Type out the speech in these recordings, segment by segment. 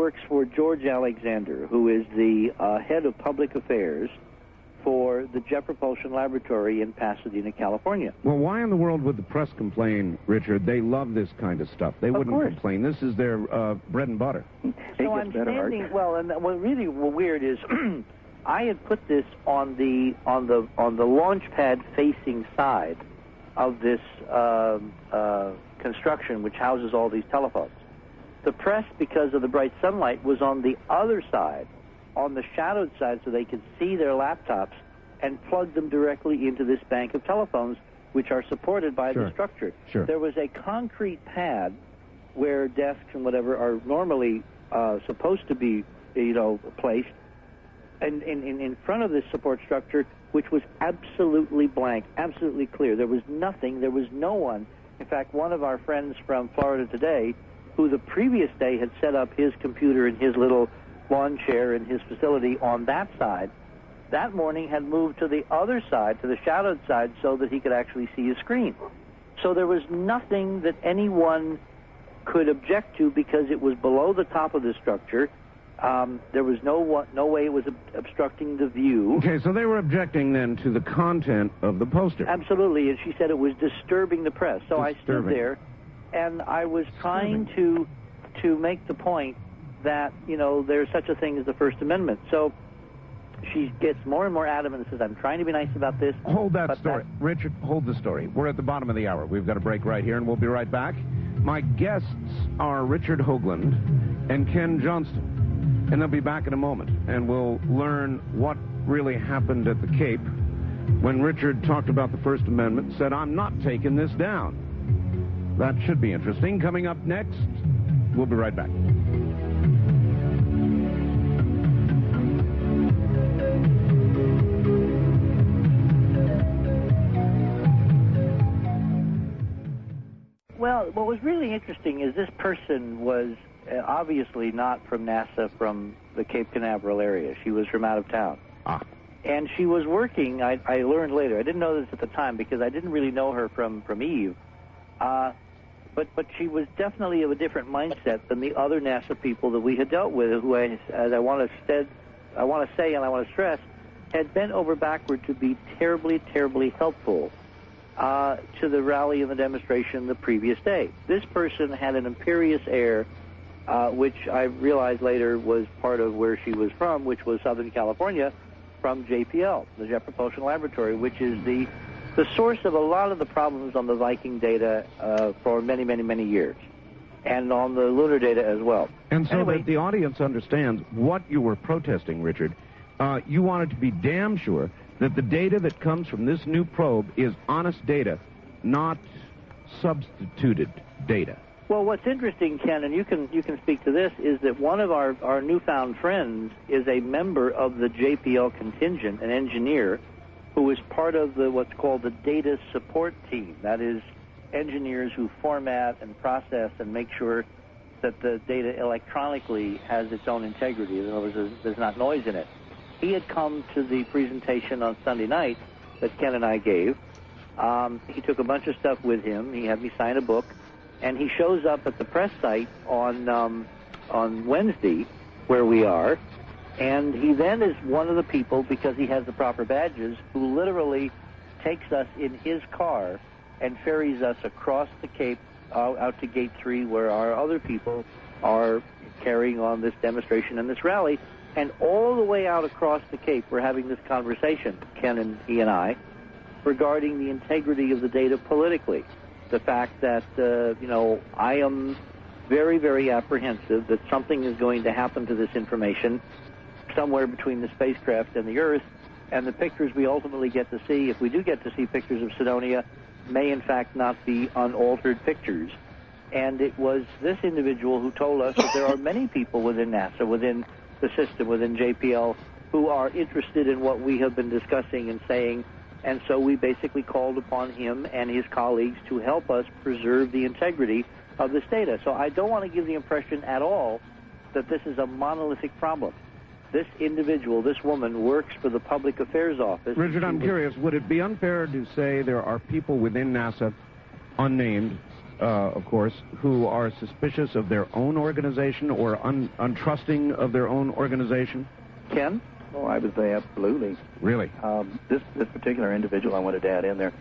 works for George Alexander, who is the head of public affairs for the Jet Propulsion Laboratory in Pasadena, California. Well, why in the world would the press complain, Richard? They love this kind of stuff. They wouldn't complain. This is their bread and butter. So I'm standing, well, and what really weird is I had put this on the launch pad facing side of this construction, which houses all these telephones. The press, because of the bright sunlight, was on the other side, on the shadowed side, so they could see their laptops and plug them directly into this bank of telephones, which are supported by the structure. Sure. There was a concrete pad where desks and whatever are normally supposed to be, placed, and in front of this support structure, which was absolutely blank, absolutely clear. There was nothing. There was no one. In fact, one of our friends from Florida Today, who the previous day had set up his computer in his little lawn chair in his facility on that side, that morning had moved to the other side, to the shadowed side, so that he could actually see his screen. So there was nothing that anyone could object to because it was below the top of the structure. There was no way it was obstructing the view. Okay, so they were objecting then to the content of the poster. Absolutely, and she said it was disturbing the press. So I stood there, and I was trying to make the point that, there's such a thing as the First Amendment. So she gets more and more adamant and says, I'm trying to be nice about this. Hold that story. Richard, hold the story. We're at the bottom of the hour. We've got a break right here, and we'll be right back. My guests are Richard Hoagland and Ken Johnston, and they'll be back in a moment, and we'll learn what really happened at the Cape when Richard talked about the First Amendment, said, I'm not taking this down. That should be interesting. Coming up next, we'll be right back. Well, what was really interesting is this person was obviously not from NASA, from the Cape Canaveral area. She was from out of town. And she was working, I learned later, I didn't know this at the time because I didn't really know her from Eve, but she was definitely of a different mindset than the other NASA people that we had dealt with, who, as I want to say and I want to stress, had bent over backward to be terribly, terribly helpful to the rally and the demonstration the previous day. This person had an imperious air, which I realized later was part of where she was from, which was Southern California, from JPL, the Jet Propulsion Laboratory, which is the source of a lot of the problems on the Viking data for many, many, many years, and on the lunar data as well. And so that the audience understands what you were protesting, Richard, you wanted to be damn sure that the data that comes from this new probe is honest data, not substituted data. Well, what's interesting, Ken, and you can speak to this, is that one of our newfound friends is a member of the JPL contingent, an engineer, who is part of what's called the data support team. That is engineers who format and process and make sure that the data electronically has its own integrity. In other words, there's not noise in it. He had come to the presentation on Sunday night that Ken and I gave. He took a bunch of stuff with him. He had me sign a book, and he shows up at the press site on Wednesday, where we are, and he then is one of the people, because he has the proper badges, who literally takes us in his car and ferries us across the Cape out to Gate 3, where our other people are carrying on this demonstration and this rally. And all the way out across the Cape, we're having this conversation, Ken and he and I, regarding the integrity of the data politically. The fact that, I am very, very apprehensive that something is going to happen to this information somewhere between the spacecraft and the Earth, and the pictures we ultimately get to see, if we do get to see pictures of Cydonia, may in fact not be unaltered pictures. And it was this individual who told us that there are many people within NASA, within the system, within JPL, who are interested in what we have been discussing and saying, and so we basically called upon him and his colleagues to help us preserve the integrity of this data. So I don't want to give the impression at all that this is a monolithic problem. This individual, this woman, works for the Public Affairs Office. Richard, I'm curious, would it be unfair to say there are people within NASA, unnamed, of course, who are suspicious of their own organization or untrusting of their own organization? Ken? Oh, I would say absolutely. Really? This particular individual I wanted to add in there,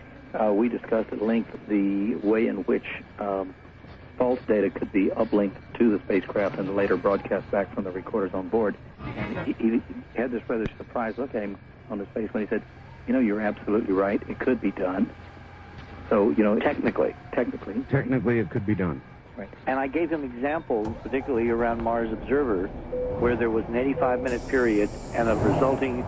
we discussed at length the way in which false data could be uplinked to the spacecraft and later broadcast back from the recorders on board. And he had this rather surprised look at him on his face when he said, you're absolutely right. It could be done. So, technically it could be done. Right. And I gave him examples, particularly around Mars Observer, where there was an 85-minute period and a resulting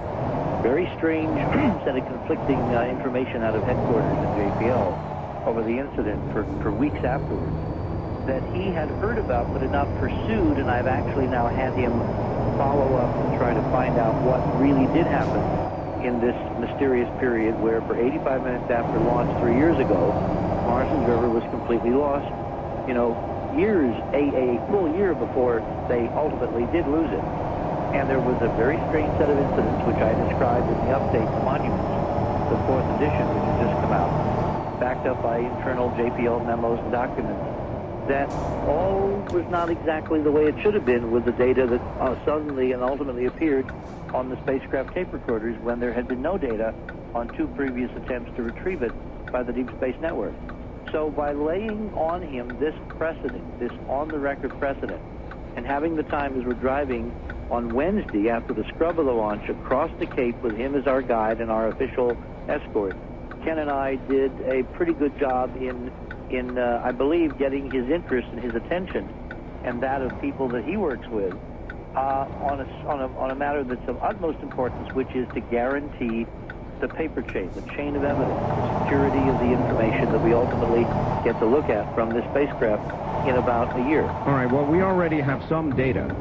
very strange set of conflicting information out of headquarters at JPL over the incident for weeks afterwards that he had heard about but had not pursued, and I've actually now had him follow up and try to find out what really did happen in this mysterious period where for 85 minutes after launch 3 years ago, Mars Observer was completely lost. A full year before they ultimately did lose it. And there was a very strange set of incidents, which I described in the update to Monuments, the 4th edition, which has just come out, backed up by internal JPL memos and documents, that all was not exactly the way it should have been with the data that suddenly and ultimately appeared on the spacecraft tape recorders when there had been no data on 2 previous attempts to retrieve it by the Deep Space Network. So by laying on him this precedent, this on-the-record precedent, and having the time as we're driving on Wednesday after the scrub of the launch across the Cape with him as our guide and our official escort, Ken and I did a pretty good job in I believe, getting his interest and his attention and that of people that he works with on a matter that's of utmost importance, which is to guarantee the paper chain, the chain of evidence, the security of the information that we ultimately get to look at from this spacecraft in about a year. All right, well, we already have some data,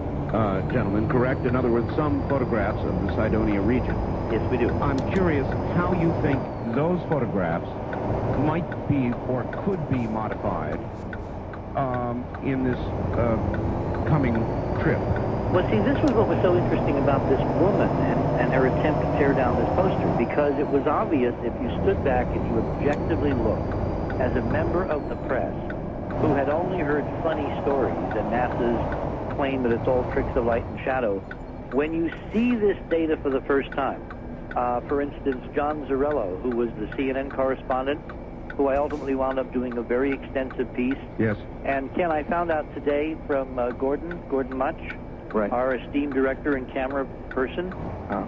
gentlemen, correct? In other words, some photographs of the Cydonia region. Yes, we do. I'm curious how you think those photographs might be or could be modified in this coming trip. Well, see, this was what was so interesting about this woman and her attempt to tear down this poster, because it was obvious if you stood back and you objectively looked as a member of the press who had only heard funny stories and NASA's claim that it's all tricks of light and shadow, when you see this data for the first time, for instance, John Zarello, who was the CNN correspondent, who I ultimately wound up doing a very extensive piece. Yes. And Ken, I found out today from Gordon Much, right, our esteemed director and camera person,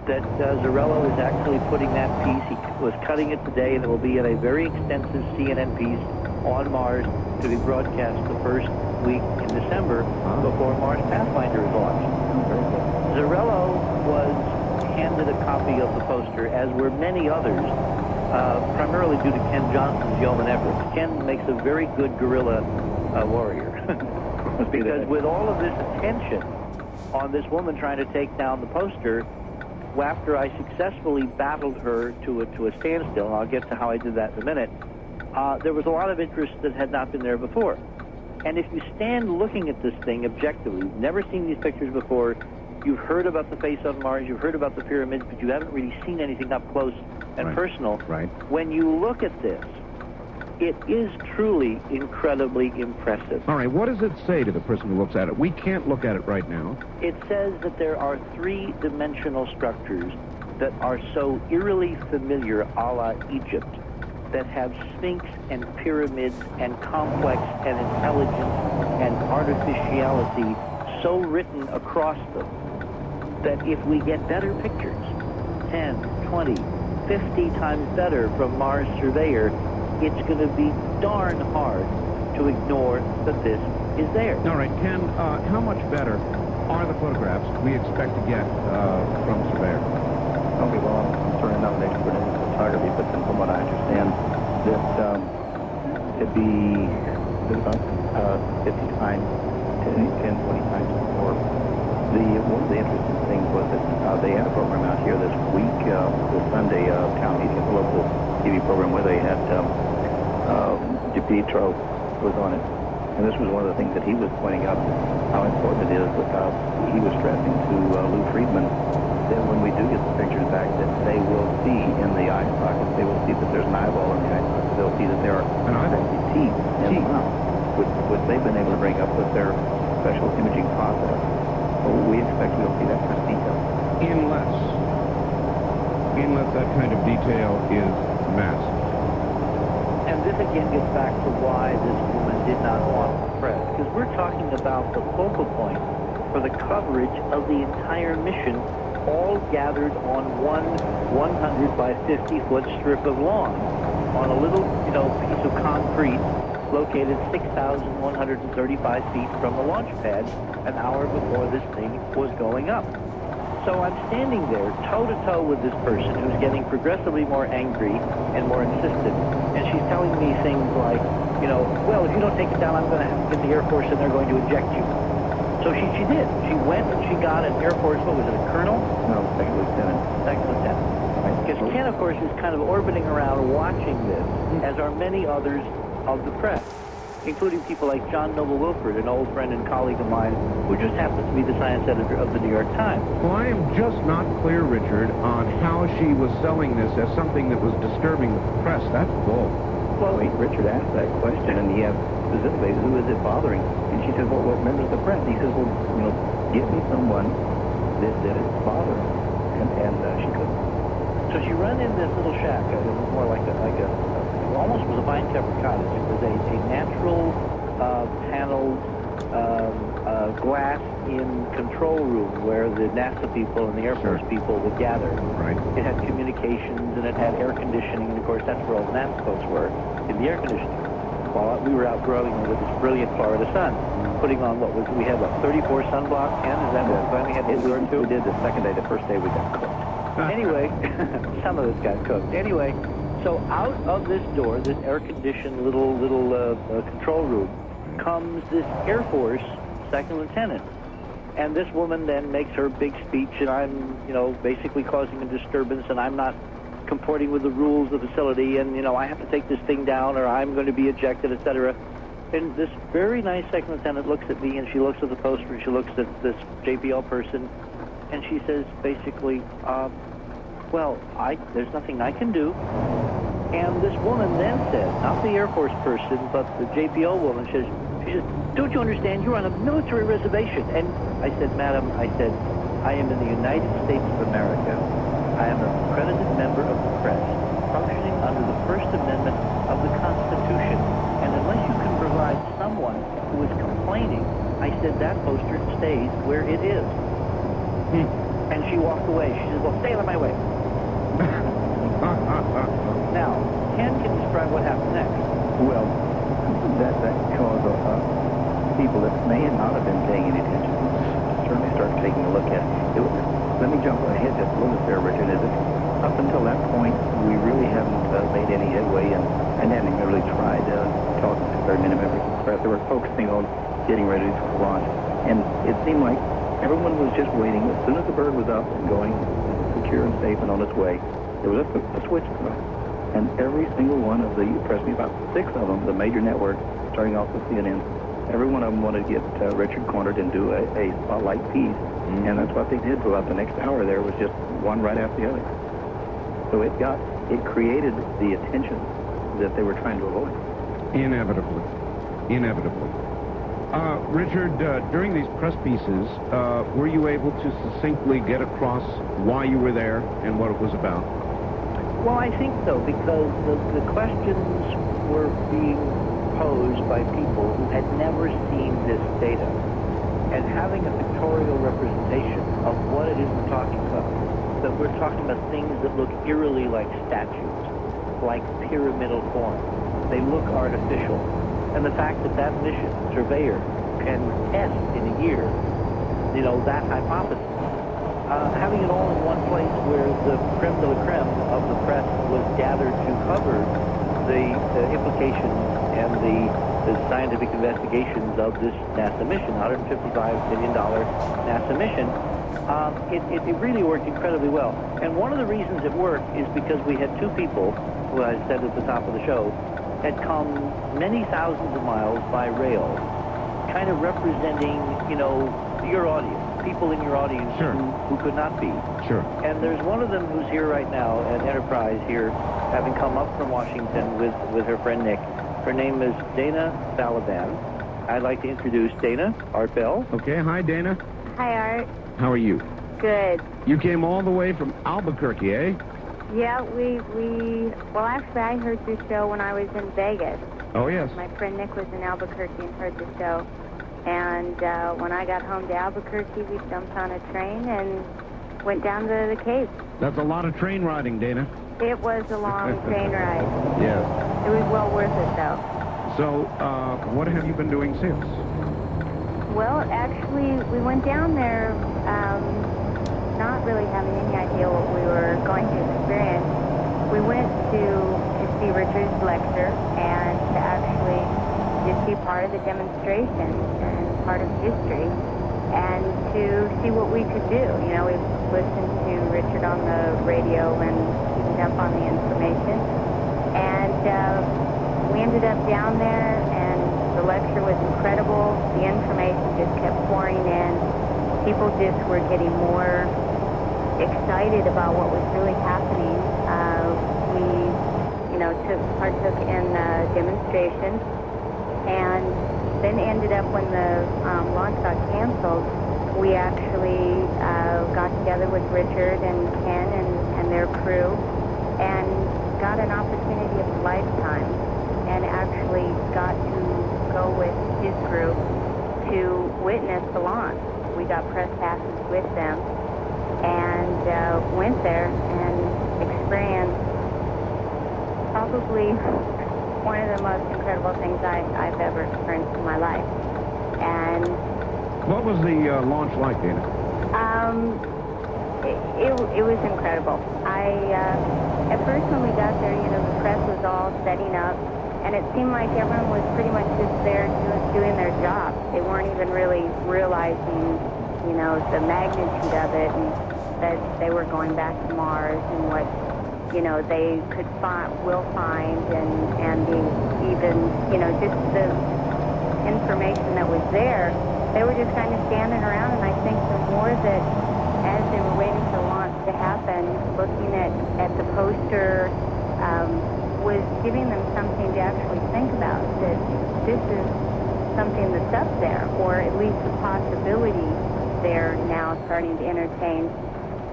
that Zarello is actually putting that piece. He was cutting it today, and it will be in a very extensive CNN piece on Mars to be broadcast the first week in December before Mars Pathfinder is launched. Zarello was handed a copy of the poster, as were many others, primarily due to Ken Johnston's yeoman efforts. Ken makes a very good guerrilla warrior. Because with all of this attention on this woman trying to take down the poster, after I successfully battled her to a standstill, and I'll get to how I did that in a minute, there was a lot of interest that had not been there before. And if you stand looking at this thing objectively, you've never seen these pictures before, you've heard about the face on Mars, you've heard about the pyramids, but you haven't really seen anything up close and personal. Right. When you look at this, it is truly incredibly impressive. All right, what does it say to the person who looks at it? We can't look at it right now. It says that there are three-dimensional structures that are so eerily familiar a la Egypt, that have sphinx and pyramids and complex and intelligence and artificiality so written across them that if we get better pictures, 10, 20, 50 times better from Mars Surveyor, it's going to be darn hard to ignore that this is there. All right, Ken, how much better are the photographs we expect to get from Surveyor? Okay, well, I'm certainly not an expert in photography, but from what I understand, that it'd be about 50 times, 10, 20 times more. One of the interesting things was that they had a program out here this week, this Sunday, town meeting, a local TV program where they had DiPietro was on it. And this was one of the things that he was pointing out, how important it is he was stressing to Lou Friedman that when we do get the pictures back, that they will see in the eye sockets, they will see that there's an eyeball in the eye socket. They'll see that there are teeth in the mouth, which they've been able to bring up with their special imaging process. So we expect we'll see that kind of detail. Unless that kind of detail is masked. And this again gets back to why this woman did not want the press, because we're talking about the focal point for the coverage of the entire mission, all gathered on one 100 by 50 foot strip of lawn on a little, piece of concrete located 6,135 feet from the launch pad an hour before this thing was going up. So I'm standing there toe-to-toe with this person who's getting progressively more angry and more insistent, and she's telling me things like, well, if you don't take it down, I'm going to have to get the Air Force and they're going to eject you. So she did. She went and she got an Air Force, what was it, a colonel? No, second lieutenant. Second lieutenant. Because Ken, of course, is kind of orbiting around watching this, as are many others of the press, including people like John Noble Wilford, an old friend and colleague of mine, who just happens to be the science editor of the New York Times. Well, I am just not clear, Richard, on how she was selling this as something that was disturbing the press. That's bull. Well, Richard asked that question, and he asked specifically, who is it bothering? And she said, well, members of the press. He says, well, get me someone that it's bothering. And she couldn't. So she ran in this little shack. It was more like it almost was a vine-covered cottage. It was a natural paneled glass in control room where the NASA people and the Air Force people would gather. Right. It had communications and it had air conditioning, and of course that's where all the NASA folks were, in the air conditioning. While we were out growing with this brilliant Florida sun, putting on we had 34 sunblock, Ken? Is that what we finally had to do? We did the second day. The first day we got cooked. Anyway, some of us got cooked. Anyway, so out of this door, this air-conditioned little control room, comes this Air Force second lieutenant. And this woman then makes her big speech, and I'm, basically causing a disturbance, and I'm not comporting with the rules of the facility, and, I have to take this thing down, or I'm going to be ejected, etc. And this very nice second lieutenant looks at me, and she looks at the poster, and she looks at this JPL person, and she says, basically, there's nothing I can do. And this woman then said, not the Air Force person, but the JPL woman, she says, don't you understand? You're on a military reservation. And I said, madam, I am in the United States of America. I am an accredited member of the press, functioning under the First Amendment of the Constitution. And unless you can provide someone who is complaining, I said, that poster stays where it is. And she walked away. She said, well, stay out of my way. Now, Ken can describe what happened next. Well, that caused people that may not have been paying any attention certainly start taking a look at it. Let me jump ahead just a little bit there, Richard. Up until that point, we really haven't made any headway, and hadn't even really tried talking to very many members of the press. They were focusing on getting ready to launch, and it seemed like everyone was just waiting. As soon as the bird was up and going, secure and safe and on its way, there was a switch thrown. And every single one of the press, about 6 of them, the major networks, starting off with CNN, every one of them wanted to get Richard cornered and do a spotlight piece. And that's what they did for about the next hour. There was just one right after the other. So it created the attention that they were trying to avoid. Inevitably. Richard, during these press pieces, were you able to succinctly get across why you were there and what it was about? Well, I think so, because the questions were being posed by people who had never seen this data. And having a pictorial representation of what it is we're talking about, that we're talking about things that look eerily like statues, like pyramidal form. They look artificial. And the fact that mission, Surveyor, can test in a year, that hypothesis. Having it all in one place where the creme de la creme of the press was gathered to cover the implications and the scientific investigations of this NASA mission, $155 million NASA mission, it really worked incredibly well. And one of the reasons it worked is because we had 2 people, who I said at the top of the show, had come many thousands of miles by rail, kind of representing, your audience. people in your audience Sure. who could not be. Sure. And there's one of them who's here right now at Enterprise here, having come up from Washington with her friend Nick. Her name is Dana Balaban. I'd like to introduce Dana, Art Bell. Okay, hi, Dana. Hi, Art. How are you? Good. You came all the way from Albuquerque, eh? Yeah, well, actually, I heard your show when I was in Vegas. Oh, yes. My friend Nick was in Albuquerque and heard the show. And when I got home to Albuquerque, we jumped on a train and went down to the Cape. That's a lot of train riding, Dana. It was a long train ride. Yes. It was well worth it, though. So, what have you been doing since? Well, actually, we went down there not really having any idea what we were going to experience. We went to see Richard's lecture and to actually just be part of the demonstration and part of history and to see what we could do. You know, we've listened to Richard on the radio and picked up on the information. And we ended up down there, and the lecture was incredible. The information just kept pouring in. People just were getting more excited about what was really happening. We, partook in the demonstration, and then ended up when the launch got canceled, we actually got together with Richard and Ken and their crew and got an opportunity of a lifetime and actually got to go with his group to witness the launch. We got press passes with them and went there and experienced probably one of the most incredible things I've ever experienced in my life. And What was the launch like, Dana? it was incredible. At first when we got there, the press was all setting up, and it seemed like everyone was pretty much just there doing their job. They weren't even really realizing, the magnitude of it, and that they were going back to Mars and what, they will find, and even, just the information that was there. They were just kind of standing around, and I think the more that, as they were waiting for launch to happen, looking at the poster was giving them something to actually think about, that this is something that's up there, or at least the possibility they're now starting to entertain.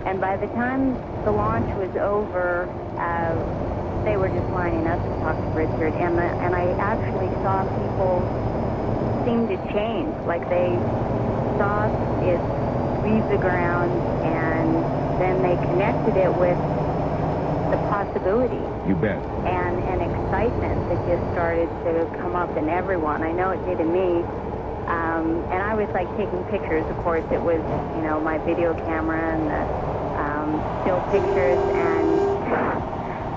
And by the time the launch was over, they were just lining up to talk to Richard, and I actually saw people seem to change, like they saw it leave the ground, and then they connected it with the possibility. You bet. And excitement that just started to come up in everyone. I know it did in me. And I was like taking pictures. Of course, it was, my video camera and the still pictures, and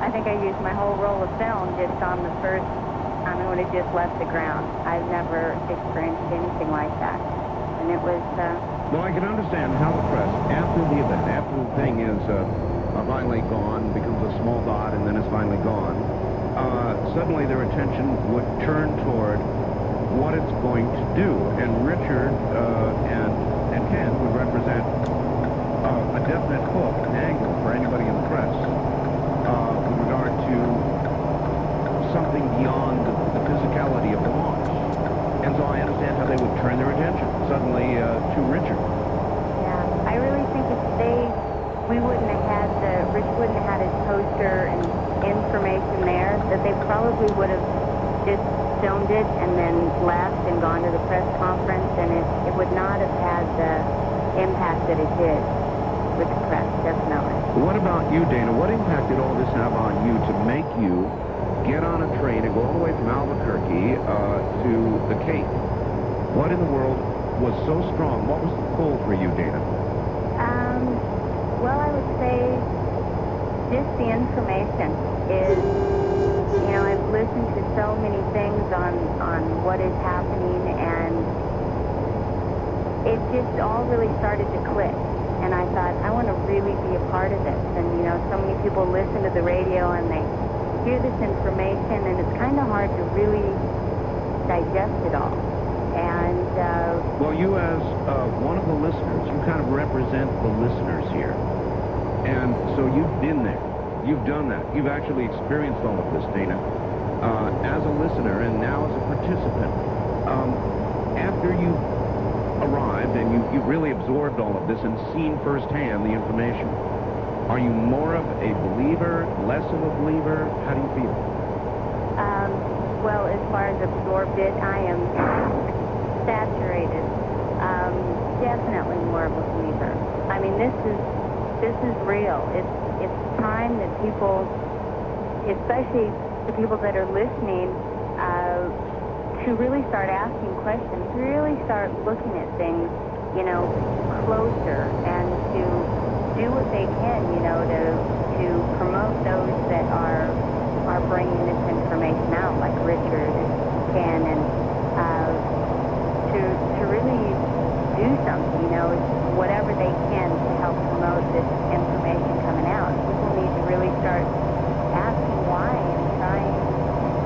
I think I used my whole roll of film just on the first, when it just left the ground. I've never experienced anything like that. And it was... Well, I can understand how the press, after the event, after the thing is finally gone, becomes a small dot, and then it's finally gone, suddenly their attention would turn toward what it's going to do. And Richard and Ken would represent a definite hook, an angle for anybody in the press with regard to something beyond the physicality of the launch. And so I understand how they would turn their attention suddenly to Richard. Yeah, I really think if Rich wouldn't have had his poster and information there, that they probably would have just filmed it and then left and gone to the press conference, and it would not have had the impact that it did with the press, definitely. What about you, Dana? What impact did all this have on you to make you get on a train and go all the way from Albuquerque to the Cape? What in the world was so strong? What was the pull for you, Dana? Well, I would say just the information is, I've listened to so many things on what is happening, and it just all really started to click. And I thought, I want to really be a part of this. And, so many people listen to the radio and they hear this information, and it's kind of hard to really digest it all. And And well, you as one of the listeners, you kind of represent the listeners here. And so you've been there. You've done that. You've actually experienced all of this, Dana, as a listener and now as a participant. After you arrived and you really absorbed all of this and seen firsthand the information, are you more of a believer, less of a believer? How do you feel? well, as far as absorbed it, I am saturated. Definitely more of a believer. I mean, this is real. It's time that people, especially the people that are listening, to really start asking questions, really start looking at things, closer, and to do what they can, to promote those that are bringing this information out, like Richard and Ken, and to really do something, whatever they can to help promote this information coming out. People need to really start asking why and trying to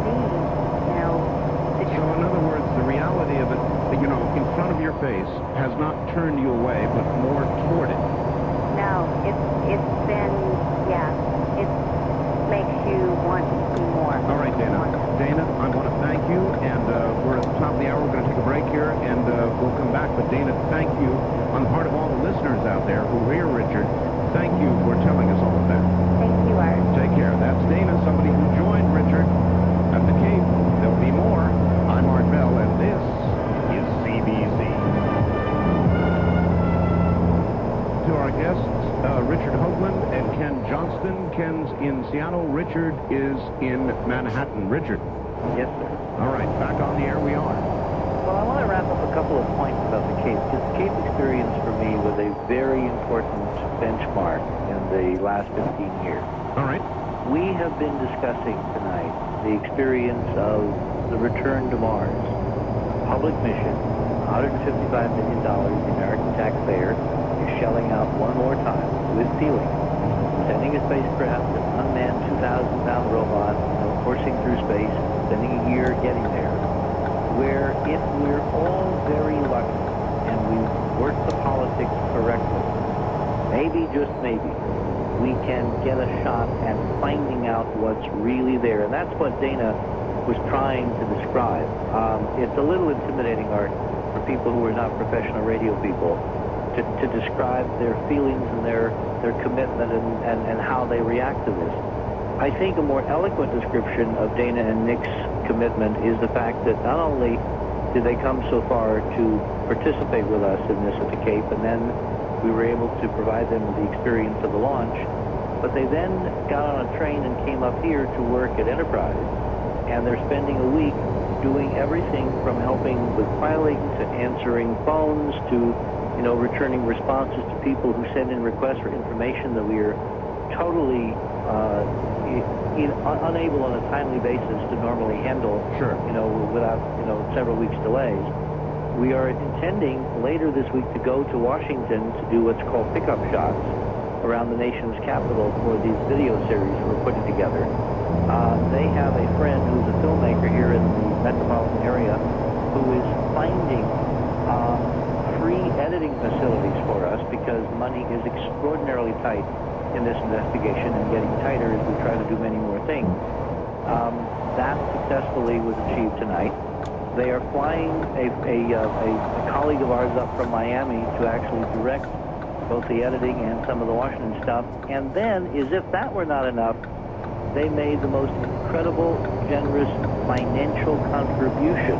see, So in other words, the reality of it, in front of your face has not turned you away, but more toward it. No, it's been, it makes you want to see more. All right, Dana. Dana, I want to thank you, and we're at the top of the hour. We're going to take a break here, and we'll come back. But Dana, thank you on the part of all the listeners out there who hear Richard. Thank you for telling us all of that. Thank you, Art. Take care. That's Dana, somebody who joined Richard at the Cape. There'll be more. I'm Art Bell, and this is CBC. To our guests, Richard Hoagland and Ken Johnston. Ken's in Seattle. Richard is in Manhattan. Richard. Yes, sir. All right, back on the air we are. Well, I want to wrap up a couple of points about the Cape, because the Cape experience for me was a very important benchmark in the last 15 years. All right. We have been discussing tonight the experience of the return to Mars. Public mission, $155 million the American taxpayer is shelling out one more time with feeling. Sending a spacecraft, an unmanned 2,000-pound robot, coursing through space, spending a year getting there, where if we're all very lucky and we work the politics correctly, maybe, just maybe, we can get a shot at finding out what's really there. And that's what Dana was trying to describe. It's a little intimidating, Art, for people who are not professional radio people to describe their feelings and their commitment and how they react to this. I think a more eloquent description of Dana and Nick's commitment is the fact that not only did they come so far to participate with us in this at the Cape, and then we were able to provide them with the experience of the launch, but they then got on a train and came up here to work at Enterprise, and they're spending a week doing everything from helping with piloting to answering phones to returning responses to people who send in requests for information that we are totally unable on a timely basis to normally handle. Sure. Without several weeks delays. We are intending later this week to go to Washington to do what's called pickup shots around the nation's capital for these video series we're putting together. They have a friend who's a filmmaker here in the metropolitan area who is finding free editing facilities for us, because money is extraordinarily tight in this investigation and getting tighter as we try to do many more things. That successfully was achieved tonight. They are flying a colleague of ours up from Miami to actually direct both the editing and some of the Washington stuff. And then, as if that were not enough, they made the most incredible, generous financial contribution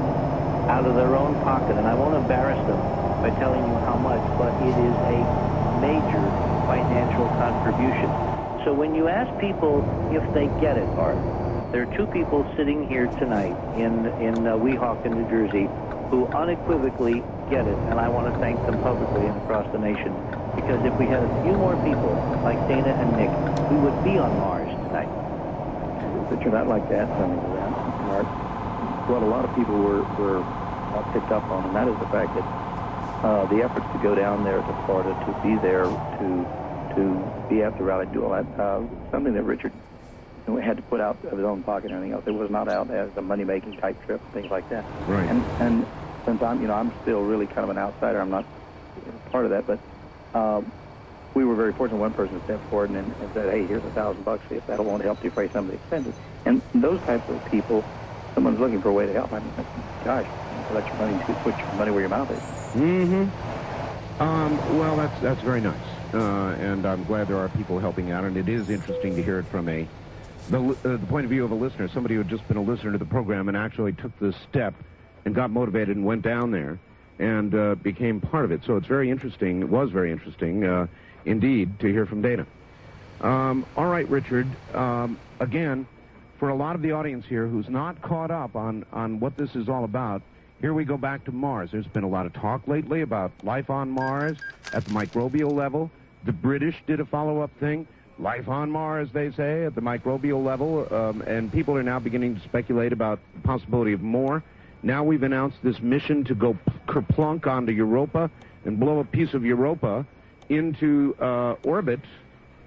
out of their own pocket. And I won't embarrass them by telling you how much, but it is a major financial contribution. So when you ask people if they get it, Art, there are two people sitting here tonight in Weehawken, New Jersey, who unequivocally get it, and I want to thank them publicly and across the nation, because if we had a few more people like Dana and Nick, we would be on Mars tonight. Richard, I'd like to add something to that, Art. What a lot of people were picked up on, and that is the fact that the efforts to go down there to Florida, to be there, to be at the rally, do all that, something that Richard had to put out of his own pocket and everything else. It was not out as a money-making type trip, things like that. Right. And since I'm still really kind of an outsider, I'm not part of that, but we were very fortunate. One person stepped forward and said, "Hey, here's $1,000. See if that won't help defray some of the expenses." And those types of people, someone's looking for a way to help. I mean, gosh, let your money put your money where your mouth is. Mm-hmm. Well, that's very nice, and I'm glad there are people helping out. And it is interesting to hear it from the point of view of a listener, somebody who had just been a listener to the program and actually took the step and got motivated and went down there and became part of it. So it's very interesting. It was very interesting, indeed, to hear from Dana. All right, Richard. Again, for a lot of the audience here who's not caught up on what this is all about, here we go back to Mars. There's been a lot of talk lately about life on Mars at the microbial level. The British did a follow-up thing. Life on Mars, they say, at the microbial level, and people are now beginning to speculate about the possibility of more. Now we've announced this mission to go kerplunk onto Europa and blow a piece of Europa into orbit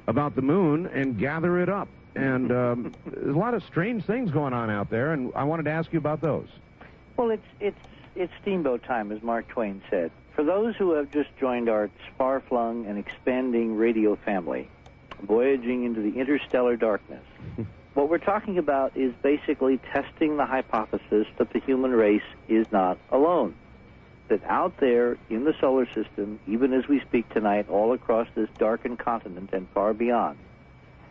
about the moon and gather it up. And there's a lot of strange things going on out there, and I wanted to ask you about those. Well, it's steamboat time, as Mark Twain said. For those who have just joined our far-flung and expanding radio family, voyaging into the interstellar darkness, what we're talking about is basically testing the hypothesis that the human race is not alone. That out there in the solar system, even as we speak tonight, all across this darkened continent and far beyond,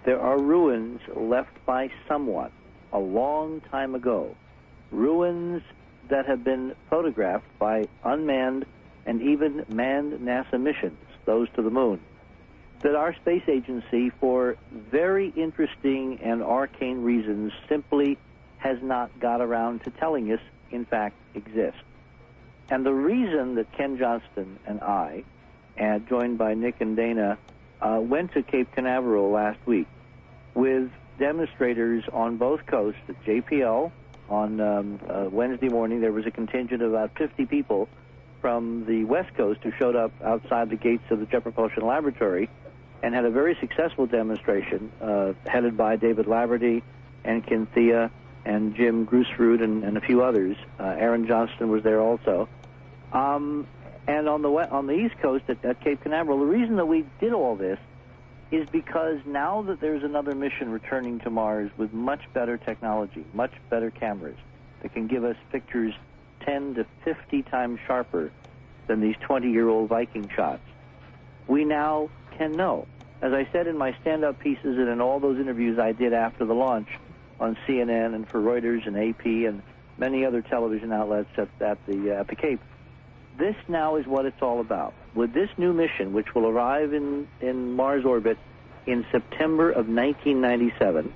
there are ruins left by someone a long time ago. Ruins that have been photographed by unmanned and even manned NASA missions, those to the moon, that our space agency, for very interesting and arcane reasons, simply has not got around to telling us, in fact, exist. And the reason that Ken Johnston and I, joined by Nick and Dana, went to Cape Canaveral last week with demonstrators on both coasts at JPL. On Wednesday morning, there was a contingent of about 50 people from the West Coast who showed up outside the gates of the Jet Propulsion Laboratory and had a very successful demonstration headed by David Laverty and Ken Thea and Jim Grusrud and a few others. Aaron Johnston was there also. And on the East Coast at Cape Canaveral, the reason that we did all this is because now that there's another mission returning to Mars with much better technology, much better cameras that can give us pictures 10 to 50 times sharper than these 20-year-old Viking shots, we now can know. As I said in my stand-up pieces and in all those interviews I did after the launch on CNN and for Reuters and AP and many other television outlets at the Cape, this now is what it's all about. With this new mission, which will arrive in Mars orbit in September of 1997,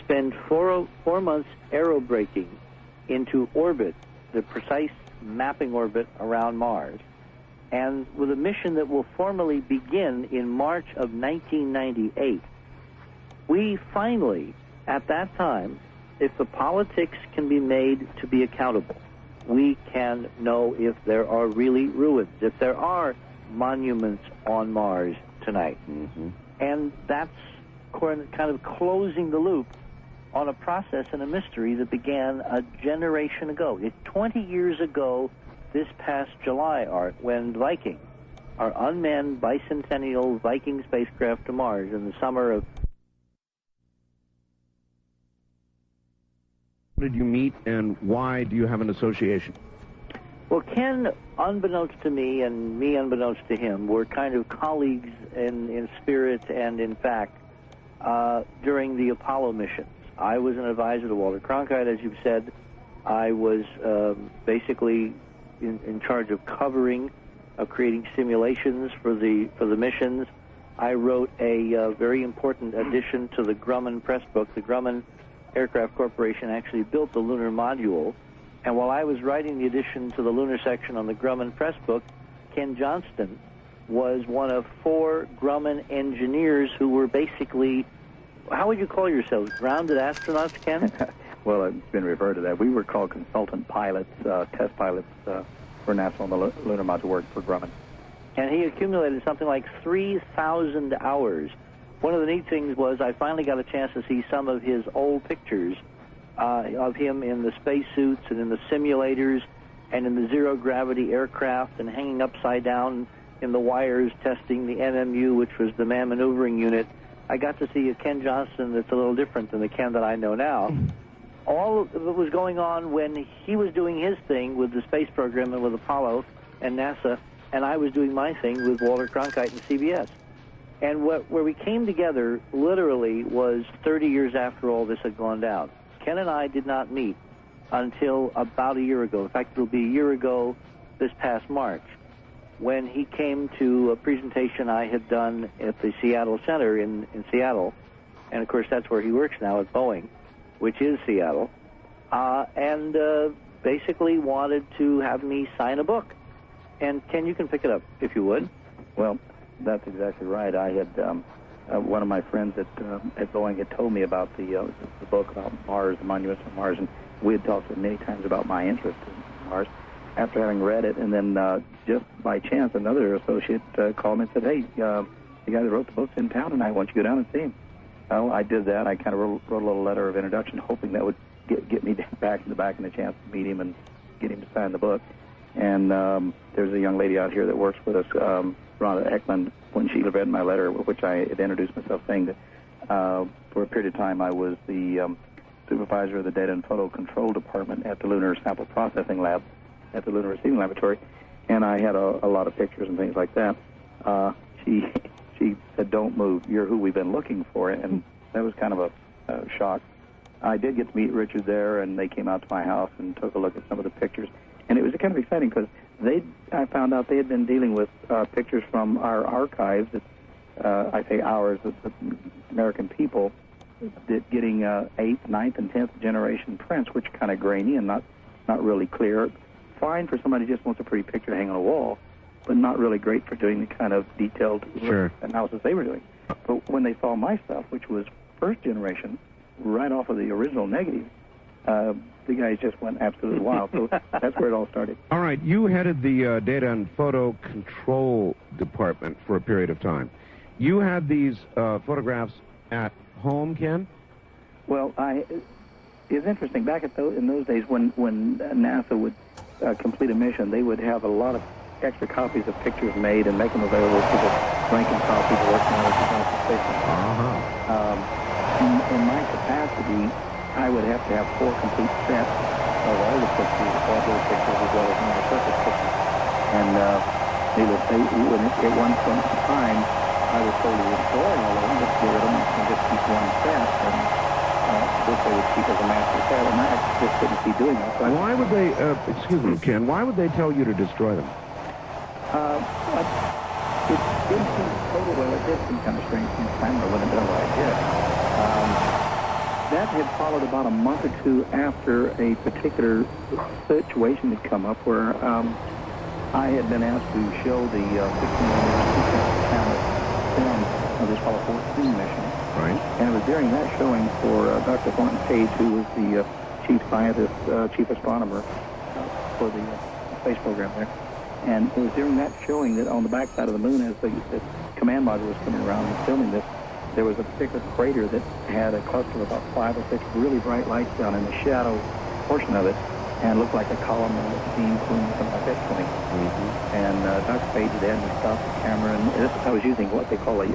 spend 4 months aerobraking into orbit, the precise mapping orbit around Mars, and with a mission that will formally begin in March of 1998, we finally, at that time, if the politics can be made to be accountable, we can know if there are really ruins, if there are monuments on Mars tonight. Mm-hmm. And that's kind of closing the loop on a process and a mystery that began a generation ago. It's 20 years ago this past July, Art, when Viking, our unmanned bicentennial Viking spacecraft to Mars in the summer of... Did you meet, and why do you have an association? Well, Ken, unbeknownst to me and me unbeknownst to him, were kind of colleagues in spirit and in fact during the Apollo missions. I was an advisor to Walter Cronkite, as you've said. I was basically in charge of creating simulations for the missions. I wrote a very important addition to the Grumman press book. The Grumman Aircraft Corporation actually built the lunar module, and while I was writing the addition to the lunar section on the Grumman press book, Ken Johnston was one of 4 Grumman engineers who were basically, how would you call yourselves, grounded astronauts, Ken? Well, it's been referred to that. We were called consultant pilots, test pilots for NASA on the lunar module work for Grumman. And he accumulated something like 3,000 hours. One of the neat things was I finally got a chance to see some of his old pictures of him in the spacesuits and in the simulators and in the zero-gravity aircraft and hanging upside down in the wires testing the MMU, which was the Man Maneuvering Unit, I got to see a Ken Johnston that's a little different than the Ken that I know now. All of it was going on when he was doing his thing with the space program and with Apollo and NASA, and I was doing my thing with Walter Cronkite and CBS. And where we came together literally was 30 years after all this had gone down. Ken and I did not meet until about a year ago. In fact, it'll be a year ago this past March, when he came to a presentation I had done at the Seattle Center in Seattle. And, of course, that's where he works now at Boeing, which is Seattle, and basically wanted to have me sign a book. And, Ken, you can pick it up, if you would. Well, that's exactly right. I had one of my friends at Boeing had told me about the book about Mars, the Monuments on Mars, and we had talked many times about my interest in Mars. After having read it, and then just by chance, another associate called me and said, "Hey, the guy that wrote the book's in town tonight. Why don't you go down and see him?" Well, I did that. I kind of wrote a little letter of introduction, hoping that would get me back in the chance to meet him and get him to sign the book. And there's a young lady out here that works with us, Rhonda Eklund. When she read my letter, which I had introduced myself, saying that for a period of time I was the supervisor of the Data and Photo Control Department at the Lunar Sample Processing Lab at the Lunar Receiving Laboratory, and I had a lot of pictures and things like that. She said, "Don't move. You're who we've been looking for," and that was kind of a shock. I did get to meet Richard there, and they came out to my house and took a look at some of the pictures, and it was kind of exciting because I found out they had been dealing with pictures from our archives. I say ours, the American people, that getting 8th, 9th, and 10th generation prints, which are kind of grainy and not really clear. Fine for somebody who just wants a pretty picture to hang on a wall, but not really great for doing the kind of detailed analysis they were doing. But when they saw my stuff, which was first generation, right off of the original negative, the guys just went absolutely wild. So that's where it all started. All right, you headed the Data and Photo Control Department for a period of time. You had these photographs at home, Ken? Well, it's interesting. Back in those days, when NASA would complete a mission, they would have a lot of extra copies of pictures made and make them available to the ranking copies working on the station. In my capacity, I would have to have 4 complete sets of all the pictures, audio pictures as well as minor surface pictures. And needless to say, at one point in time, I was told to destroy all of them, just get rid of them and just keep one set. And this they would keep as a master set, and I just couldn't see doing that. So why would they, excuse me, Ken, why would they tell you to destroy them? It didn't seem total, well, it did seem kind of strange since camera wouldn't have done what I did. That had followed about a month or two after a particular situation had come up where I had been asked to show the 16mm camera film of this Apollo 14 mission. Right. And it was during that showing for Dr. Thornton Page, who was the chief scientist, chief astronomer for the space program there. And it was during that showing that on the backside of the moon, as the command module was coming around and filming this, there was a particular crater that had a cluster of about 5 or 6 really bright lights down in the shadow portion of it, and looked like a column of steam plume, something like that coming. Mm-hmm. And Dr. Page had me stop the camera, and I was using what they call a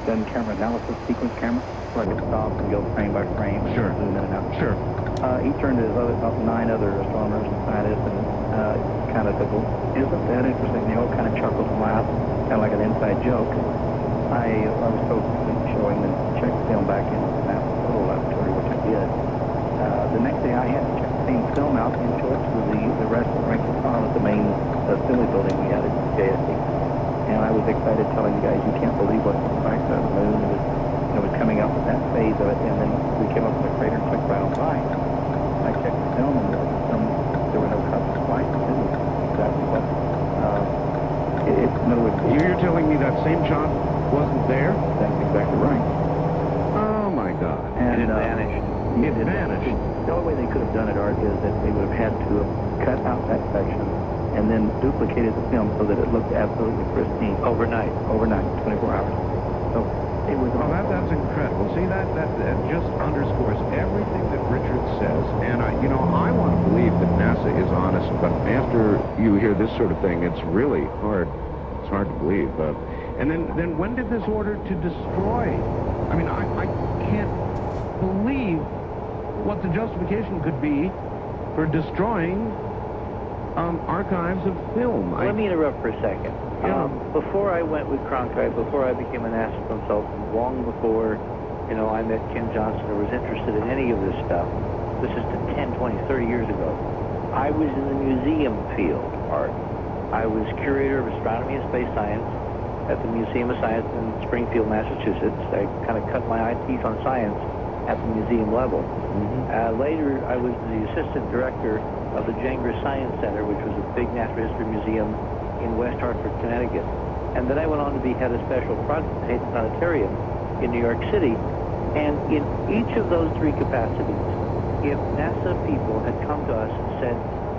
gun camera analysis sequence camera, so I could stop and go frame by frame, sure, zoom in and out. Sure. He turned to his about 9 other astronomers and scientists and kind of said, "Well, isn't that interesting?" They all kind of chuckled and laughed, kind of like an inside joke. I was told to complete the showing and check the film back in the NASA Photo Laboratory, which I did. The next day I had to check the same film out and show it to the rest of the ranking column at the main assembly building we had at JSC. And I was excited telling the guys, "You can't believe what's on the backside of the moon." It was coming up with that phase of it, and then we came up with a crater and clicked right on by. I checked the film, and there were no cuts of light. It was exactly what. In other words, you're telling me that same shot wasn't there? That's exactly right. Oh my God! And it vanished. It vanished. The only way they could have done it, Art, is that they would have had to have cut out that section and then duplicated the film so that it looked absolutely pristine. Overnight, 24 hours. So It was Well, that's incredible. See, that just underscores everything that Richard says. And, I want to believe that NASA is honest, but after you hear this sort of thing, it's really hard. It's hard to believe. And then when did this order to destroy? I mean, I can't believe what the justification could be for destroying archives of film. Let me interrupt for a second. Yeah. Before I went with Cronkite, before I became a NASA consultant, long before, I met Ken Johnston or was interested in any of this stuff, this is 10, 20, 30 years ago, I was in the museum field, Art. I was curator of astronomy and space science at the Museum of Science in Springfield, Massachusetts. I kind of cut my teeth on science at the museum level. Mm-hmm. Later, I was the assistant director of the Gengras Science Center, which was a big natural history museum in West Hartford, Connecticut. And then I went on to be head of special projects at Hayden Planetarium in New York City. And in each of those three capacities, if NASA people had come to us and said,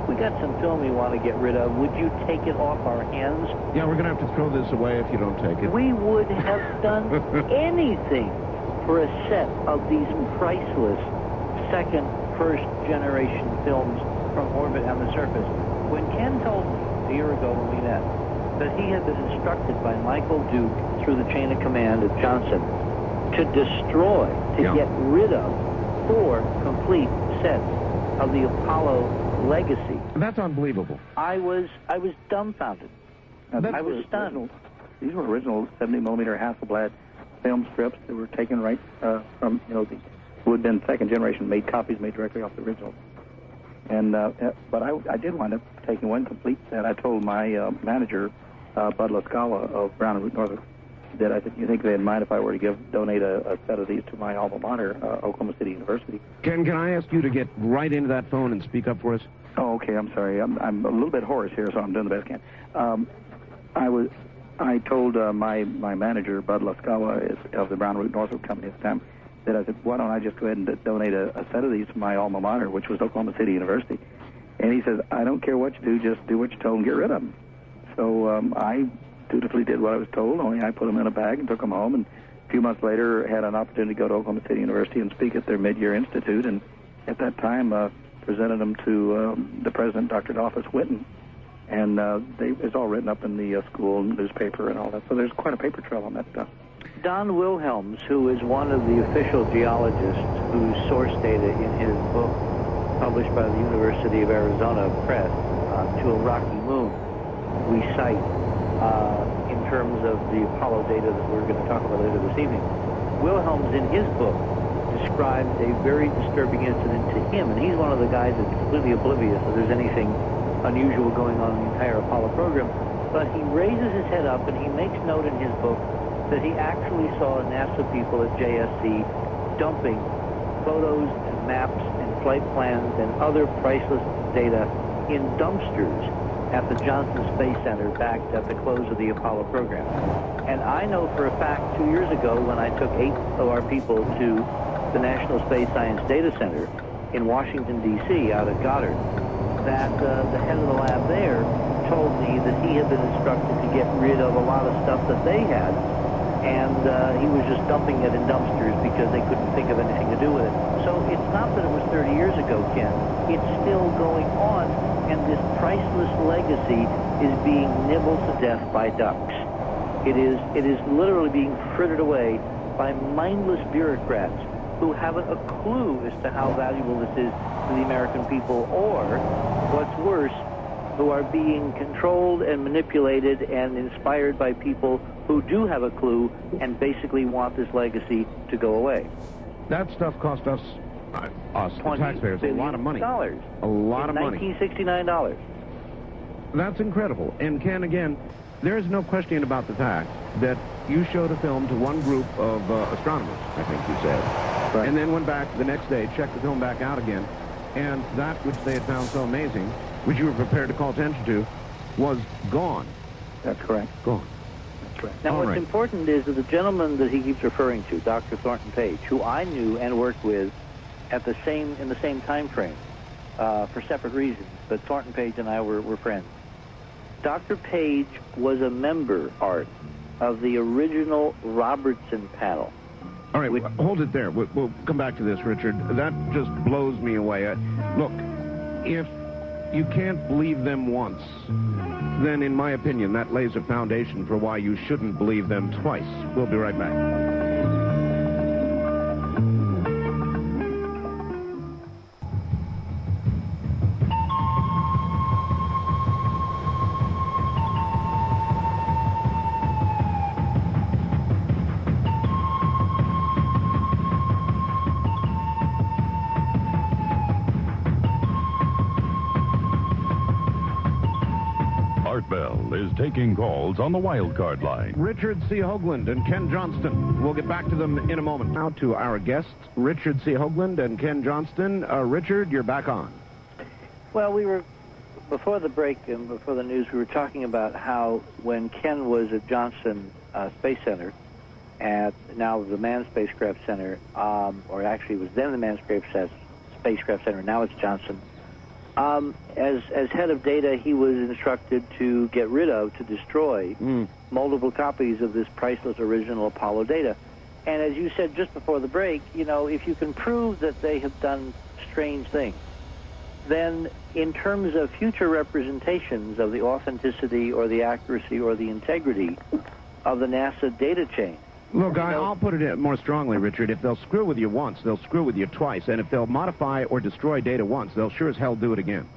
we got some film we want to get rid of, would you take it off our hands? Yeah, we're going to have to throw this away if you don't take it. We would have done anything for a set of these priceless second, first generation films from orbit on the surface. When Ken told me a year ago when we met that he had been instructed by Michael Duke through the chain of command at Johnson to destroy, to get rid of 4 complete sets of the Apollo legacy. That's unbelievable. I was dumbfounded. I was stunned. These were original 70-millimeter Hasselblad film strips that were taken right from, who had been second generation, made copies made directly off the original. And but I did wind up taking one complete set. I told my manager, Bud Lascala of Brown and Root Northrop, that I said, you think they'd mind if I were to donate a set of these to my alma mater, Oklahoma City University? Can I ask you to get right into that phone and speak up for us? Oh, okay. I'm sorry. I'm a little bit hoarse here, so I'm doing the best I can. I told my manager, Bud Lascala, of the Brown Root Northrop Company at the time, that I said, why don't I just go ahead and donate a set of these to my alma mater, which was Oklahoma City University. And he says, I don't care what you do, just do what you're told and get rid of them. So I dutifully did what I was told, only I put them in a bag and took them home, and a few months later had an opportunity to go to Oklahoma City University and speak at their mid-year institute, and at that time presented them to the president, Dr. Dolphus Whitten, and it's all written up in the school newspaper and all that, so there's quite a paper trail on that stuff. Don Wilhelms, who is one of the official geologists whose source data in his book published by the University of Arizona Press, To a Rocky Moon, we cite in terms of the Apollo data that we're going to talk about later this evening. Wilhelms, in his book, described a very disturbing incident to him, and he's one of the guys that's completely oblivious that there's anything unusual going on in the entire Apollo program, but he raises his head up and he makes note in his book that he actually saw NASA people at JSC dumping photos and maps and flight plans and other priceless data in dumpsters at the Johnson Space Center back at the close of the Apollo program. And I know for a fact 2 years ago when I took 8 of our people to the National Space Science Data Center in Washington, D.C., out at Goddard, that the head of the lab there told me that he had been instructed to get rid of a lot of stuff that they had, and he was just dumping it in dumpsters because they couldn't think of anything to do with it. So it's not that it was 30 years ago, Ken. It's still going on, and this priceless legacy is being nibbled to death by ducks. It is literally being frittered away by mindless bureaucrats who haven't a clue as to how valuable this is to the American people, or, what's worse, who are being controlled and manipulated and inspired by people who do have a clue and basically want this legacy to go away. That stuff cost us, the taxpayers, a lot of money. A lot of money. $1969. That's incredible. And Ken, again, there is no question about the fact that you showed a film to one group of astronomers, I think you said, right, and then went back the next day, checked the film back out again, and that which they had found so amazing, which you were prepared to call attention to, was gone. That's correct. Gone. That's correct. Now, All what's right. important is that the gentleman that he keeps referring to, Dr. Thornton Page, who I knew and worked with in the same time frame for separate reasons, but Thornton Page and I were friends. Dr. Page was a member, Art, of the original Robertson panel. All right, hold it there. We'll come back to this, Richard. That just blows me away. Look, if you can't believe them once, then in my opinion, that lays a foundation for why you shouldn't believe them twice. We'll be right back. Art Bell is taking calls on the wild card line. Richard C. Hoagland and Ken Johnston. We'll get back to them in a moment. Now to our guests, Richard C. Hoagland and Ken Johnston. Richard, you're back on. Well, we were, before the break and before the news, we were talking about how when Ken was at Johnson Space Center, at now the Manned Spacecraft Center, or actually it was then the Manned Spacecraft Center, now it's Johnson. As head of data, he was instructed to get rid of, to destroy, multiple copies of this priceless original Apollo data. And as you said just before the break, you know, if you can prove that they have done strange things, then in terms of future representations of the authenticity or the accuracy or the integrity of the NASA data chain. Look, I'll put it more strongly, Richard. If they'll screw with you once, they'll screw with you twice. And if they'll modify or destroy data once, they'll sure as hell do it again.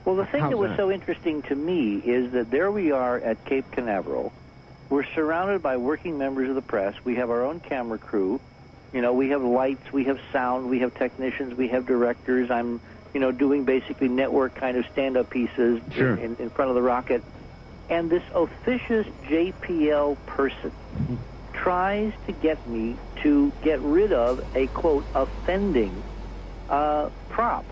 Well, the thing that was so interesting to me is that there we are at Cape Canaveral. We're surrounded by working members of the press. We have our own camera crew. You know, we have lights, we have sound, we have technicians, we have directors. I'm, you know, doing basically network kind of stand-up pieces in front of the rocket. And this officious JPL person tries to get me to get rid of a, quote, offending prop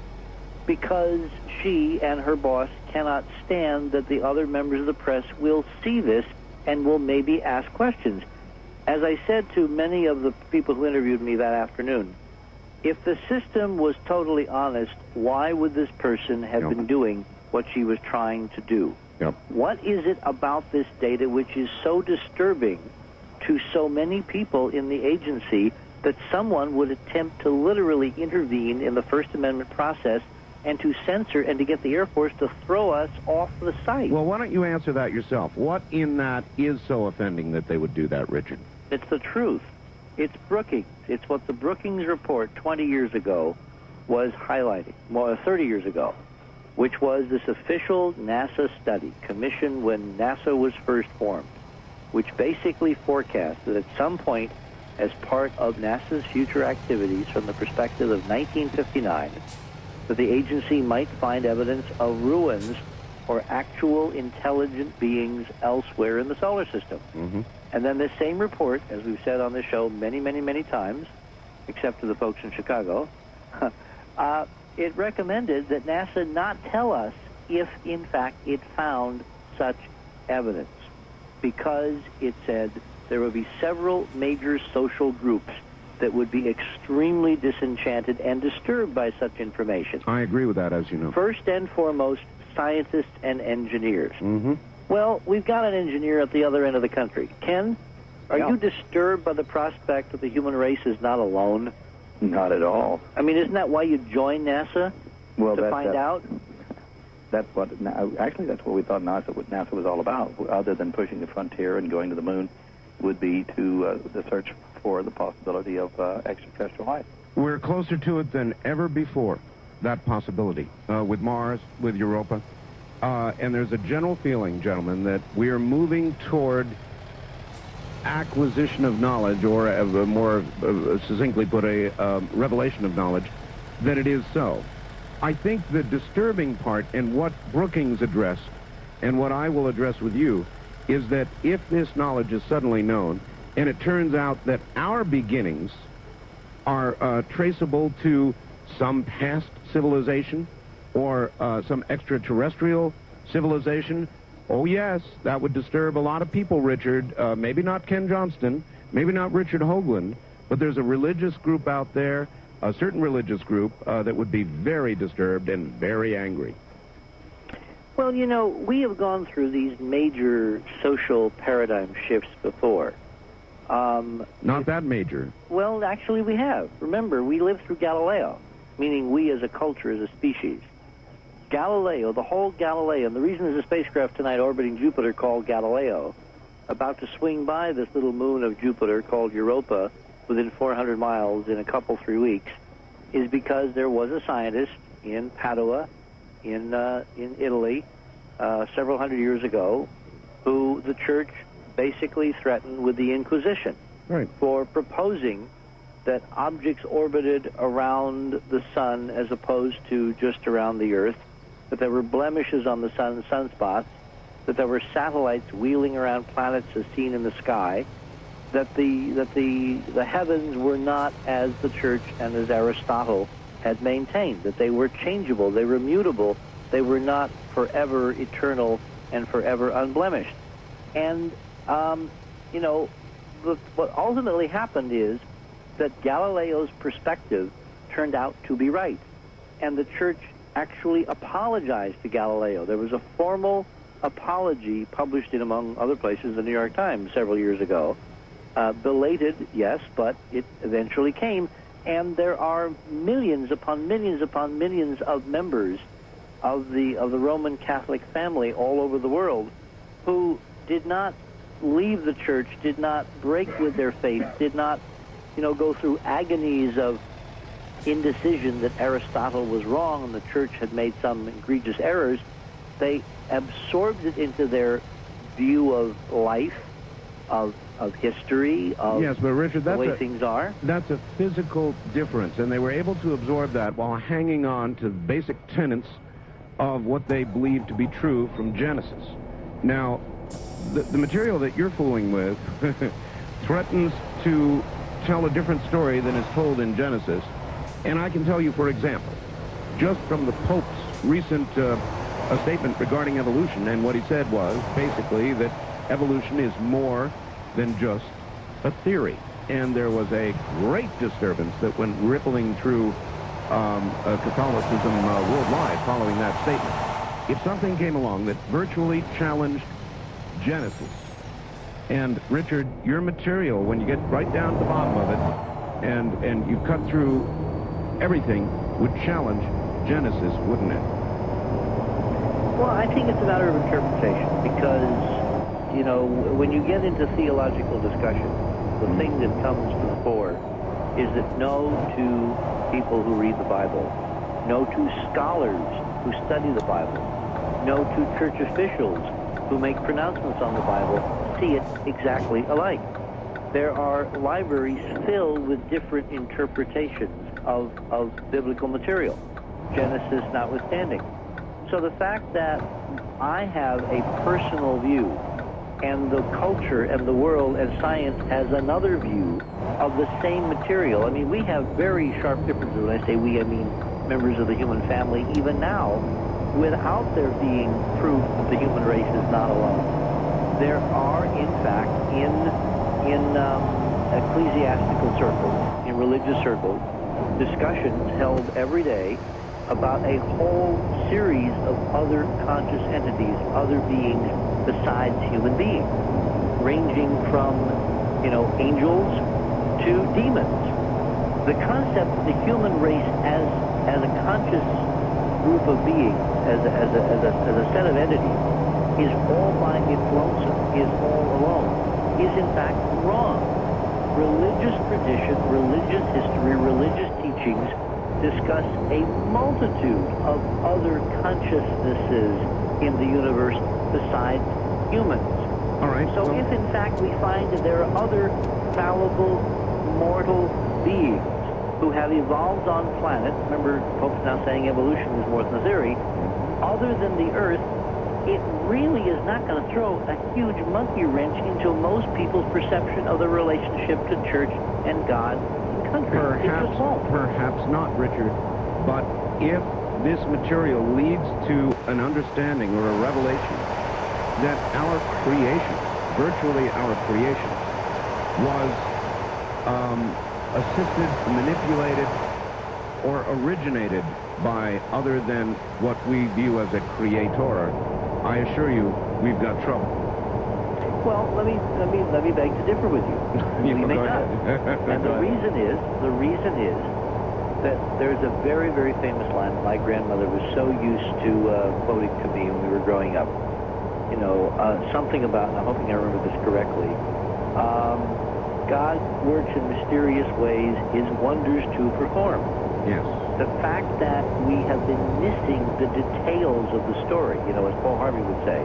because she and her boss cannot stand that the other members of the press will see this and will maybe ask questions. As I said to many of the people who interviewed me that afternoon, if the system was totally honest, why would this person have been doing what she was trying to do? What is it about this data which is so disturbing to so many people in the agency that someone would attempt to literally intervene in the First Amendment process and to censor and to get the Air Force to throw us off the site? Well, why don't you answer that yourself? What in that is so offending that they would do that, Richard? It's the truth. It's Brookings. It's what the Brookings report 20 years ago was highlighting, more 30 years ago, which was this official NASA study commissioned when NASA was first formed, which basically forecast that at some point, as part of NASA's future activities from the perspective of 1959, that the agency might find evidence of ruins or actual intelligent beings elsewhere in the solar system. And then this same report, as we've said on this show many, many, many times, except to the folks in Chicago, it recommended that NASA not tell us if, in fact, it found such evidence, because it said there would be several major social groups that would be extremely disenchanted and disturbed by such information. I agree with that, as you know. First and foremost, scientists and engineers. Well, we've got an engineer at the other end of the country. Ken, are you disturbed by the prospect that the human race is not alone? Not at all. I mean, isn't that why you joined NASA? Well, to find out? That's what, actually, that's what we thought NASA was all about, other than pushing the frontier and going to the moon, would be to the search for the possibility of extraterrestrial life. We're closer to it than ever before, that possibility, with Mars, with Europa. And there's a general feeling, gentlemen, that we are moving toward acquisition of knowledge, or more succinctly put, a revelation of knowledge, that it is so. I think the disturbing part, and what Brookings addressed, and what I will address with you, is that if this knowledge is suddenly known, and it turns out that our beginnings are traceable to some past civilization, or some extraterrestrial civilization, oh yes, that would disturb a lot of people, Richard. Maybe not Ken Johnston, maybe not Richard Hoagland, but there's a religious group out there, a certain religious group, that would be very disturbed and very angry. Well, we have gone through these major social paradigm shifts before. Not that major. Well, actually, we have. Remember, we lived through Galileo, meaning we as a culture, as a species. Galileo, the whole Galileo, and the reason there's a spacecraft tonight orbiting Jupiter called Galileo, about to swing by this little moon of Jupiter called Europa within 400 miles in a couple, 3 weeks, is because there was a scientist in Padua, in Italy, several hundred years ago, who the church basically threatened with the Inquisition for proposing that objects orbited around the sun as opposed to just around the Earth, that there were blemishes on the sun, sunspots, that there were satellites wheeling around planets as seen in the sky, that the heavens were not as the church and as Aristotle had maintained, that they were changeable, they were mutable, they were not forever eternal and forever unblemished. And what ultimately happened is that Galileo's perspective turned out to be right, and the church actually apologized to Galileo. There was a formal apology published in, among other places, the New York Times several years ago. Belated, yes, but it eventually came, and there are millions upon millions upon millions of members of the Roman Catholic family all over the world who did not leave the church, did not break with their faith, did not, go through agonies of indecision that Aristotle was wrong and the church had made some egregious errors. They absorbed it into their view of life, of history, of yes, but Richard, the way things are. That's a physical difference, and they were able to absorb that while hanging on to basic tenets of what they believed to be true from Genesis. Now, the material that you're fooling with threatens to tell a different story than is told in Genesis. And I can tell you, for example, just from the Pope's recent a statement regarding evolution, and what he said was basically that evolution is more than just a theory. And there was a great disturbance that went rippling through Catholicism worldwide following that statement. If something came along that virtually challenged Genesis, and Richard, your material, when you get right down to the bottom of it, and you cut through everything, would challenge Genesis, wouldn't it? Well, I think it's a matter of interpretation, because, when you get into theological discussion, the thing that comes to the fore is that no two people who read the Bible, no two scholars who study the Bible, no two church officials who make pronouncements on the Bible see it exactly alike. There are libraries filled with different interpretations of biblical material, Genesis notwithstanding. So the fact that I have a personal view and the culture and the world and science has another view of the same material. I mean, we have very sharp differences. When I say we, I mean members of the human family, even now, without there being proof that the human race is not alone. There are, in fact, in ecclesiastical circles, in religious circles, discussions held every day about a whole series of other conscious entities, other beings besides human beings, ranging from, angels to demons. The concept of the human race as a conscious group of beings, as a set of entities, is all by its lonesome, is all alone, is in fact wrong. Religious tradition, religious history, religious teachings discuss a multitude of other consciousnesses in the universe besides humans. All right. So if in fact we find that there are other fallible, mortal beings who have evolved on planets, remember Pope's now saying evolution is more than a theory, other than the Earth, it really is not going to throw a huge monkey wrench into most people's perception of the relationship to church and God and country. Perhaps not, Richard. But if this material leads to an understanding or a revelation that our creation, virtually our creation, was assisted, manipulated, or originated by other than what we view as a creator, I assure you, we've got trouble. Well, let me beg to differ with you. You We may go not. ahead. And the reason is that there's a very, very famous line that my grandmother was so used to quoting to me when we were growing up. You know, something about, and I'm hoping I remember this correctly, God works in mysterious ways, his wonders to perform. Yes. The fact that we have been missing the details of the story, you know, as Paul Harvey would say,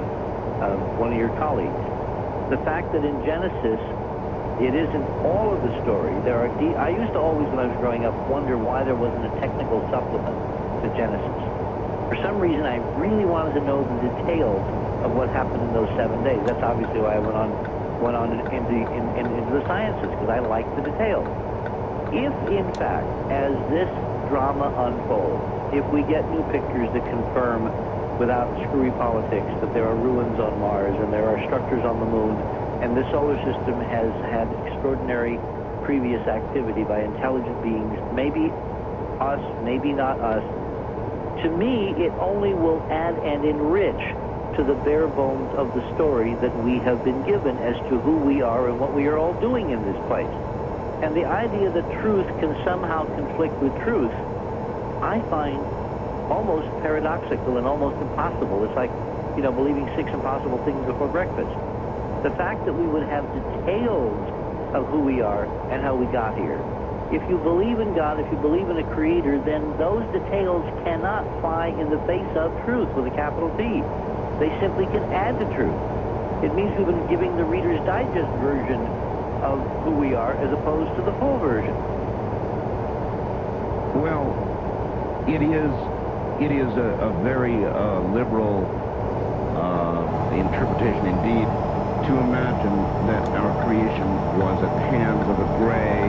one of your colleagues, the fact that in Genesis, it isn't all of the story. I used to always, when I was growing up, wonder why there wasn't a technical supplement to Genesis. For some reason, I really wanted to know the details of what happened in those 7 days. That's obviously why I went on into the sciences, because I like the details. If, in fact, as this drama unfolds, if we get new pictures that confirm, without screwy politics, that there are ruins on Mars and there are structures on the moon, and the solar system has had extraordinary previous activity by intelligent beings, maybe us, maybe not us, to me, it only will add and enrich to the bare bones of the story that we have been given as to who we are and what we are all doing in this place. And the idea that truth can somehow conflict with truth, I find almost paradoxical and almost impossible. It's like, you know, believing 6 impossible things before breakfast. The fact that we would have details of who we are and how we got here. If you believe in God, if you believe in a creator, then those details cannot fly in the face of truth with a capital T. They simply can add to truth. It means we've been giving the Reader's Digest version of who we are as opposed to the full version. Well, it is a very liberal interpretation indeed to imagine that our creation was at the hands of a gray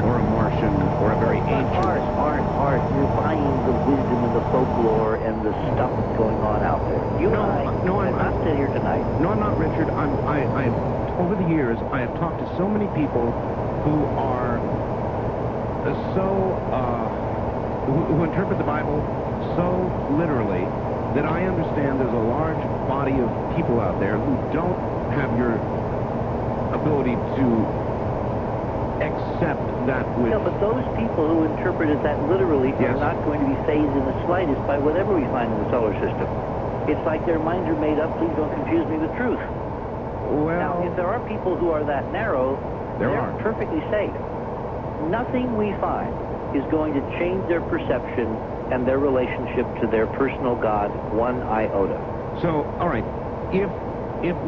or a Martian or a very ancient... Art. You're buying the wisdom and the folklore and the stuff that's going on out there. I'm not sitting here tonight. No, I'm not, Richard. Over the years, I have talked to so many people who are who interpret the Bible so literally that I understand there's a large body of people out there who don't have your ability to accept that which... No, but those people who interpreted that literally are not going to be fazed in the slightest by whatever we find in the solar system. It's like their minds are made up, please don't confuse me with truth. Well... Now, if there are people who are that narrow, they're perfectly safe. Nothing we find is going to change their perception and their relationship to their personal God one iota. So, all right, if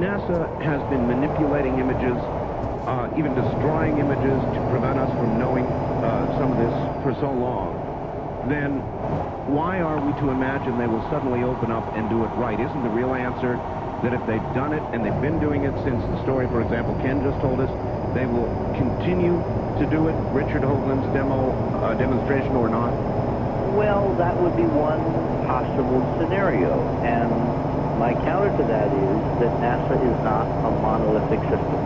NASA has been manipulating images, even destroying images to prevent us from knowing some of this for so long, then why are we to imagine they will suddenly open up and do it right? Isn't the real answer that if they've done it, and they've been doing it since the story, for example, Ken just told us, they will continue to do it, Richard Hoagland's demonstration or not? Well, that would be one possible scenario, and my counter to that is that NASA is not a monolithic system.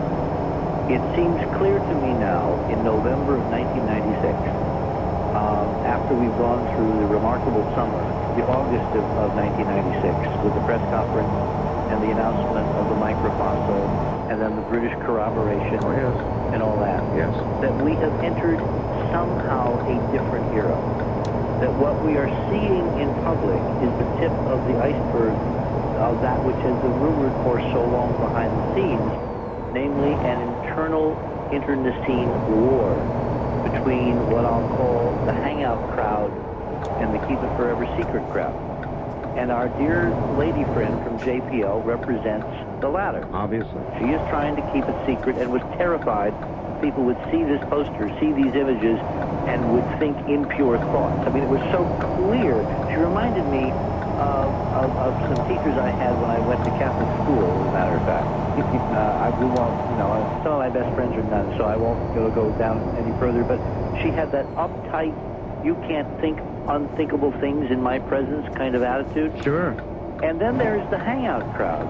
It seems clear to me now, in November of 1996, after we've gone through the remarkable summer, the August of 1996, with the press conference and the announcement of the microfossil, and then the British corroboration, and all that, that we have entered somehow a different era. That what we are seeing in public is the tip of the iceberg of that which has been rumored for so long behind the scenes, namely an internal internecine war between what I'll call the hangout crowd and the keep it forever secret crowd. And our dear lady friend from JPL represents the latter. Obviously. She is trying to keep it secret and was terrified people would see this poster, see these images, and would think impure thoughts. I mean, it was so clear. She reminded me of some teachers I had when I went to Catholic school, as a matter of fact. We won't, some of my best friends are nuns, so I won't go down any further, but she had that uptight, you can't think unthinkable things in my presence kind of attitude. Sure. And then there's the hangout crowd,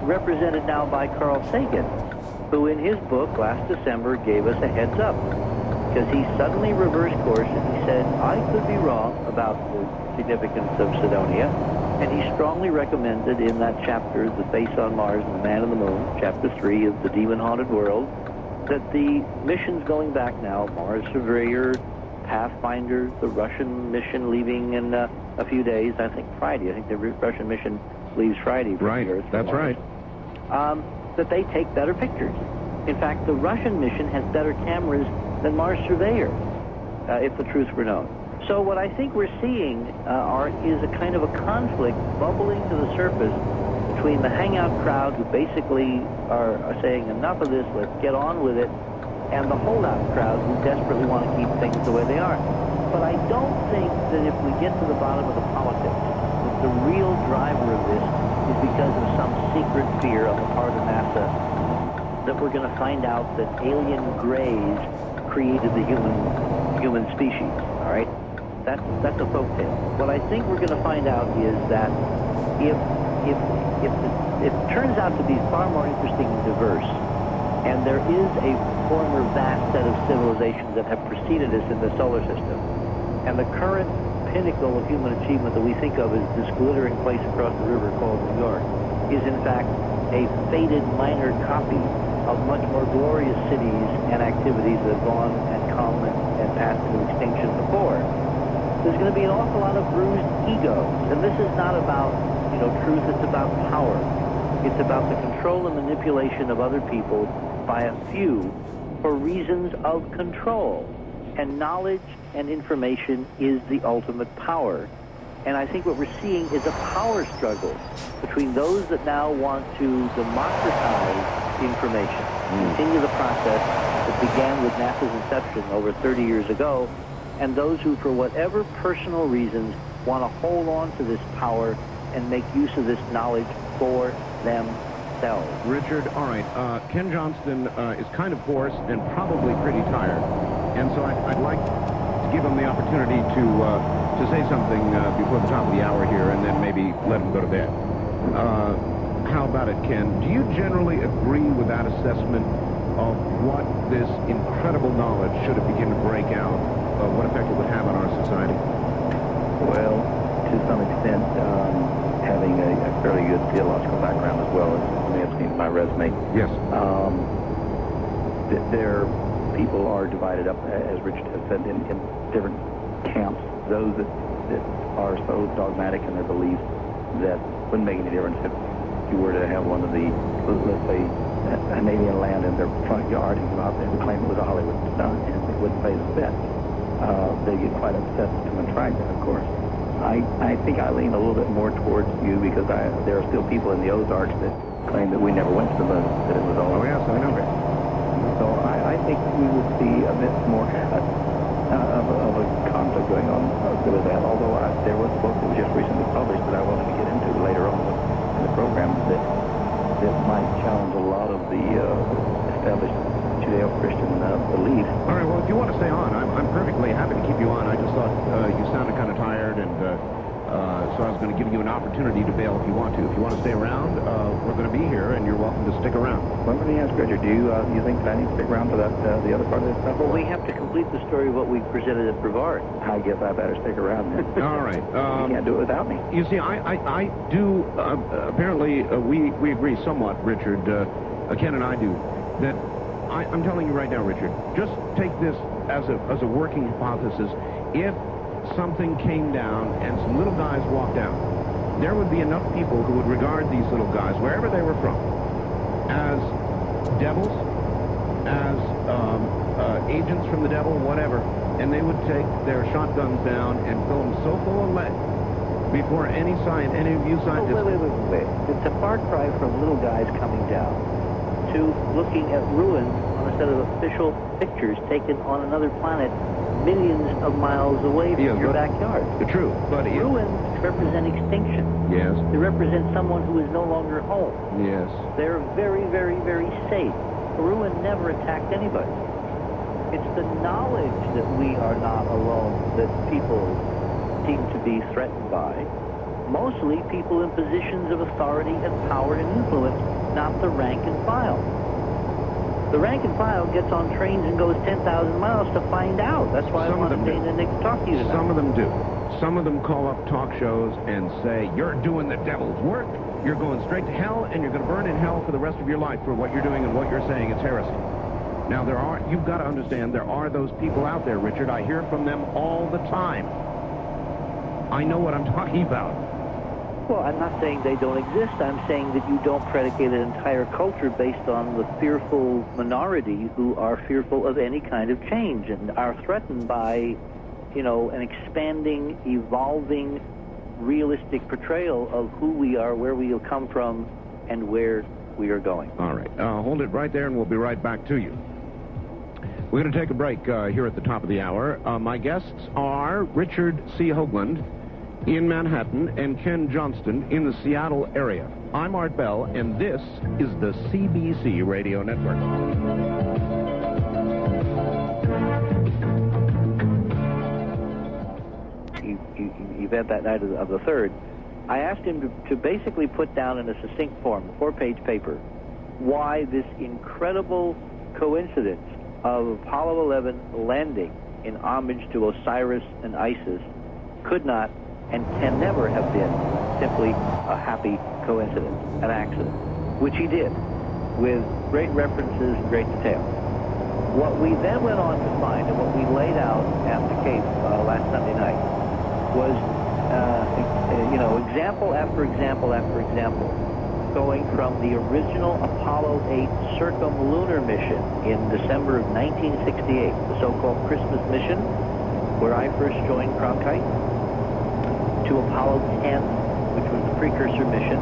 represented now by Carl Sagan, who in his book last December gave us a heads up. because he suddenly reversed course and he said, I could be wrong about the significance of Cydonia, and he strongly recommended in that chapter, The Face on Mars and the Man on the Moon, chapter 3 of The Demon-Haunted World, that the missions going back now, Mars Surveyor, Pathfinder, the Russian mission leaving in a few days, I think Friday. I think the Russian mission leaves Friday from Right, the Earth. that's right. That they take better pictures. In fact, the Russian mission has better cameras than Mars Surveyor, if the truth were known. So what I think we're seeing, Art, is a kind of a conflict bubbling to the surface between the hangout crowd, who basically are saying enough of this, let's get on with it, and the holdout crowd, who desperately want to keep things the way they are. But I don't think that if we get to the bottom of the politics, that the real driver of this is because of some secret fear on the part of NASA that we're going to find out that alien grays created the human species. All right, that's a folktale. What I think we're going to find out is that if it turns out to be far more interesting and diverse, and there is a former vast set of civilizations that have preceded us in the solar system, and the current pinnacle of human achievement that we think of as this glittering place across the river called New York is in fact a faded minor copy of much more glorious cities and activities that have gone and come and passed into extinction before. There's going to be an awful lot of bruised egos, and this is not about, truth, it's about power. It's about the control and manipulation of other people by a few for reasons of control. And knowledge and information is the ultimate power. And I think what we're seeing is a power struggle between those that now want to democratize information, continue the process that began with NASA's inception over 30 years ago, and those who, for whatever personal reasons, want to hold on to this power and make use of this knowledge for themselves. Richard, all right, Ken Johnston is kind of hoarse and probably pretty tired, and so I'd like to give him the opportunity to say something before the top of the hour here, and then maybe let him go to bed. How about it, Ken? Do you generally agree with that assessment of what this incredible knowledge, should it begin to break out, what effect it would have on our society? Well, to some extent, having a fairly good theological background as well, as you may have seen in my resume. Yes. People are divided up, as Richard has said, in different camps. Those that are so dogmatic in their beliefs that wouldn't make any difference if you were to have one of the, let's say, an alien land in their front yard and go out there and claim it was a Hollywood stunt, and it wouldn't phase a bit. They get quite upset to contract that, of course. I think I lean a little bit more towards you because there are still people in the Ozarks that claim that we never went to the moon, that it was all... Oh, yes, I know. So I think we would see a bit more of a conflict going on with that, although there was a book that was just recently published that I wanted to get into later on in the program that might challenge a lot of the established Judeo-Christian beliefs. All right, well, if you want to stay on, I'm perfectly happy to keep you on. I just thought you sounded kind of tired, and so I was going to give you an opportunity to bail if you want to. If you want to stay around, we're going to be here, and you're welcome to stick around. Well, let me ask Richard, do you think that I need to stick around for that the other part of this stuff? Well, we have to complete the story of what we presented at Brevard. I guess I better stick around then. All right. You can't do it without me. You see, I do, apparently, we agree somewhat, Richard, Ken and I do, that I'm telling you right now, Richard, just take this as a working hypothesis. If something came down and some little guys walked out, there would be enough people who would regard these little guys, wherever they were from, as devils, as agents from the devil, whatever, and they would take their shotguns down and fill them so full of lead before any of you scientists... Oh, wait. It's a far cry from little guys coming down to looking at ruins on a set of official pictures taken on another planet millions of miles away from your backyard. True, but... Ruins represent extinction. Yes. They represent someone who is no longer home. Yes. They're very, very, very safe. A ruin never attacked anybody. It's the knowledge that we are not alone that people seem to be threatened by. Mostly people in positions of authority and power and influence, not the rank and file. The rank and file gets on trains and goes 10,000 miles to find out. That's why I wanted Dana and Nick to talk to you tonight. Some of them do. Some of them call up talk shows and say, you're doing the devil's work. You're going straight to hell, and you're going to burn in hell for the rest of your life for what you're doing and what you're saying. It's heresy. Now, you've got to understand, there are those people out there, Richard. I hear from them all the time. I know what I'm talking about. Well, I'm not saying they don't exist. I'm saying that you don't predicate an entire culture based on the fearful minority who are fearful of any kind of change and are threatened by, an expanding, evolving, realistic portrayal of who we are, where we have come from, and where we are going. All right. Hold it right there, and we'll be right back to you. We're going to take a break here at the top of the hour. My guests are Richard C. Hoagland in Manhattan and Ken Johnston in the Seattle area. I'm Art Bell, and this is the CBC Radio Network. Event that night of the 3rd, I asked him to basically put down in a succinct form, a 4-page paper, why this incredible coincidence of Apollo 11 landing in homage to Osiris and Isis could not and can never have been simply a happy coincidence, an accident, which he did with great references and great detail. What we then went on to find, and what we laid out at the Cape last Sunday night, was example after example after example, going from the original Apollo 8 circumlunar mission in December of 1968, the so-called Christmas mission, where I first joined Cronkite, to Apollo 10, which was the precursor mission,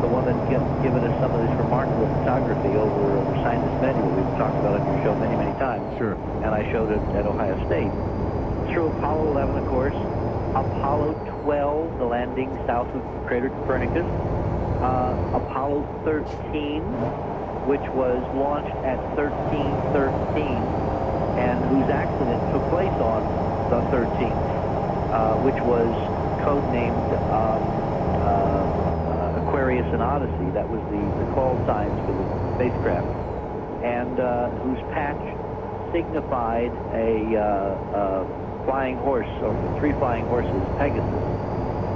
the one that's given us some of this remarkable photography over Sinus Manual we've talked about on your show many, many times. Sure. And I showed it at Ohio State. Through Apollo 11, of course, Apollo 12, the landing south of Crater Copernicus, Apollo 13, which was launched at 1313, and whose accident took place on the 13th, which was codenamed Aquarius and Odyssey. That was the call signs for the spacecraft, and whose patch signified a flying horse, or 3 flying horses, Pegasus,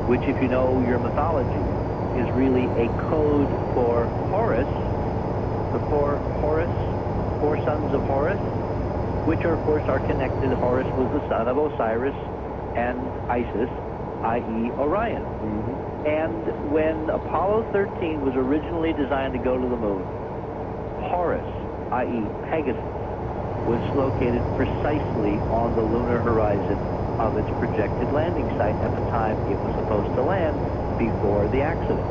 which, if you know your mythology, is really a code for Horus, the 4 sons of Horus, which are, of course, are connected. Horus was the son of Osiris and Isis, i.e. Orion. Mm-hmm. And when Apollo 13 was originally designed to go to the moon, Horus, i.e. Pegasus, was located precisely on the lunar horizon of its projected landing site at the time it was supposed to land before the accident.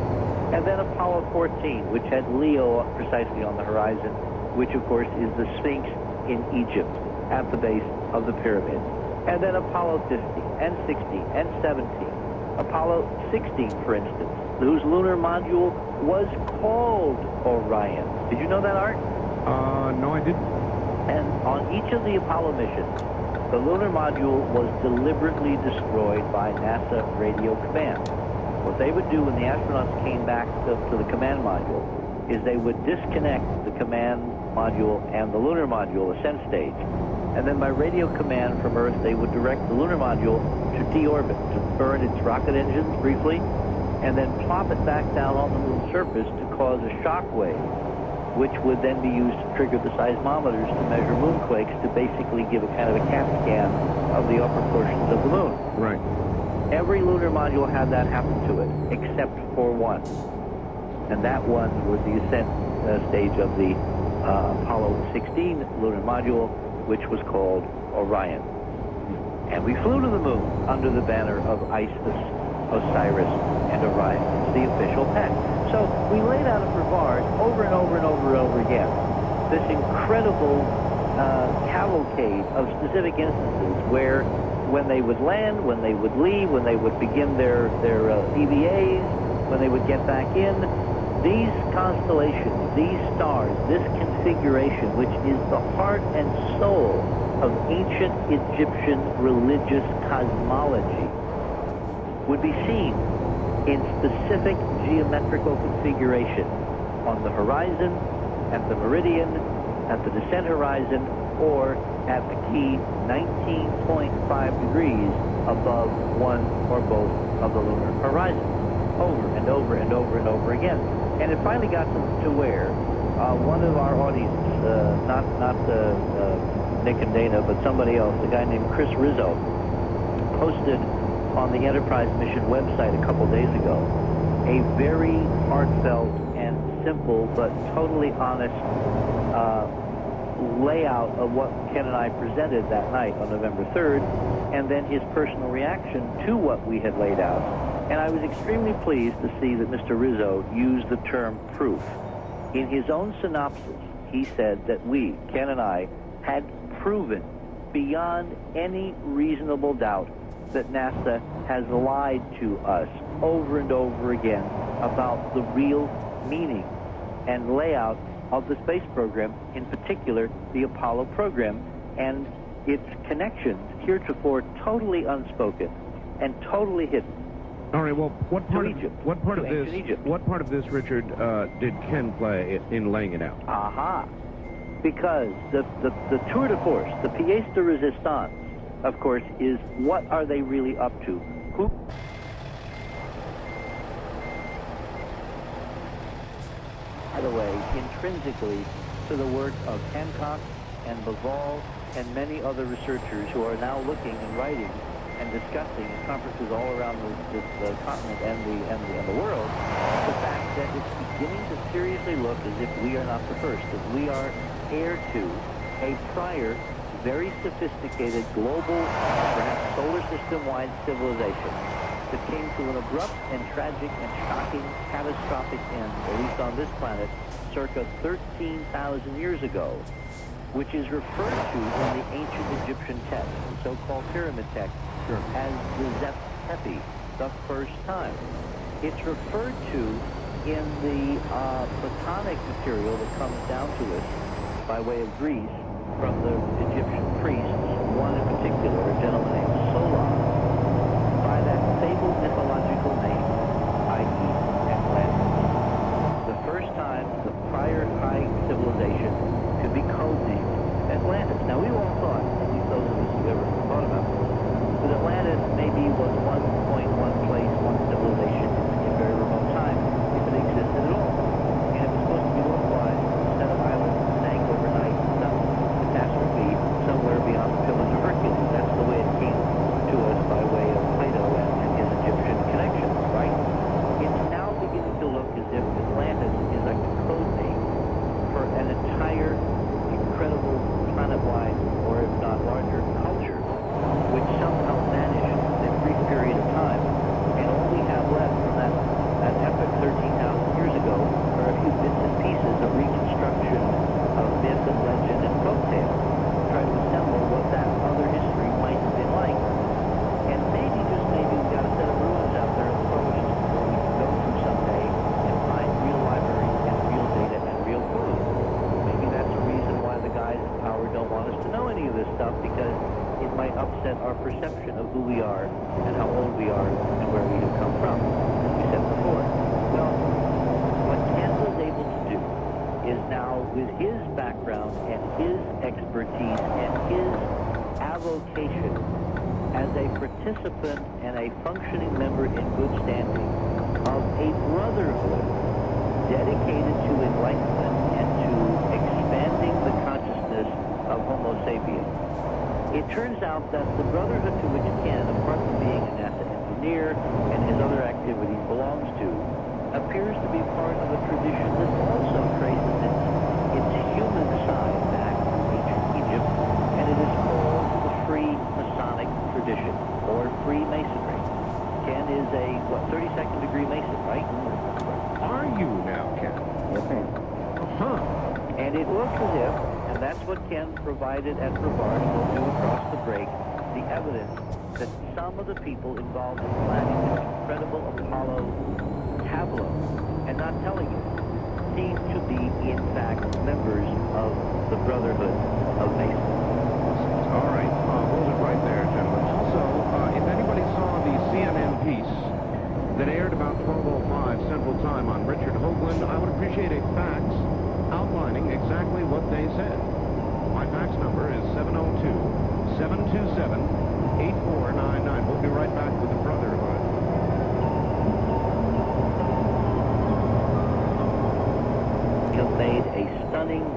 And then Apollo 14, which had Leo precisely on the horizon, which of course is the Sphinx in Egypt at the base of the pyramid. And then Apollo 15 and 16 and 17. Apollo 16, for instance, whose lunar module was called Orion. Did you know that, Art? No, I didn't. And on each of the Apollo missions, the lunar module was deliberately destroyed by NASA Radio Command. What they would do when the astronauts came back to the command module is they would disconnect the command module and the lunar module ascent stage. And then by radio command from Earth, they would direct the lunar module to deorbit, to burn its rocket engines briefly, and then plop it back down on the moon's surface to cause a shock wave, which would then be used to trigger the seismometers to measure moonquakes, to basically give a kind of a CAT scan of the upper portions of the moon. Right. Every lunar module had that happen to it, except for one. And that one was the ascent stage of the Apollo 16 lunar module, which was called Orion. And we flew to the moon under the banner of Isis, Osiris, and Orion. It's the official pact. So we laid out in Brevard over and over and over and over again this incredible cavalcade of specific instances where, when they would land, when they would leave, when they would begin their EVAs, when they would get back in, these constellations, these stars, this configuration, which is the heart and soul of ancient Egyptian religious cosmology, would be seen in specific geometrical configuration on the horizon, at the meridian, at the descent horizon or at the key 19.5 degrees above one or both of the lunar horizons, over and over and over and over again. And it finally got to where one of our audience, not Nick and Dana, but somebody else, a guy named Chris Rizzo, posted on the Enterprise Mission website a couple days ago a very heartfelt and simple but totally honest layout of what Ken and I presented that night on November 3rd, and then his personal reaction to what we had laid out. And I was extremely pleased to see that Mr. Rizzo used the term proof. In his own synopsis, he said that we, Ken and I, had proven beyond any reasonable doubt that NASA has lied to us over and over again about the real meaning and layout of the space program, in particular the Apollo program, and its connections heretofore totally unspoken and totally hidden. All right. Well, what part of this, Richard, did Ken play in laying it out? Aha! Because the tour de force, the pièce de résistance, of course, is what are they really up to? Who? By the way, intrinsically to the work of Hancock and Bavall and many other researchers who are now looking and writing and discussing in conferences all around the continent and the world, the fact that it's beginning to seriously look as if we are not the first, that we are heir to a prior, very sophisticated, global, perhaps solar system-wide civilization that came to an abrupt and tragic and shocking, catastrophic end, at least on this planet, circa 13,000 years ago, which is referred to in the ancient Egyptian text, the so-called pyramid text, as the Zep Tepi, the first time. It's referred to in the Platonic material that comes down to us by way of Greece from the Egyptian priests, one in particular, a gentleman named Solon, by that fabled mythological name, i.e. Atlantis. The first time the prior high civilization could be codenamed Atlantis. Now, we all thought, at least those of us who ever thought about this, that Atlantis maybe was one point, one place, one civilization in a very remote time, if it existed at all. And it was supposed to be localized to a set of islands that sank overnight in some catastrophe somewhere beyond the Pillars of Hercules. That's the way it came to us by way of Plato and his Egyptian connections, right? It's now beginning to look as if Atlantis is a code name for an entire incredible planet-wide, or if not larger, culture, which somehow vanished in a brief period of time. And all we have left from that epic 13,000 years ago are a few bits and pieces of reconstruction of myth and legend and folktale to try to assemble what that other history might have been like. And maybe, just maybe, we've got a set of ruins out there in the solar system where we can go to someday and find real libraries and real data and real clues. Maybe that's a reason why the guys in power don't want us to know any of this stuff, because it might upset our perception of who we are and how old we are and where we have come from, as we said before. Well, what Ken was able to do is now, with his background and his expertise and his avocation as a participant and a functioning member in good standing of a brotherhood dedicated to enlightenment and to expanding the consciousness of Homo sapiens. It turns out that the brotherhood to which Ken, apart from being a NASA engineer and his other activities, belongs to, appears to be part of a tradition that also traces its human side back to ancient Egypt, and it is called the Free Masonic tradition, or Freemasonry. Ken is a, 32nd degree Mason, right? Are you now, Ken? Yes, ma'am. And it looks as if, and that's what Ken provided at Brevard, and we'll do across the break, the evidence that some of the people involved in planning this incredible Apollo tableau, and not telling you, seem to be, in fact, members of the Brotherhood of Masons. All right. Hold it right there, gentlemen. Also, if anybody saw the CNN piece that aired about 12:05 Central Time on Richard Hoagland, I would appreciate a fax outlining exactly what they said.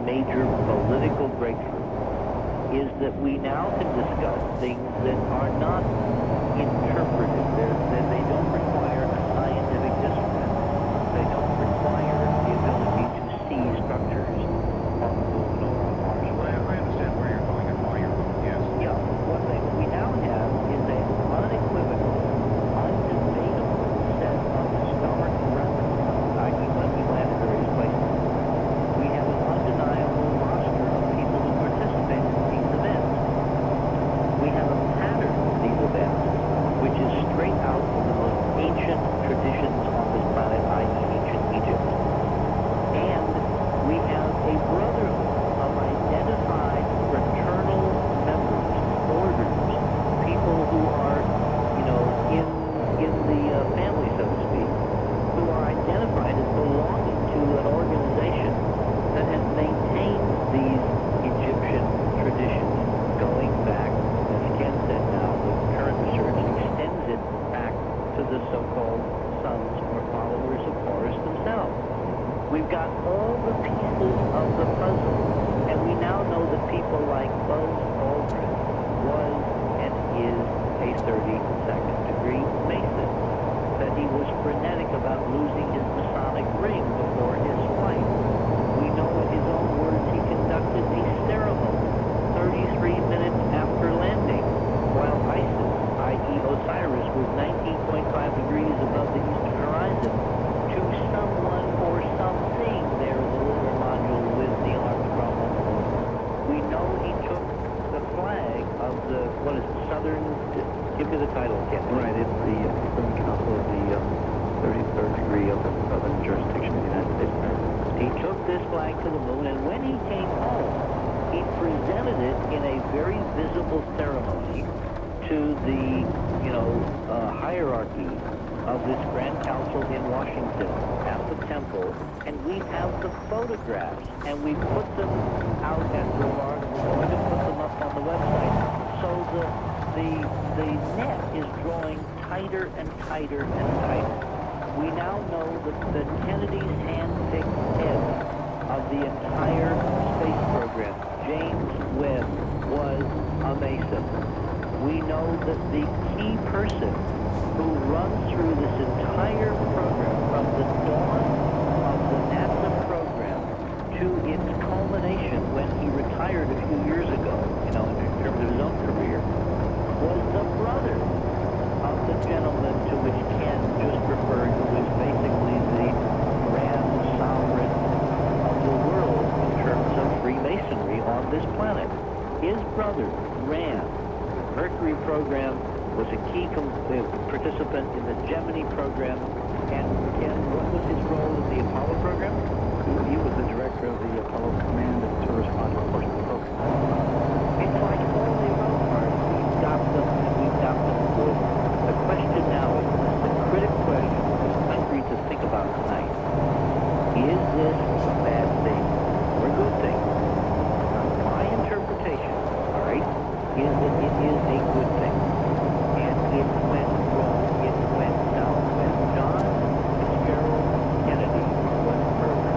major political breakthrough is that we now can discuss things that are not interpretive. They don't require a scientific discipline. They don't require the ability to see structures on the moon or on Mars. Well, I understand where you're going and why you're going, yes. Yeah, what we now have is an unequivocal, undebatable set of historic references, i.e. when we landed various places. We have an undeniable roster of people who participated in these events. We have a pattern of these events, which is straight out of the most ancient traditions on this planet, i.e. ancient Egypt. And we have a brotherhood of identified fraternal members, orders, people who are, in the family, so to speak, who are identified as belonging to an organization that has maintained these Egyptian traditions going back, as Ken said now, the current research extends it back to the so-called sons or followers of Horus themselves. We've got all the pieces of the puzzle, and we now know that people like Buzz Aldrin was and is a 32nd degree Mason, that he was frenetic about losing his Masonic ring before his flight. We know in his own words he conducted a ceremony 33 minutes after landing, while Isis, i.e. Osiris, was 19.5 degrees above the eastern horizon, to someone or something there in the lunar module with Neil Armstrong on the moon. We know he took the flag of the, Southern, give me the title again. Right, it's the Supreme Council of the 33rd degree of the Southern jurisdiction of the United States of America. He took this flag to the moon, and when he came home, he presented it in a very visible ceremony to the, hierarchy of this Grand Council in Washington at the temple, and we have the photographs, and we put them out at Brevard. We're going to put them up on the website. So the net is drawing tighter and tighter and tighter. We now know that Kennedy's hand-picked head of the entire space program, James Webb, was a Mason. We know that the key person who runs through this entire program from the dawn of the NASA program to its culmination when he retired a few years ago, in terms of his own career, was the brother of the gentleman to which Ken just referred, who is basically the grand sovereign of the world in terms of Freemasonry on this planet. His brother, Rand, Mercury program, was a key participant in the Gemini program, and Ken, what was his role in the Apollo program? He was the director of the Apollo Command and to respond to a portion of the program. It's like all the other parts, we've got them and we've got them good. The question now is, the critical question is hungry to think about tonight. Is this a bad thing or a good thing? Now, my interpretation, all right, is that it is a good thing. And it went wrong. It went down when John Fitzgerald Kennedy was murdered.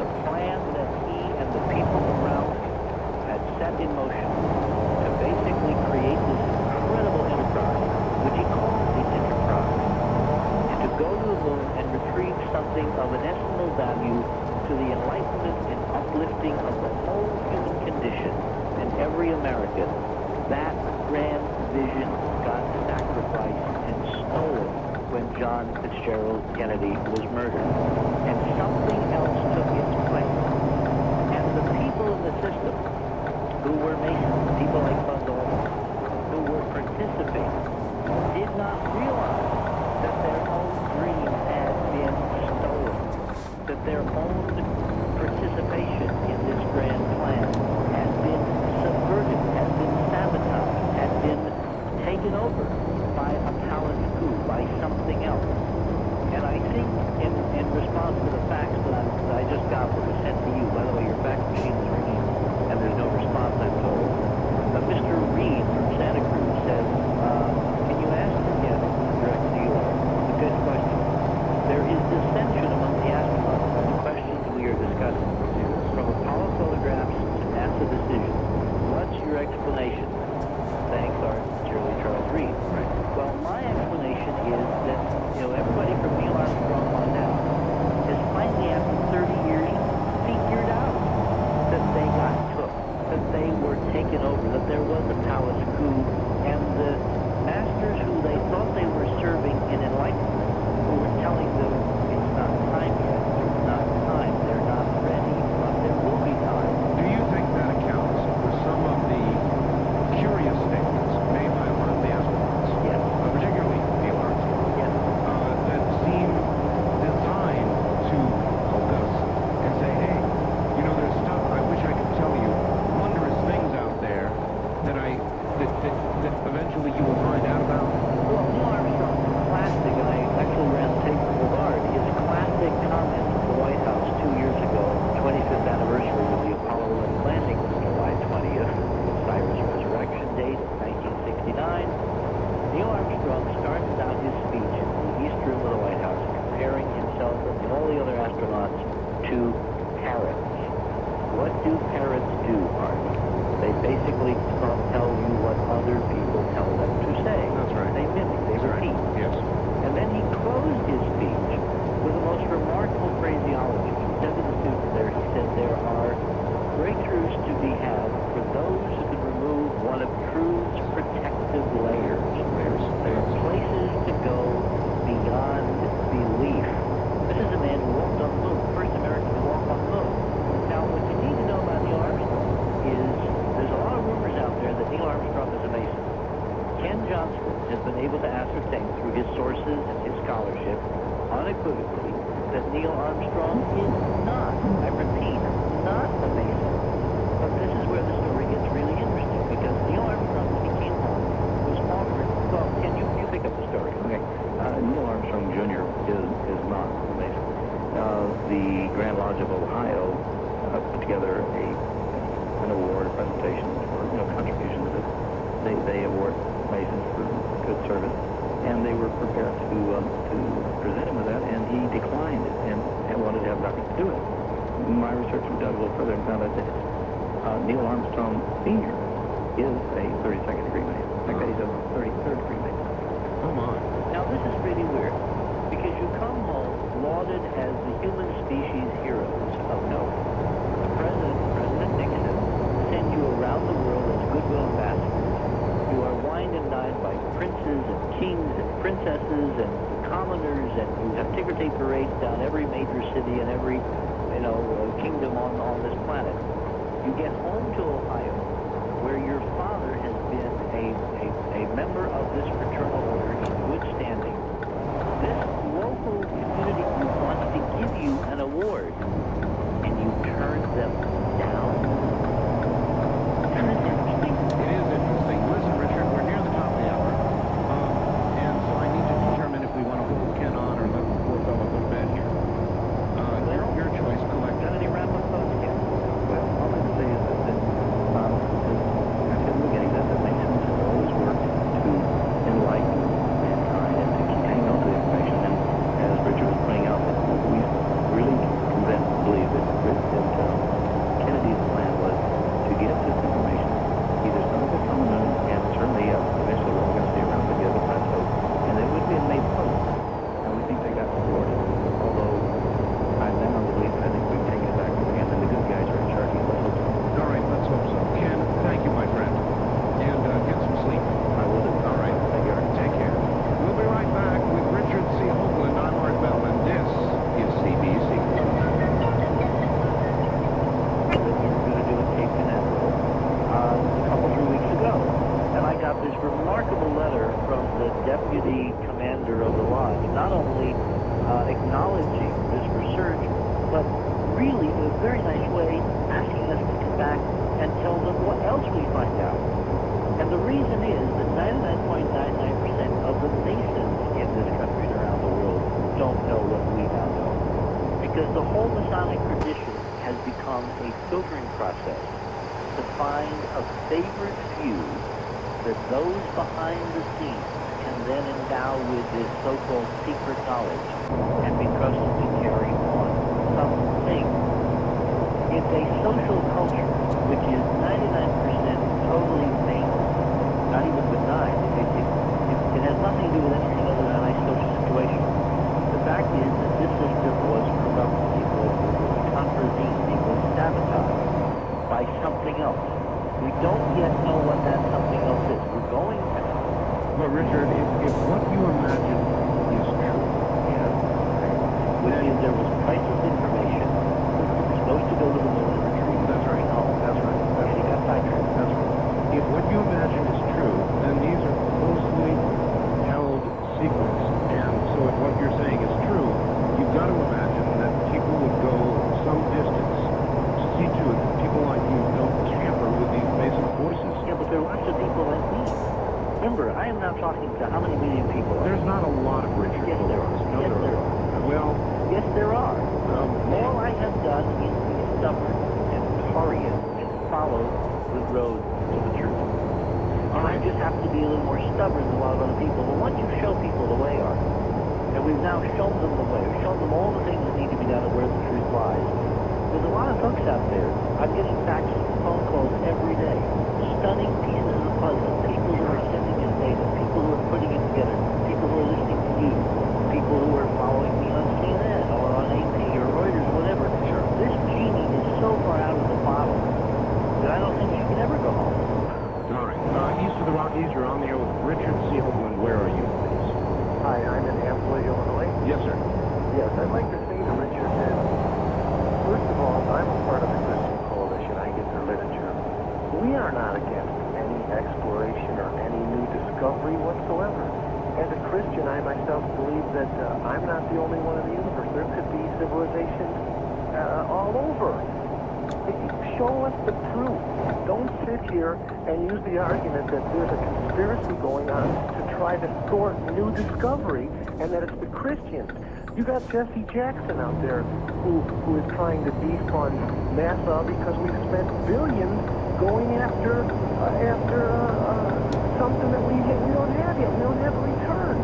The plan that he and the people around him had set in motion to basically create this incredible enterprise, which he called the Enterprise, and to go to the moon and retrieve something of inestimable value to the enlightenment and uplifting of the whole human condition and every American. That grand vision got sacrificed and stolen when John Fitzgerald Kennedy was murdered. And something else took its place. And the people in the system who were Masons, people like Buzz Aldrin, who were participating, did not realize that their own dream had been stolen, that their own participation in this grand plan had been subverted, had been sabotaged, had been taken over by a talent coup, by something else. And I think in response to the facts that I just got that was sent to you, by the way, your fax machine is ringing, and taken over, that there was a palace coup, and the masters who they thought they were serving in enlightenment, who were telling them it's not time yet, it's not time, they're not ready, but there will be time. Do you think that accounts for some of the curious statements made by a lot of the astronauts, Yes. particularly Neil Armstrong, Yes. that seem designed to poke us and say, hey, you know, there's stuff I wish I could tell you, wondrous things out there that that eventually you will find out about? Well, Neil Armstrong's classic, and I actually ran the tape for Boulevard, his classic comment at the White House 2 years ago, 25th anniversary of the Apollo 11 landing was July 20th, Osiris resurrection date, 1969. Neil Armstrong started out his speech in the East Room of the White House comparing himself and all the other astronauts to parrots. What do parrots do, Arnie? They basically tell you what other people tell them to say. That's right. They mimic, they repeat. Yes. And then he closed his speech with the most remarkable phraseology. He said to the students there, he said, there are breakthroughs to be had for those who can remove one of truth's protective layers. There are places to go beyond belief. This is a man who walked on the moon, the first American to walk on the moon. Now, what you need to know about Neil Armstrong is there's a lot of rumors out there that Neil Armstrong is a Mason. Ken Johnston has been able to ascertain through his sources and his scholarship unequivocally that Neil Armstrong is not, I repeat, not a Mason. But this is where the story gets really interesting, because Neil Armstrong, when he came home, was offered, well, Ken, you pick up the story. Okay. Neil Armstrong Jr. is not a Mason. The Grand Lodge of Ohio put together an award, a presentation for contributions that they award Masons for good service, and they were prepared to present him with that, and he declined it and wanted to have nothing to do with it. My research was done a little further and found out that Neil Armstrong Sr. is a 32nd degree Mason. In fact, he's a 33rd degree Mason. Oh, my. Now, this is really weird, because you come home lauded as the human species heroes of note. President Nixon, send you around the world as goodwill ambassadors. You are wined and dined by princes and kings and princesses and commoners, and you have ticker tape parades down every major city and every, kingdom on this planet. You get home to Ohio, where your father has been a member of this fraternal order in good standing. This local community group wants to give you an award, and you turn them down. Isn't it interesting? It is interesting. Listen, Richard, we're near the top of the hour. And so I need to determine if we want to hold Ken on or let the poor fellow go to bed here. Your choice, collect. Got any wrap-up thoughts, Ken? Well, all I can say is that I said in the beginning that the Masons have always worked to enlighten mankind and to hang on to the information. And as Richard was pointing out, that we really convinced, believe that Kennedy's plan was to get this information, either some of it from the moon, and certainly eventually we're all going to see around the other plateau, and it would be made public. And we think they got rewarded. Although I now believe, I think we've taken it back again, and the good guys are in charge. Let's hope so. All right, let's hope so. Ken, thank you, my friend. And get some sleep. I will do. All right. Thank you, Art. Take care. We'll be right back with Richard C. Hoagland. I'm Art Bell, and this is CBC. That we were going to do a Cape Canaveral a couple, 3 weeks ago. And I got this remarkable letter from the deputy commander of the lodge, not only acknowledging this research, but really in a very nice way asking us to come back and tell them what else we find out. And the reason is that 99.99% of the Masons in this country and around the world don't know what we now know. Because the whole Masonic tradition has become a filtering process to find a favorite few that those behind the scenes can then endow with this so-called secret knowledge and be trusted to carry on something. It's a social culture which is 99% totally fake, not even benign. It has nothing to do with anything other than a nice social situation. The fact is that this system was corrupted, it was contravened, it was sabotaged by something else. We don't yet know what that something else is. We're going to. But Richard, if what you imagine is true, which is there was priceless information. We were supposed to go to the moon and retrieve. that's right. That's right. And he got sidetracked. That's right. If what you imagine is true, then these are closely held secrets. And so if what you're saying is true, you've got to imagine that people would go some distance to see to it that people like you don't tamper with these basic forces. Yeah, but there are lots of people like me. Remember, I am not talking to how many million people. There's not a lot of Richard Yes, there are. Hoglunds. No, Yes, there are. Well, Yes, there are. All I have done is be stubborn and hurry and follow the road to the truth. And I just have to be a little more stubborn than a lot of other people. But once you show people the way, Art, and we've now shown them the way, we've shown them all the things that need to be done and where the truth lies. There's a lot of folks out there. I'm getting fax phone calls every day. Stunning pieces of the puzzle. People who are sending in data. People who are putting it together. People who are listening to you. People who are following me on CNN or on AP or Reuters or whatever. Sure. This genie is so far out of the bottle that I don't think she can ever go home. all right. East of the Rockies, you're on the air with Richard C. Hoglund. Where are you, please? Hi, I'm in Amplewood, Illinois. Yes, sir. Yes, I'd like to say to Richard that, first of all, I'm a part of the Christian Coalition. I get their literature. We are not against any exploration or any new discovery whatsoever. As a Christian, I myself believe that I'm not the only one in the universe. There could be civilizations all over. Show us the proof. Don't sit here and use the argument that there's a conspiracy going on to try to thwart new discovery and that it's the Christians. You got Jesse Jackson out there who is trying to defund NASA because we've spent billions going after something that we don't have yet. We don't have a return.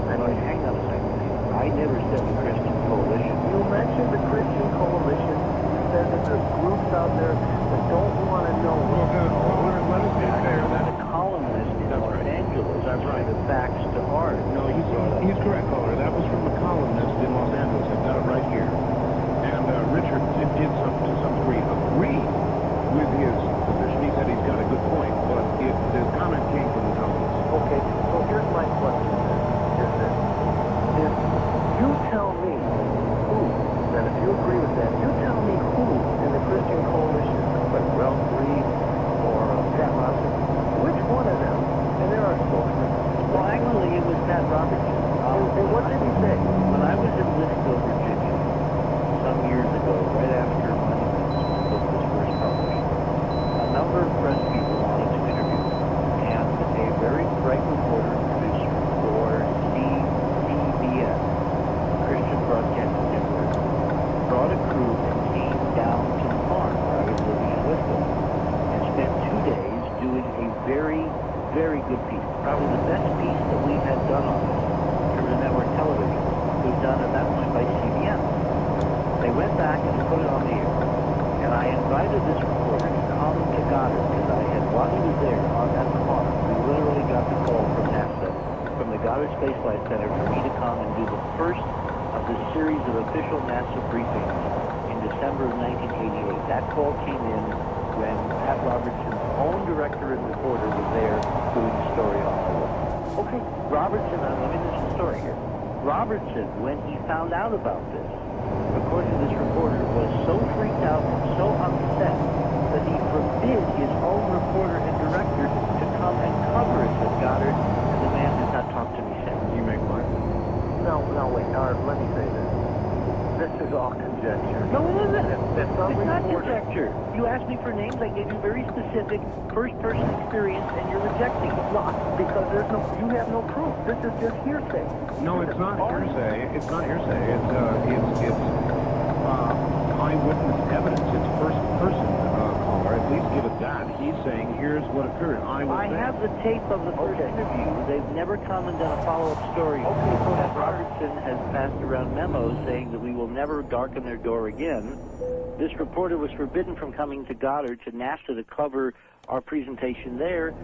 Hang on a second. I never said the Christian Coalition. You mentioned the Christian Coalition. You said that there's groups out there that don't want to know. Let us be fair. A columnist in Los Angeles. That's right. The facts to Art. No, he's correct, caller. That was from a columnist in Los Angeles. I've got it right here. And Richard did to some degree agree with his position. He said he's got a good point, but the comment came from the columnist. Okay, so here's my question then. Is this? If you tell me who, then if you agree with that, you tell me who in the Christian Coalition, like Ralph Reed or Pat Robertson, which one of them, and there are spokesmen. Well, actually, it was Pat Robertson. And what did he say? When I was in Litchfield, Virginia, some years ago, right after Monuments book was first published, a number of press people wanted to interview him, and a very bright reporter and producer for CBS, Christian Broadcasting Network, brought a crew and came down to the farm where I was living in Litchfield, and spent 2 days doing a very, very good piece, probably the best piece that we had done on this in terms of network television. It was done at that point by CBS. They went back and put it on the air. And I invited this reporter to come to Goddard because while he was there at the farm, we literally got the call from NASA, from the Goddard Space Flight Center, for me to come and do the first of the series of official NASA briefings in December of 1988. That call came in when Pat Robertson's own director and reporter was there doing the story on my work. Okay, Robertson, let me finish the story here. Robertson, when he found out about this, according to this reporter, was so freaked out and so upset that he forbid his own reporter and director to come and cover it at Goddard, and the man has not talked to me since. You make fun. No, wait, Art, let me say this. This is all conjecture. No, it isn't. That's not It's not reporter. conjecture. You asked me for names, I gave you very specific first-person experience, and you're rejecting it. No, because you have no proof. This is just hearsay. No, it's not hearsay. It's not hearsay. It's eyewitness evidence. It's first person, caller. At least give it that. He's saying, here's what occurred. I have the tape of the first interview. They've never come and done a follow-up story. Okay, so Pat Robertson has passed around memos saying that we will never darken their door again. This reporter was forbidden from coming to Goddard to NASA to cover our presentation there.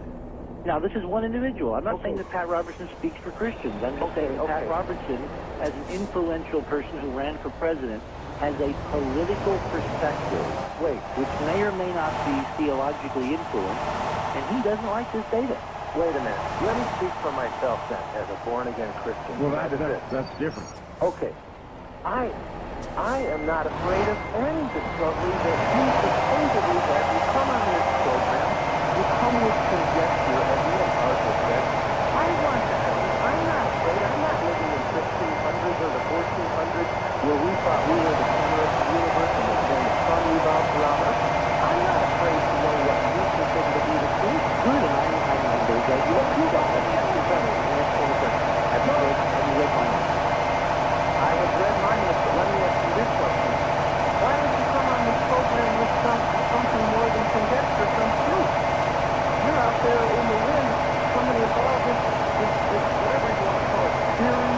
Now, this is one individual. I'm not saying that Pat Robertson speaks for Christians. I'm just saying that Pat Robertson, as an influential person who ran for president, has a political perspective, which may or may not be theologically influenced, and he doesn't like this data. Wait a minute. Let me speak for myself then, as a born-again Christian. Well, that's different. Okay. I am not afraid of any discovery that you supposedly have. You come on this program, you come with conjecture, as you and Arthur said. I'm not afraid. I'm not living in 1500s or the 1400s where we thought we were the center of the universe and the sun revolves around us. I'm not afraid to know what you consider to be the truth. Good, and I'm very glad you don't do that. Let me ask you a question. Have you read my mind? I have read mine, but let me ask you this question. Why don't you come on this program with something more than conjecture, some truth? You're out there in the wind, coming with all this whatever you want to call it, theory,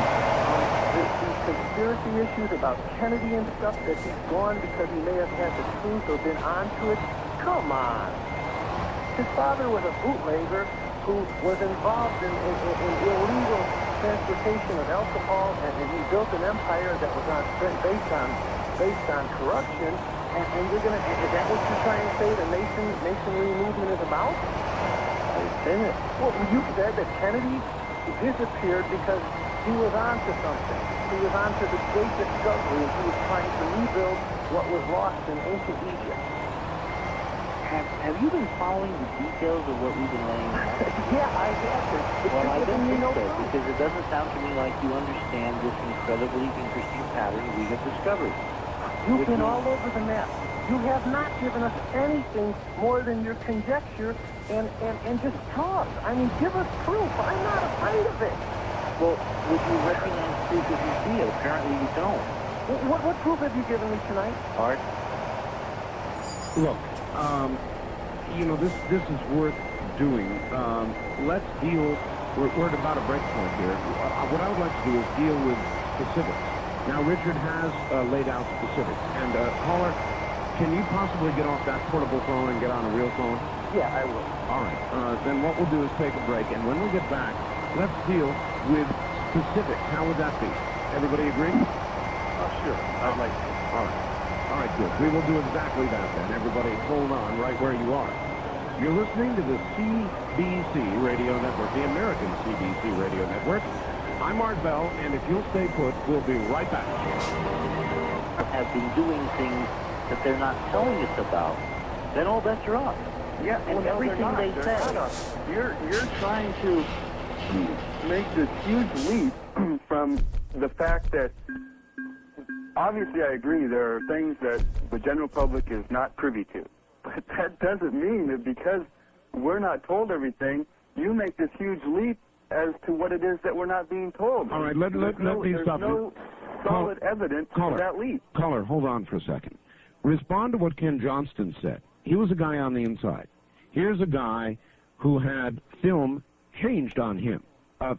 these conspiracy issues about Kennedy and stuff, that he's gone because he may have had the truth or been onto it. Come on. His father was a bootlegger who was involved in illegal transportation of alcohol, and he built an empire that was based on corruption. And you're gonna, is that what you're trying to say the masonry movement is about? I said it. Well, you said that Kennedy disappeared because he was onto something. He was onto the great discovery, and he was trying to rebuild what was lost in ancient Egypt. Have you been following the details of what we've been laying out? Yeah, I have. Well, I don't think so, because it doesn't sound to me like you understand this incredibly interesting pattern we have discovered. You've been all over the map. You have not given us anything more than your conjecture and just talk. I mean, give us proof. I'm not afraid of it. Well, would you recognize proof if you see it? Apparently you don't. What proof have you given me tonight? Art? Look, this is worth doing. Let's deal. We're at about a break point here. What I would like to do is deal with specifics. Now, Richard has laid out specifics. And, caller, can you possibly get off that portable phone and get on a real phone? Yeah, I will. All right. Then what we'll do is take a break. And when we get back, let's deal with specifics. How would that be? Everybody agree? Sure. I'd like to. All right. All right, good. We will do exactly that then. Everybody hold on right where you are. You're listening to the CBC Radio Network, the American CBC Radio Network. I'm Art Bell, and if you'll stay put, we'll be right back. Have been doing things that they're not telling us about, then all bets are off. Yeah, and well, everything they say. You're trying to make this huge leap from the fact that obviously I agree there are things that the general public is not privy to. But that doesn't mean that because we're not told everything, you make this huge leap as to what it is that we're not being told. All right, let me stop you. There's no solid evidence for that leap. Caller, hold on for a second. Respond to what Ken Johnston said. He was a guy on the inside. Here's a guy who had film changed on him.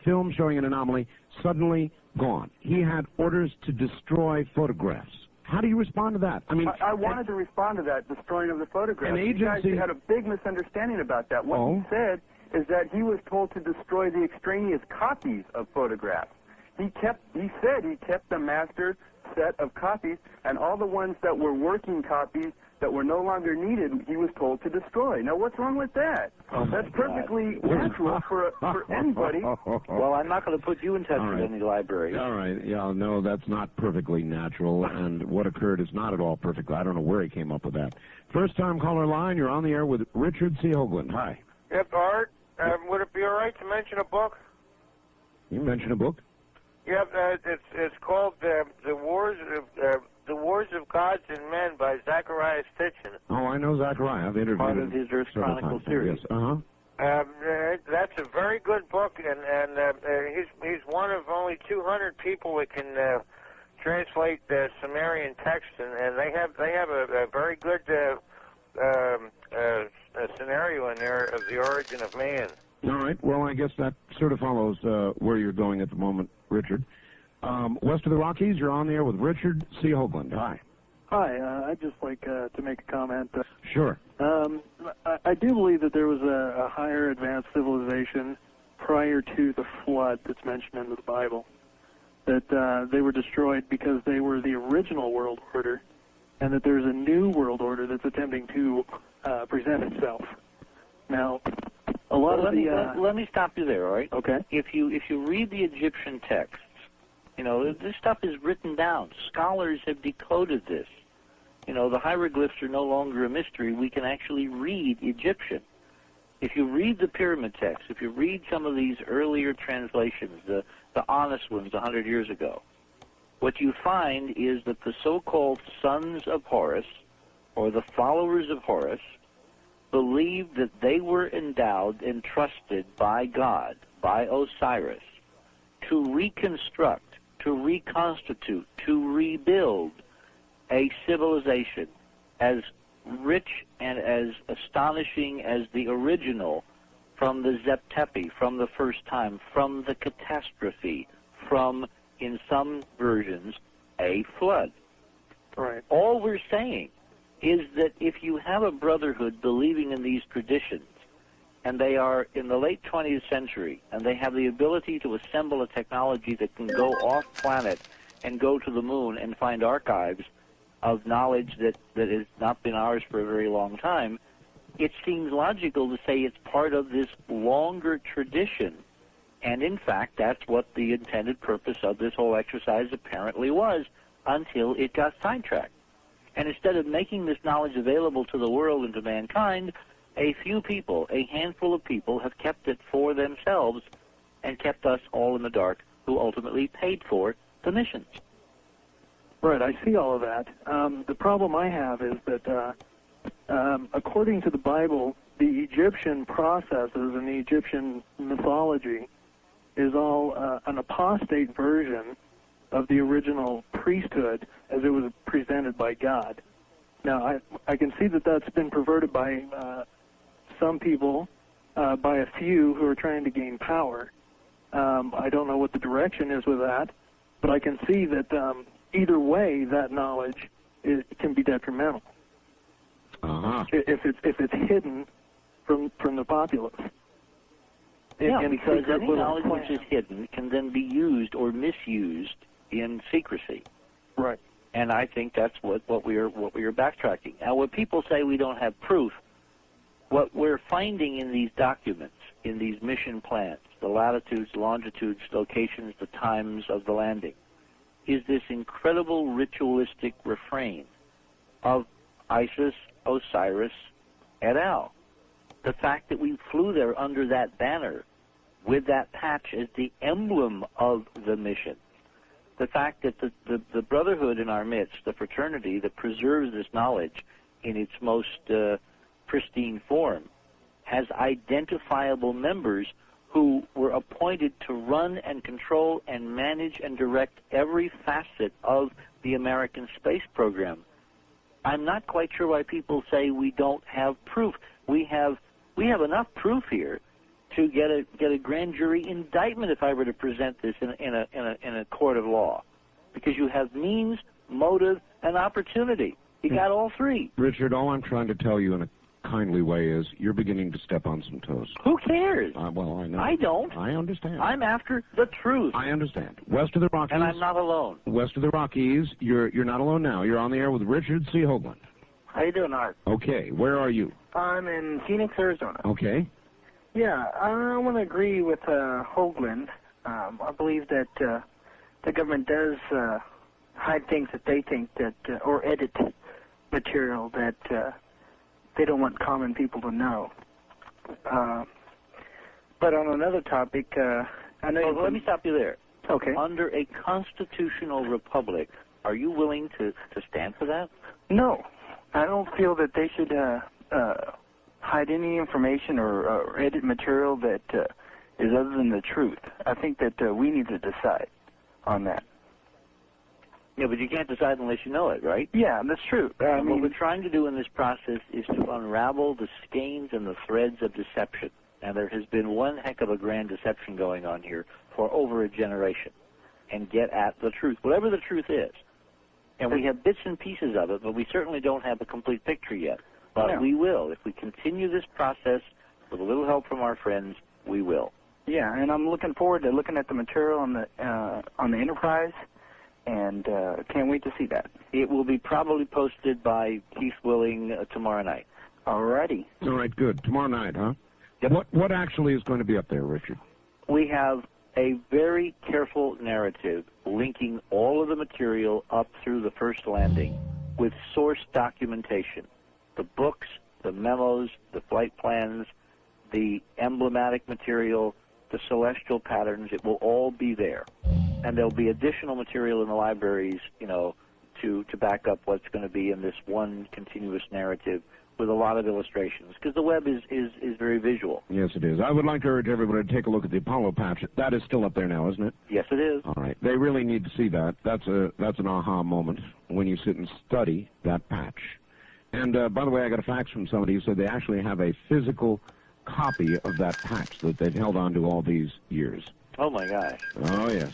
Film showing an anomaly, suddenly gone. He had orders to destroy photographs. How do you respond to that? I wanted to respond to that, destroying of the photographs. An agency... You guys had a big misunderstanding about that. What he said is that he was told to destroy the extraneous copies of photographs. He said he kept the master set of copies, and all the ones that were working copies that were no longer needed, he was told to destroy. Now, what's wrong with that? That's perfectly natural for anybody. Well, I'm not going to put you in touch with any library. All right. Yeah, no, that's not perfectly natural, and what occurred is not at all perfect. I don't know where he came up with that. First-time caller line, you're on the air with Richard C. Hoagland. Hi. Yep, Art. Would it be all right to mention a book? You mention a book? Yep, it's called The Wars of Gods and Men by Zachariah Stitchin. Oh, I know Zachariah. I've interviewed him. Part of his Earth Chronicle series. Yes, that's a very good book, and he's one of only 200 people that can translate the Sumerian text, and they have a very good scenario in there of the origin of man. All right. Well, I guess that sort of follows where you're going at the moment, Richard. West of the Rockies, you're on the air with Richard C. Hoagland. Hi. Hi. I'd just like to make a comment. Sure. I do believe that there was a higher advanced civilization prior to the flood that's mentioned in the Bible. that they were destroyed because they were the original world order, and that there's a new world order that's attempting to present itself. Now, a lot of let me stop you there, all right? Okay. If you read the Egyptian texts, you know, this stuff is written down. Scholars have decoded this. You know, the hieroglyphs are no longer a mystery. We can actually read Egyptian. If you read the pyramid texts, if you read some of these earlier translations, the honest ones 100 years ago, what you find is that the so-called sons of Horus, or the followers of Horus, believed that they were endowed and trusted by God, by Osiris, to reconstruct, to reconstitute, to rebuild a civilization as rich and as astonishing as the original from the Zep Tepi, from the first time, from the catastrophe, from, in some versions, a flood. Right. All we're saying is that if you have a brotherhood believing in these traditions, and they are in the late 20th century, and they have the ability to assemble a technology that can go off-planet and go to the moon and find archives of knowledge that has not been ours for a very long time, it seems logical to say it's part of this longer tradition. And in fact, that's what the intended purpose of this whole exercise apparently was, until it got sidetracked. And instead of making this knowledge available to the world and to mankind, a few people, a handful of people, have kept it for themselves and kept us all in the dark, who ultimately paid for the missions. Right, I see all of that. The problem I have is that, according to the Bible, the Egyptian processes and the Egyptian mythology is all an apostate version of the original priesthood as it was presented by God. Now, I can see that that's been perverted by some people, by a few who are trying to gain power. I don't know what the direction is with that, but I can see that either way, that knowledge can be detrimental. If it's hidden from the populace. Yeah, because any knowledge which is hidden can then be used or misused in secrecy. Right. And I think that's what we are backtracking. Now, when people say we don't have proof, what we're finding in these documents, in these mission plans, the latitudes, longitudes, locations, the times of the landing, is this incredible ritualistic refrain of Isis, Osiris, et al. The fact that we flew there under that banner with that patch as the emblem of the mission. The fact that the brotherhood in our midst, the fraternity that preserves this knowledge in its most pristine form, has identifiable members who were appointed to run and control and manage and direct every facet of the American space program. I'm not quite sure why people say we don't have proof. We have enough proof here to get a grand jury indictment if I were to present this in a court of law, because you have means, motive, and opportunity. You got all three. Richard, all I'm trying to tell you in a kindly way is you're beginning to step on some toes. Who cares? Well, I know. I don't. I understand. I'm after the truth. I understand. West of the Rockies. And I'm not alone. West of the Rockies, you're not alone now. You're on the air with Richard C. Hoagland. How you doing, Art? Okay, where are you? I'm in Phoenix, Arizona. Okay. Yeah, I want to agree with Hoagland. I believe that the government does hide things that they think that, or edit material that they don't want common people to know. But on another topic, I know. Let me stop you there. Okay. Under a constitutional republic, are you willing to stand for that? No, I don't feel that they should hide any information or edit material that is other than the truth. I think that we need to decide on that. Yeah, but you can't decide unless you know it, right? Yeah, that's true. I mean, what we're trying to do in this process is to unravel the skeins and the threads of deception. And there has been one heck of a grand deception going on here for over a generation, and get at the truth, whatever the truth is. And we have bits and pieces of it, but we certainly don't have a complete picture yet. But we will. If we continue this process with a little help from our friends, we will. Yeah, and I'm looking forward to looking at the material on the Enterprise, and can't wait to see that. It will be probably posted by Keith Willing tomorrow night. Alrighty. All right, good. Tomorrow night, huh? Yep. What actually is going to be up there, Richard? We have a very careful narrative linking all of the material up through the first landing with source documentation. The books, the memos, the flight plans, the emblematic material, the celestial patterns, it will all be there. And there'll be additional material in the libraries, to back up what's going to be in this one continuous narrative with a lot of illustrations, because the web is very visual. Yes, it is. I would like to urge everybody to take a look at the Apollo patch. That is still up there now, isn't it? Yes, it is. All right. They really need to see that. That's an aha moment when you sit and study that patch. And, by the way, I got a fax from somebody who said they actually have a physical copy of that patch that they've held on to all these years. Oh, my gosh. Oh, yes.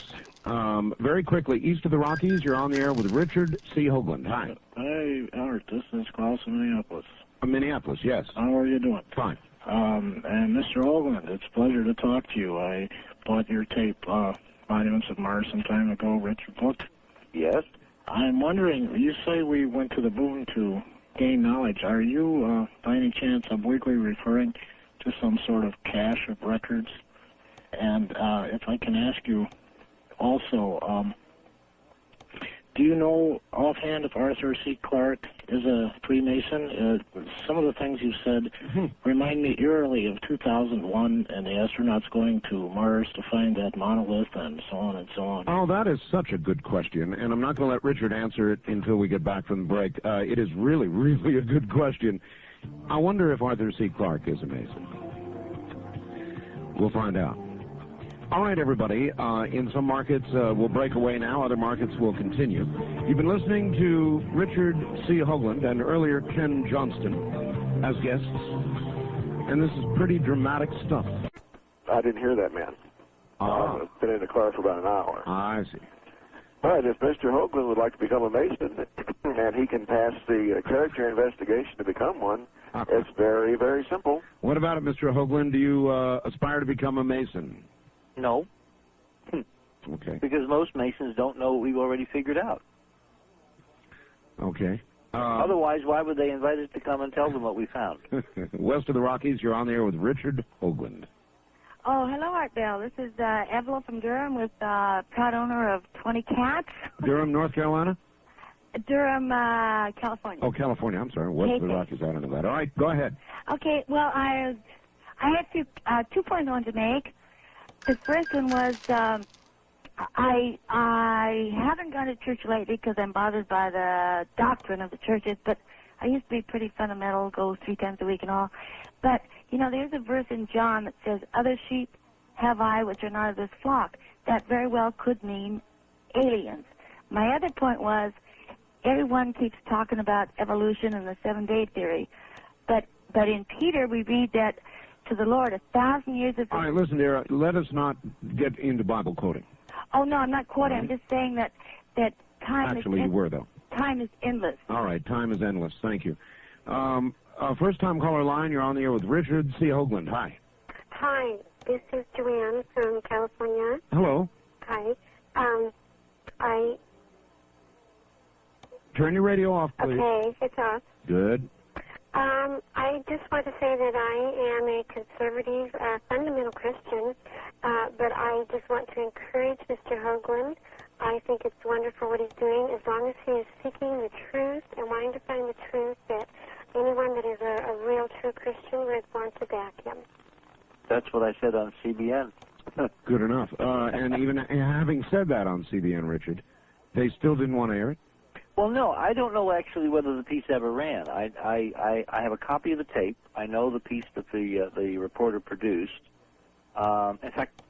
Very quickly, east of the Rockies, you're on the air with Richard C. Hoagland. Hi. Hey, Art, this is Klaus in Minneapolis. Minneapolis, yes. How are you doing? Fine. And Mr. Hoagland, it's a pleasure to talk to you. I bought your tape, Monuments of Mars, some time ago, read your book. Yes? I'm wondering, you say we went to the moon to gain knowledge. Are you, by any chance, obliquely referring to some sort of cache of records? And if I can ask you also, do you know offhand if Arthur C. Clarke is a Freemason? Some of the things you said remind me eerily of 2001 and the astronauts going to Mars to find that monolith and so on and so on. Oh, that is such a good question, and I'm not going to let Richard answer it until we get back from the break. It is really, really a good question. I wonder if Arthur C. Clarke is a Mason. We'll find out. All right, everybody. In some markets, we'll break away now. Other markets will continue. You've been listening to Richard C. Hoagland and earlier Ken Johnston as guests. And this is pretty dramatic stuff. I didn't hear that, man. I've been in the car for about an hour. I see. All right, if Mr. Hoagland would like to become a Mason and he can pass the character investigation to become one, it's very, very simple. What about it, Mr. Hoagland? Do you aspire to become a Mason? No. Okay. Because most Masons don't know what we've already figured out. Okay. Otherwise, why would they invite us to come and tell them what we found? West of the Rockies, you're on the air with Richard Hoagland. Oh, hello, Art Bell. This is Evelyn from Durham with proud owner of 20 cats. Durham, North Carolina? Durham, California. Oh, California. I'm sorry. West of the Rockies. I don't know that. All right, go ahead. Okay, well, I had 2 points I wanted to make. The first one was I haven't gone to church lately because I'm bothered by the doctrine of the churches, but I used to be pretty fundamental, go 3 times a week and all. But, there's a verse in John that says, other sheep have I which are not of this flock. That very well could mean aliens. My other point was, everyone keeps talking about evolution and the 7-day theory, but in Peter we read that to the Lord 1,000 years of... All right, listen, dear, let us not get into Bible quoting. Oh, no, I'm not quoting. I'm just saying that time Actually, you were, though. Time is endless. All right, time is endless. Thank you. First-time caller line, you're on the air with Richard C. Hoagland. Hi. Hi, this is Joanne from California. Hello. Hi. Turn your radio off, please. Okay, it's off. Good. I just want to say that I am a conservative, fundamental Christian, but I just want to encourage Mr. Hoagland. I think it's wonderful what he's doing, as long as he is seeking the truth and wanting to find the truth, that anyone that is a real, true Christian would want to back him. That's what I said on CBN. Good enough. And even having said that on CBN, Richard, they still didn't want to air it? Well, no, I don't know actually whether the piece ever ran. I have a copy of the tape. I know the piece that the reporter produced. In fact,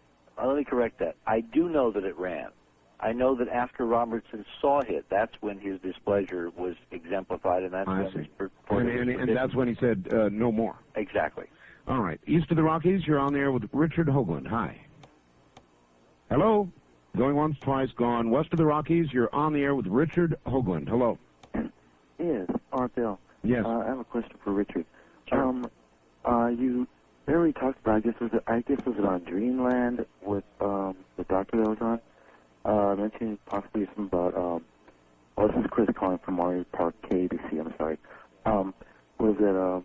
let me correct that. I do know that it ran. I know that after Robertson saw it, that's when his displeasure was exemplified, and that's when his reporter and that's when he said no more. Exactly. All right. East of the Rockies, you're on there with Richard Hoagland. Hi. Hello. Going once, twice, gone. West of the Rockies, you're on the air with Richard Hoagland. Hello. Yes, Art Bell. Yes. I have a question for Richard. Sure. You Remember we talked about, I guess was it on Dreamland with the doctor that was on, mentioning possibly something about, this is Chris calling from Mario Park KBC, I'm sorry. Was it,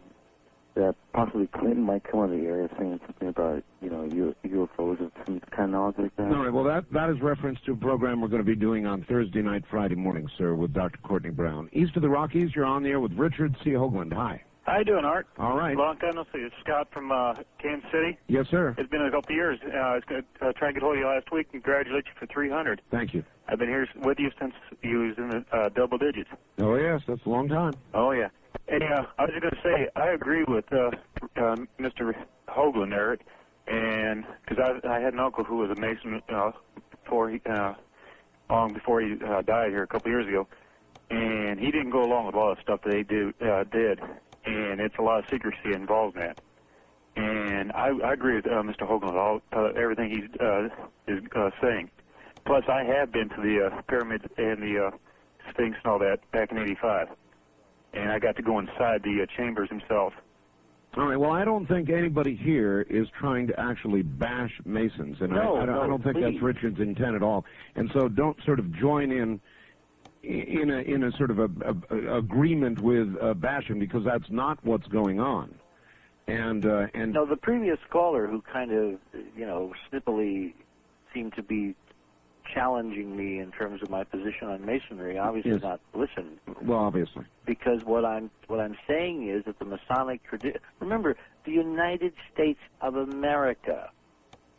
that possibly Clinton might come on the air saying something about, UFOs and some kind of knowledge like that? All right, well, that is reference to a program we're going to be doing on Thursday night, Friday morning, sir, with Dr. Courtney Brown. East of the Rockies, you're on the air with Richard C. Hoagland. Hi. How you doing, Art? All right. Long time no see. It's Scott from Kansas City. Yes, sir. It's been a couple of years. I was going to try and get hold of you last week. Congratulate you for 300. Thank you. I've been here with you since you was in the double digits. Oh, yes, that's a long time. Oh, yeah. And I was just going to say, I agree with Mr. Hoagland there, and because I had an uncle who was a Mason long before he died here a couple of years ago, and he didn't go along with a lot of stuff that they did, and it's a lot of secrecy involved in that. And I agree with Mr. Hoagland with all everything he's is saying. Plus, I have been to the pyramids and the Sphinx and all that back in '85. And I got to go inside the chambers himself. All right, well, I don't think anybody here is trying to actually bash Masons, and I don't think that's Richard's intent at all. And so don't sort of join in a sort of a agreement with bashing, because that's not what's going on. And no, the previous caller who kind of, snippily seemed to be challenging me in terms of my position on Masonry, obviously not listened. Well, obviously. Because what I'm saying is that the Masonic tradition. Remember, the United States of America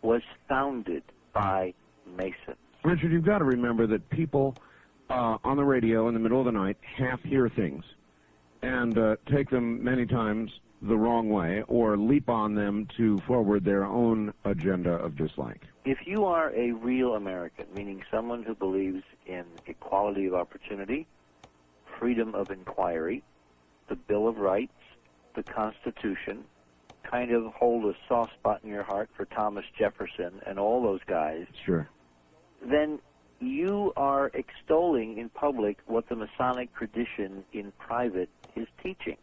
was founded by Masons. Richard, you've got to remember that people on the radio in the middle of the night half hear things and take them many times the wrong way, or leap on them to forward their own agenda of dislike. If you are a real American, meaning someone who believes in equality of opportunity, freedom of inquiry, the Bill of Rights, the Constitution, kind of hold a soft spot in your heart for Thomas Jefferson and all those guys, sure, then you are extolling in public what the Masonic tradition in private is teaching.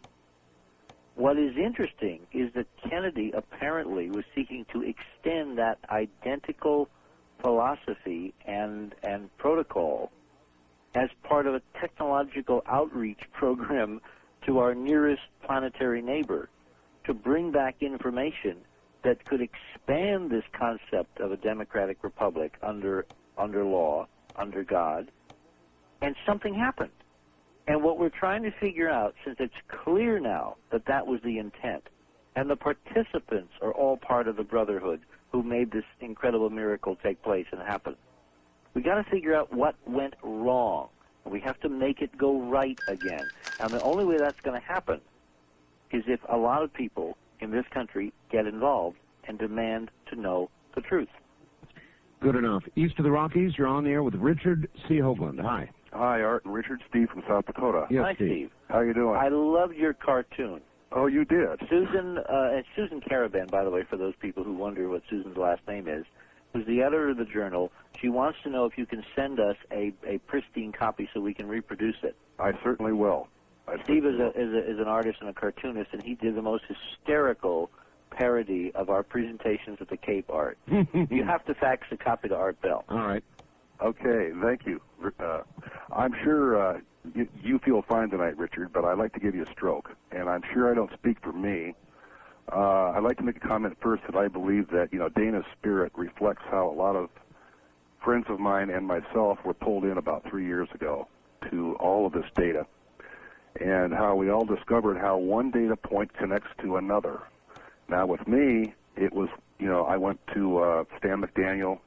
What is interesting is that Kennedy apparently was seeking to extend that identical philosophy and protocol as part of a technological outreach program to our nearest planetary neighbor, to bring back information that could expand this concept of a democratic republic under law, under God. And something happened. And what we're trying to figure out, since it's clear now that that was the intent, and the participants are all part of the Brotherhood who made this incredible miracle take place and happen, we got to figure out what went wrong. We have to make it go right again. And the only way that's going to happen is if a lot of people in this country get involved and demand to know the truth. Good enough. East of the Rockies, you're on the air with Richard C. Hoagland. Hi. Hi, Art and Richard. Steve from South Dakota. Yes, Hi, Steve. How you doing? I loved your cartoon. Oh, you did? Susan Caravan, by the way, for those people who wonder what Susan's last name is, who's the editor of the Journal. She wants to know if you can send us a pristine copy so we can reproduce it. I certainly will. Steve is an artist and a cartoonist, and he did the most hysterical parody of our presentations at the Cape Art. You have to fax a copy to Art Bell. All right. Okay, thank you. I'm sure you feel fine tonight, Richard, but I'd like to give you a stroke, and I'm sure I don't speak for me. I'd like to make a comment first that I believe that, Dana's spirit reflects how a lot of friends of mine and myself were pulled in about 3 years ago to all of this data, and how we all discovered how one data point connects to another. Now, with me, it was, I went to Stan McDaniel,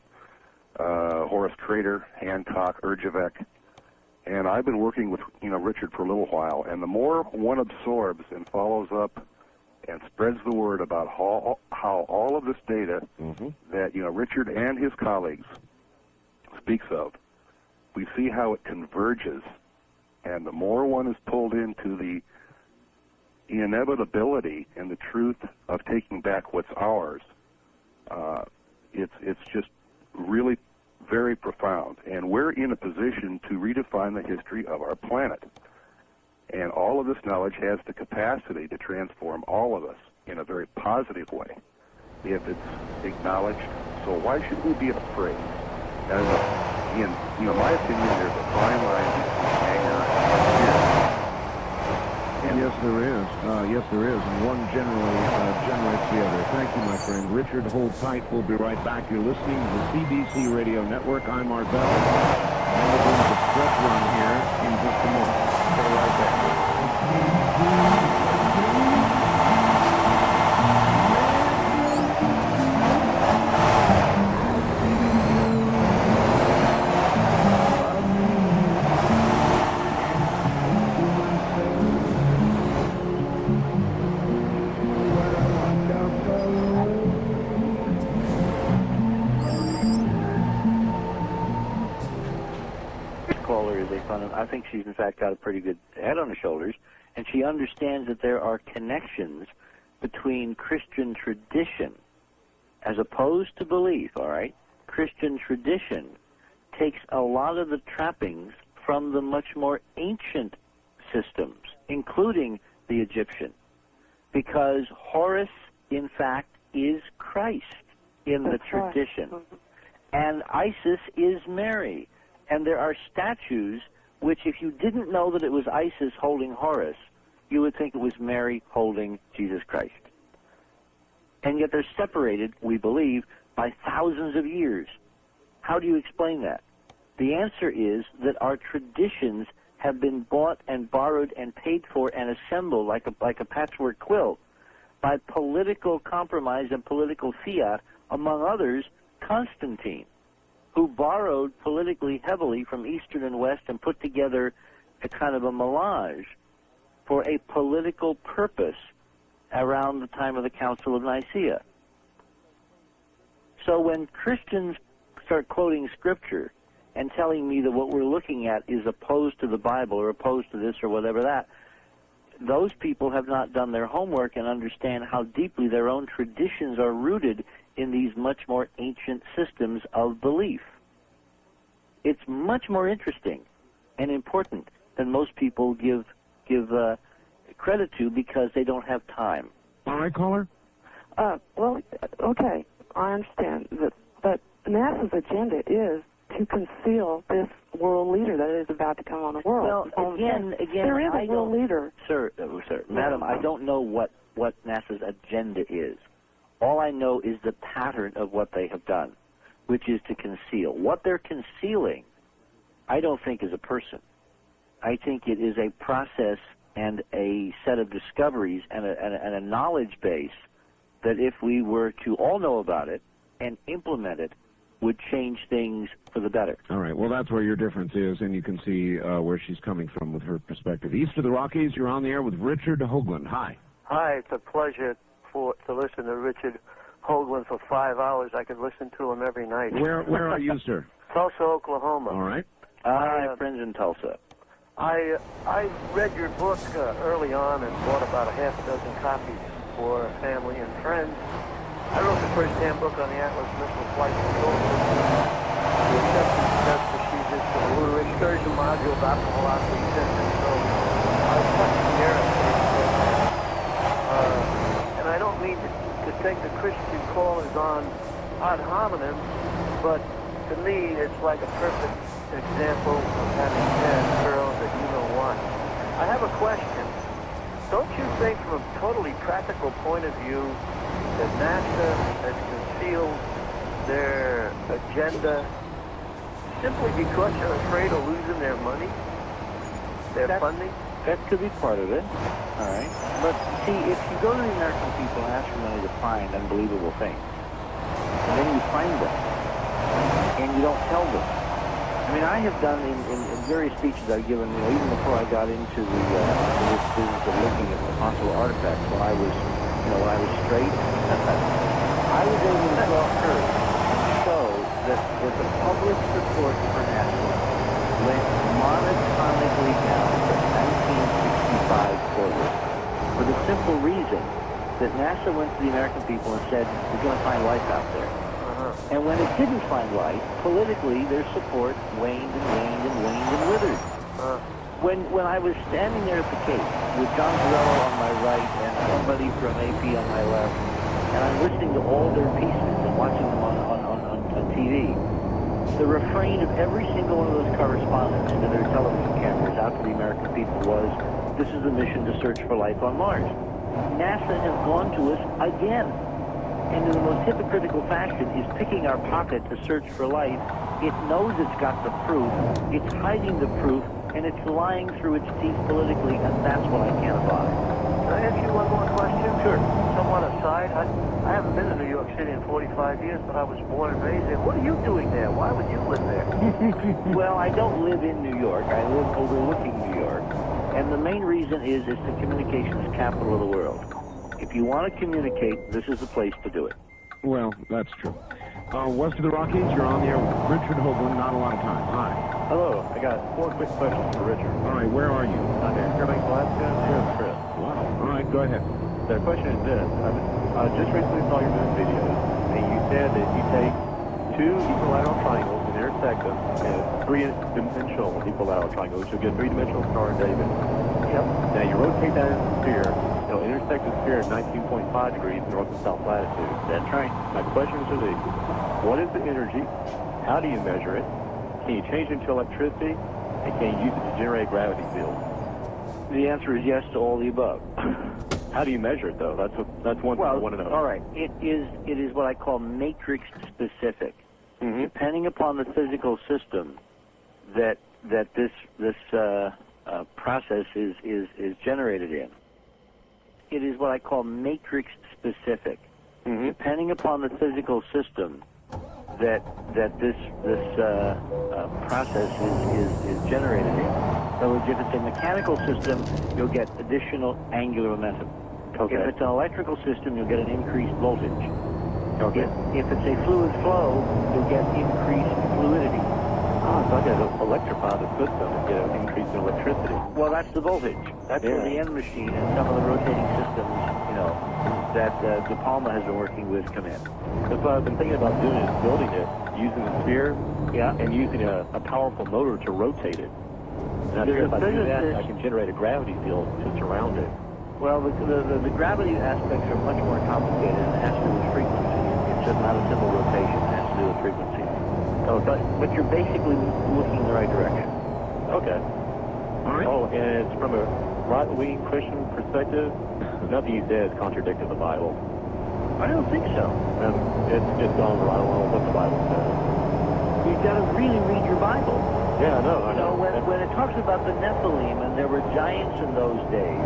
Horace Trader, Hancock, Urjavec, and I've been working with, Richard for a little while, and the more one absorbs and follows up and spreads the word about how all of this data that, Richard and his colleagues speaks of, we see how it converges, and the more one is pulled into the inevitability and the truth of taking back what's ours, it's just really very profound. And we're in a position to redefine the history of our planet. And all of this knowledge has the capacity to transform all of us in a very positive way if it's acknowledged. So why should we be afraid? And in my opinion, there's a fine line between anger and fear. Yes, there is. Yes, there is. And one generally generates the other. Thank you, my friend. Richard, hold tight. We'll be right back. You're listening to the CBC Radio Network. I'm Art Bell. And we're going to stretch run here in just a moment. Stay right there. I think she's in fact got a pretty good head on her shoulders, and she understands that there are connections between Christian tradition as opposed to belief, all right? Christian tradition takes a lot of the trappings from the much more ancient systems, including the Egyptian, because Horus, in fact, is Christ in the tradition, and Isis is Mary, and there are statues which, if you didn't know that it was Isis holding Horus, you would think it was Mary holding Jesus Christ. And yet they're separated, we believe, by thousands of years. How do you explain that? The answer is that our traditions have been bought and borrowed and paid for and assembled like a patchwork quilt by political compromise and political fiat, among others, Constantine, who borrowed politically heavily from Eastern and West and put together a kind of a melange for a political purpose around the time of the Council of Nicaea. So when Christians start quoting Scripture and telling me that what we're looking at is opposed to the Bible or opposed to this or whatever that, those people have not done their homework and understand how deeply their own traditions are rooted in these much more ancient systems of belief. It's much more interesting and important than most people give credit to because they don't have time. All right, caller? Well, okay, I understand that, but NASA's agenda is to conceal this world leader that is about to come on the world. Well, again, there is a world leader. Sir, Madam, I don't know what NASA's agenda is. All I know is the pattern of what they have done, which is to conceal. What they're concealing, I don't think is a person. I think it is a process and a set of discoveries and a knowledge base that if we were to all know about it and implement it, would change things for the better. All right. Well, that's where your difference is, and you can see where she's coming from with her perspective. East of the Rockies, you're on the air with Richard Hoagland. Hi. Hi, it's a pleasure to listen to Richard Hoagland for 5 hours. I could listen to him every night. Where are you, sir? Tulsa, Oklahoma. All right. I have friends in Tulsa. I read your book early on and bought about a half a dozen copies for family and friends. I wrote the first handbook on the Atlas Missile Flight Control System, the acceptance test procedures for the lunar excursion module, Optimal velocity system. So I was touching the aerospace program. And I don't mean to take the Christian callers on ad hominem, but to me it's like a perfect example of having 10 girls that you know what. I have a question. Don't you think from a totally practical point of view that NASA has concealed their agenda simply because they're afraid of losing their money, their funding? That could be part of it, all right. But see, if you go to the American people and ask for money to find unbelievable things, and then you find them, and you don't tell them. I mean, I have done in various speeches I've given, even before I got into this business of looking at possible artifacts when I was straight, I was able to draw curves to show that the public support for NASA went monotonically down from 1965 forward for the simple reason that NASA went to the American people and said, we're going to find life out there. And when it didn't find life, politically, their support waned and waned and waned and withered. When I was standing there at the Cape with John Zarello on my right and somebody from AP on my left, and I'm listening to all their pieces and watching them on TV, the refrain of every single one of those correspondents to their television cameras out to the American people was, this is the mission to search for life on Mars. NASA has gone to us again, and in the most hypocritical fashion is picking our pocket to search for life. It knows it's got the proof, it's hiding the proof, and it's lying through its teeth politically, and that's what I can't abide. Can I ask you one more question? Sure. Somewhat aside, I haven't been to New York City in 45 years, but I was born and raised there. What are you doing there? Why would you live there? Well, I don't live in New York. I live overlooking New York. And the main reason is it's the communications capital of the world. If you want to communicate, this is the place to do it. Well, that's true. West of the Rockies, you're on the air with Richard Hoagland. Not a lot of time. Hi. Hello. I got 4 quick questions for Richard. All right, where are you? I'm in Fairbanks, Alaska. Here's Chris. Wow. All right, go ahead. The question is this. I just recently saw your moon videos, and you said that you take 2 equilateral triangles and intersect them in a 3-dimensional equilateral triangle, which will get a 3-dimensional Star and David. Yep. Now you rotate that in the sphere. It'll intersect the sphere at 19.5 degrees north and south latitude. That's right. My questions are these. What is the energy? How do you measure it? Can you change it into electricity? And can you use it to generate a gravity field? The answer is yes to all the above. How do you measure it, though? That's one thing I want to know. All right. It is what I call matrix specific. Mm-hmm. Depending upon the physical system that this process is generated in. It is what I call matrix specific. Mm-hmm. Depending upon the physical system that this process is generated in. So if it's a mechanical system, you'll get additional angular momentum. Okay. If it's an electrical system, you'll get an increased voltage. Okay. If it's a fluid flow, you'll get increased fluidity. Oh, so I got to electrify the system and get an increase in electricity. Well, that's the voltage. That's where the end machine and some of the rotating systems, that De Palma has been working with come in. That's what I've been thinking about doing is building it using the sphere and using a powerful motor to rotate it. And I figure if I do that, I can generate a gravity field to surround it. Well, the gravity aspects are much more complicated and it has to do with frequency. It's just not a simple rotation. It has to do with frequency. So, but you're basically looking in the right direction. Okay. All right. Oh, and it's from a right-wing Christian perspective. Nothing you said is contradicting the Bible. I don't think so. It's just gone right along with what the Bible says. You've got to really read your Bible. Yeah, I know. When it talks about the Nephilim, and there were giants in those days,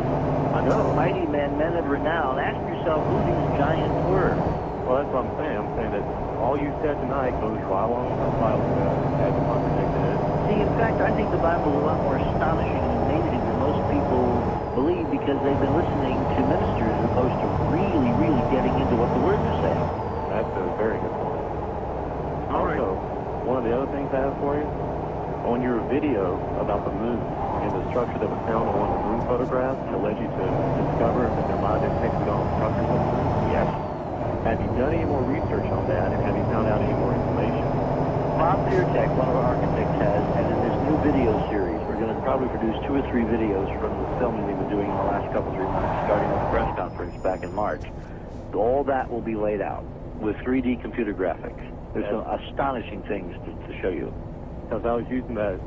I know. Mighty men of renown, ask yourself who these giants were. Well, that's what I'm saying. I'm saying that all you said tonight goes right along with what the Bible says. Hasn't contradicted it. See, in fact, I think the Bible is a lot more astonishing and amazing than most people believe because they've been listening to ministers as opposed to really, really getting into what the words are saying. That's a very good point. All right. Also, one of the other things I have for you, on your video about the moon and the structure that was found on one of the moon photographs that led you to discover that there might have been hexagonal structures on the moon? Yes. Have you done any more research on that, and have you found out any more information? Bob Feartech, one of our architects, has, and in this new video series, we're going to probably produce 2 or 3 videos from the filming we've been doing in the last couple, 3 months, starting with the press conference back in March. All that will be laid out with 3D computer graphics. There's some astonishing things to show you. Because I was using the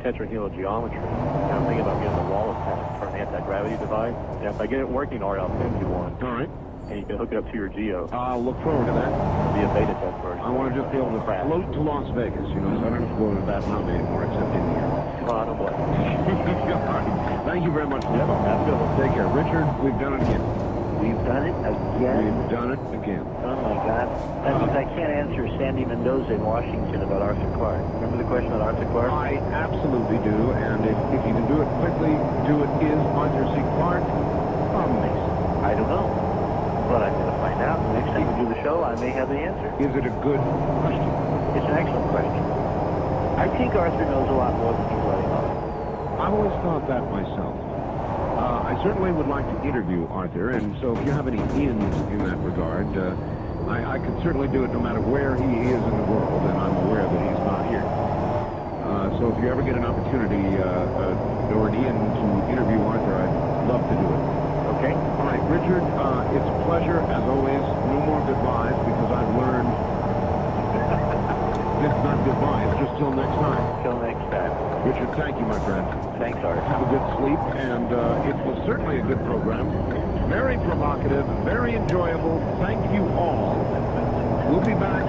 tetrahedral geometry, and I'm thinking about getting the wall attached for an anti-gravity device. And if I get it working, Ari, I'll send you one. All right. And you can hook it up to your Geo. I'll look forward to that. It'll be a beta test version. I want to just be able to float to Las Vegas, so I don't have to go to that mountain anymore except in the air. Well, I don't blame you. All right. Thank you very much for the call. Have a good one. Take care. Richard, we've done it again. We've done it again? We've done it again. Oh, my God. That means I can't answer Sandy Mendoza in Washington about Arthur Clarke. Remember the question about Arthur Clarke? I absolutely do, and if you can do it quickly, do it. Is Arthur C. Clarke a Mason? I don't know. But I'm going to find out. Next time we do the show, I may have the answer. Is it a good question? It's an excellent question. I think Arthur knows a lot more than he's letting on. I've always thought that myself. I certainly would like to interview Arthur, and so if you have any ins in that regard, I could certainly do it no matter where he is in the world, and I'm aware that he's not here. So if you ever get an opportunity, Doherty, and to interview Arthur, I'd love to do it. Okay. All right, Richard, it's a pleasure, as always. No more goodbyes, because I've learned it's not goodbye. It's just till next time. Till next time. Richard, thank you, my friend. Thanks, Art. Have a good sleep, and it was certainly a good program. Very provocative, very enjoyable. Thank you all. We'll be back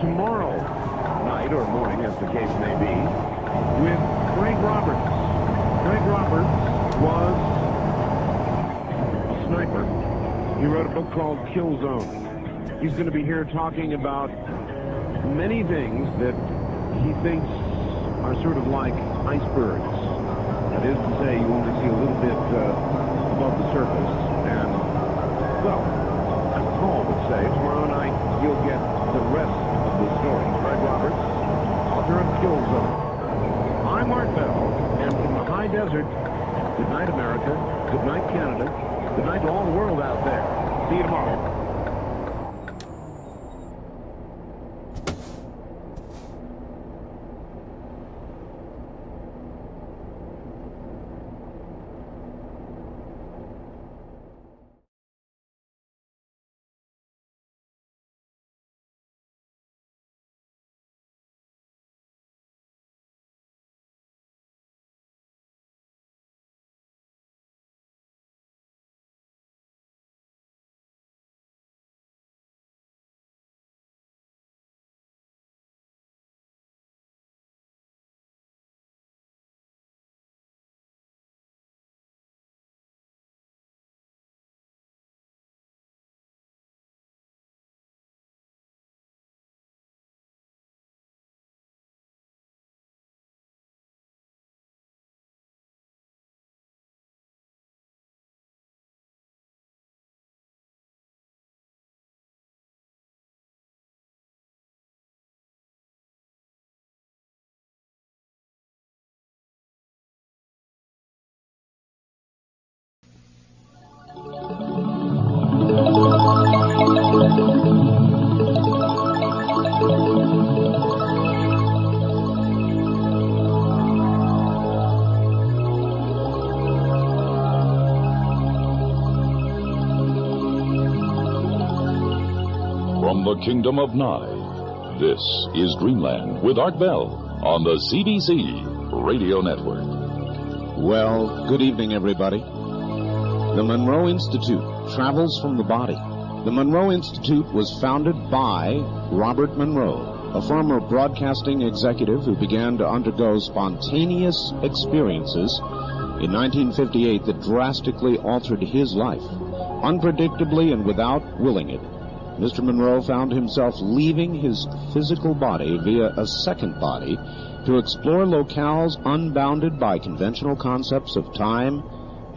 tomorrow night, or morning, as the case may be, with Craig Roberts. Craig Roberts was a sniper. He wrote a book called Kill Zone. He's going to be here talking about many things that he thinks are sort of like icebergs. That is to say, you only see a little bit above the surface. And, well, as Paul would say, tomorrow night you'll get the rest of the story. Craig Roberts, author of Kill Zone. I'm Art Bell, and from the high desert, good night, America. Good night, Canada. Good night to all the world out there. See you tomorrow. From the Kingdom of Nye, this is Dreamland with Art Bell on the CBC Radio Network. Well, good evening, everybody. The Monroe Institute travels from the body. The Monroe Institute was founded by Robert Monroe, a former broadcasting executive who began to undergo spontaneous experiences in 1958 that drastically altered his life, unpredictably and without willing it. Mr. Monroe found himself leaving his physical body via a second body to explore locales unbounded by conventional concepts of time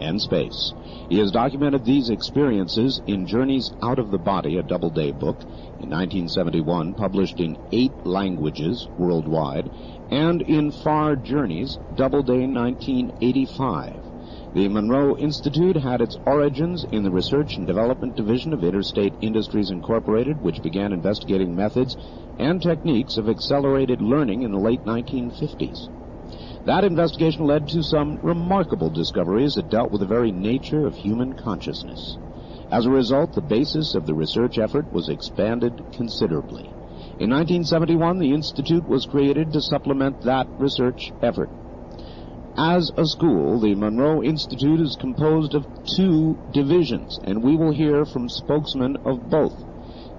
and space. He has documented these experiences in Journeys Out of the Body, a Doubleday book, in 1971, published in 8 languages worldwide, and in Far Journeys, Doubleday 1985. The Monroe Institute had its origins in the Research and Development Division of Interstate Industries Incorporated, which began investigating methods and techniques of accelerated learning in the late 1950s. That investigation led to some remarkable discoveries that dealt with the very nature of human consciousness. As a result, the basis of the research effort was expanded considerably. In 1971, the Institute was created to supplement that research effort. As a school, the Monroe Institute is composed of 2 divisions, and we will hear from spokesmen of both.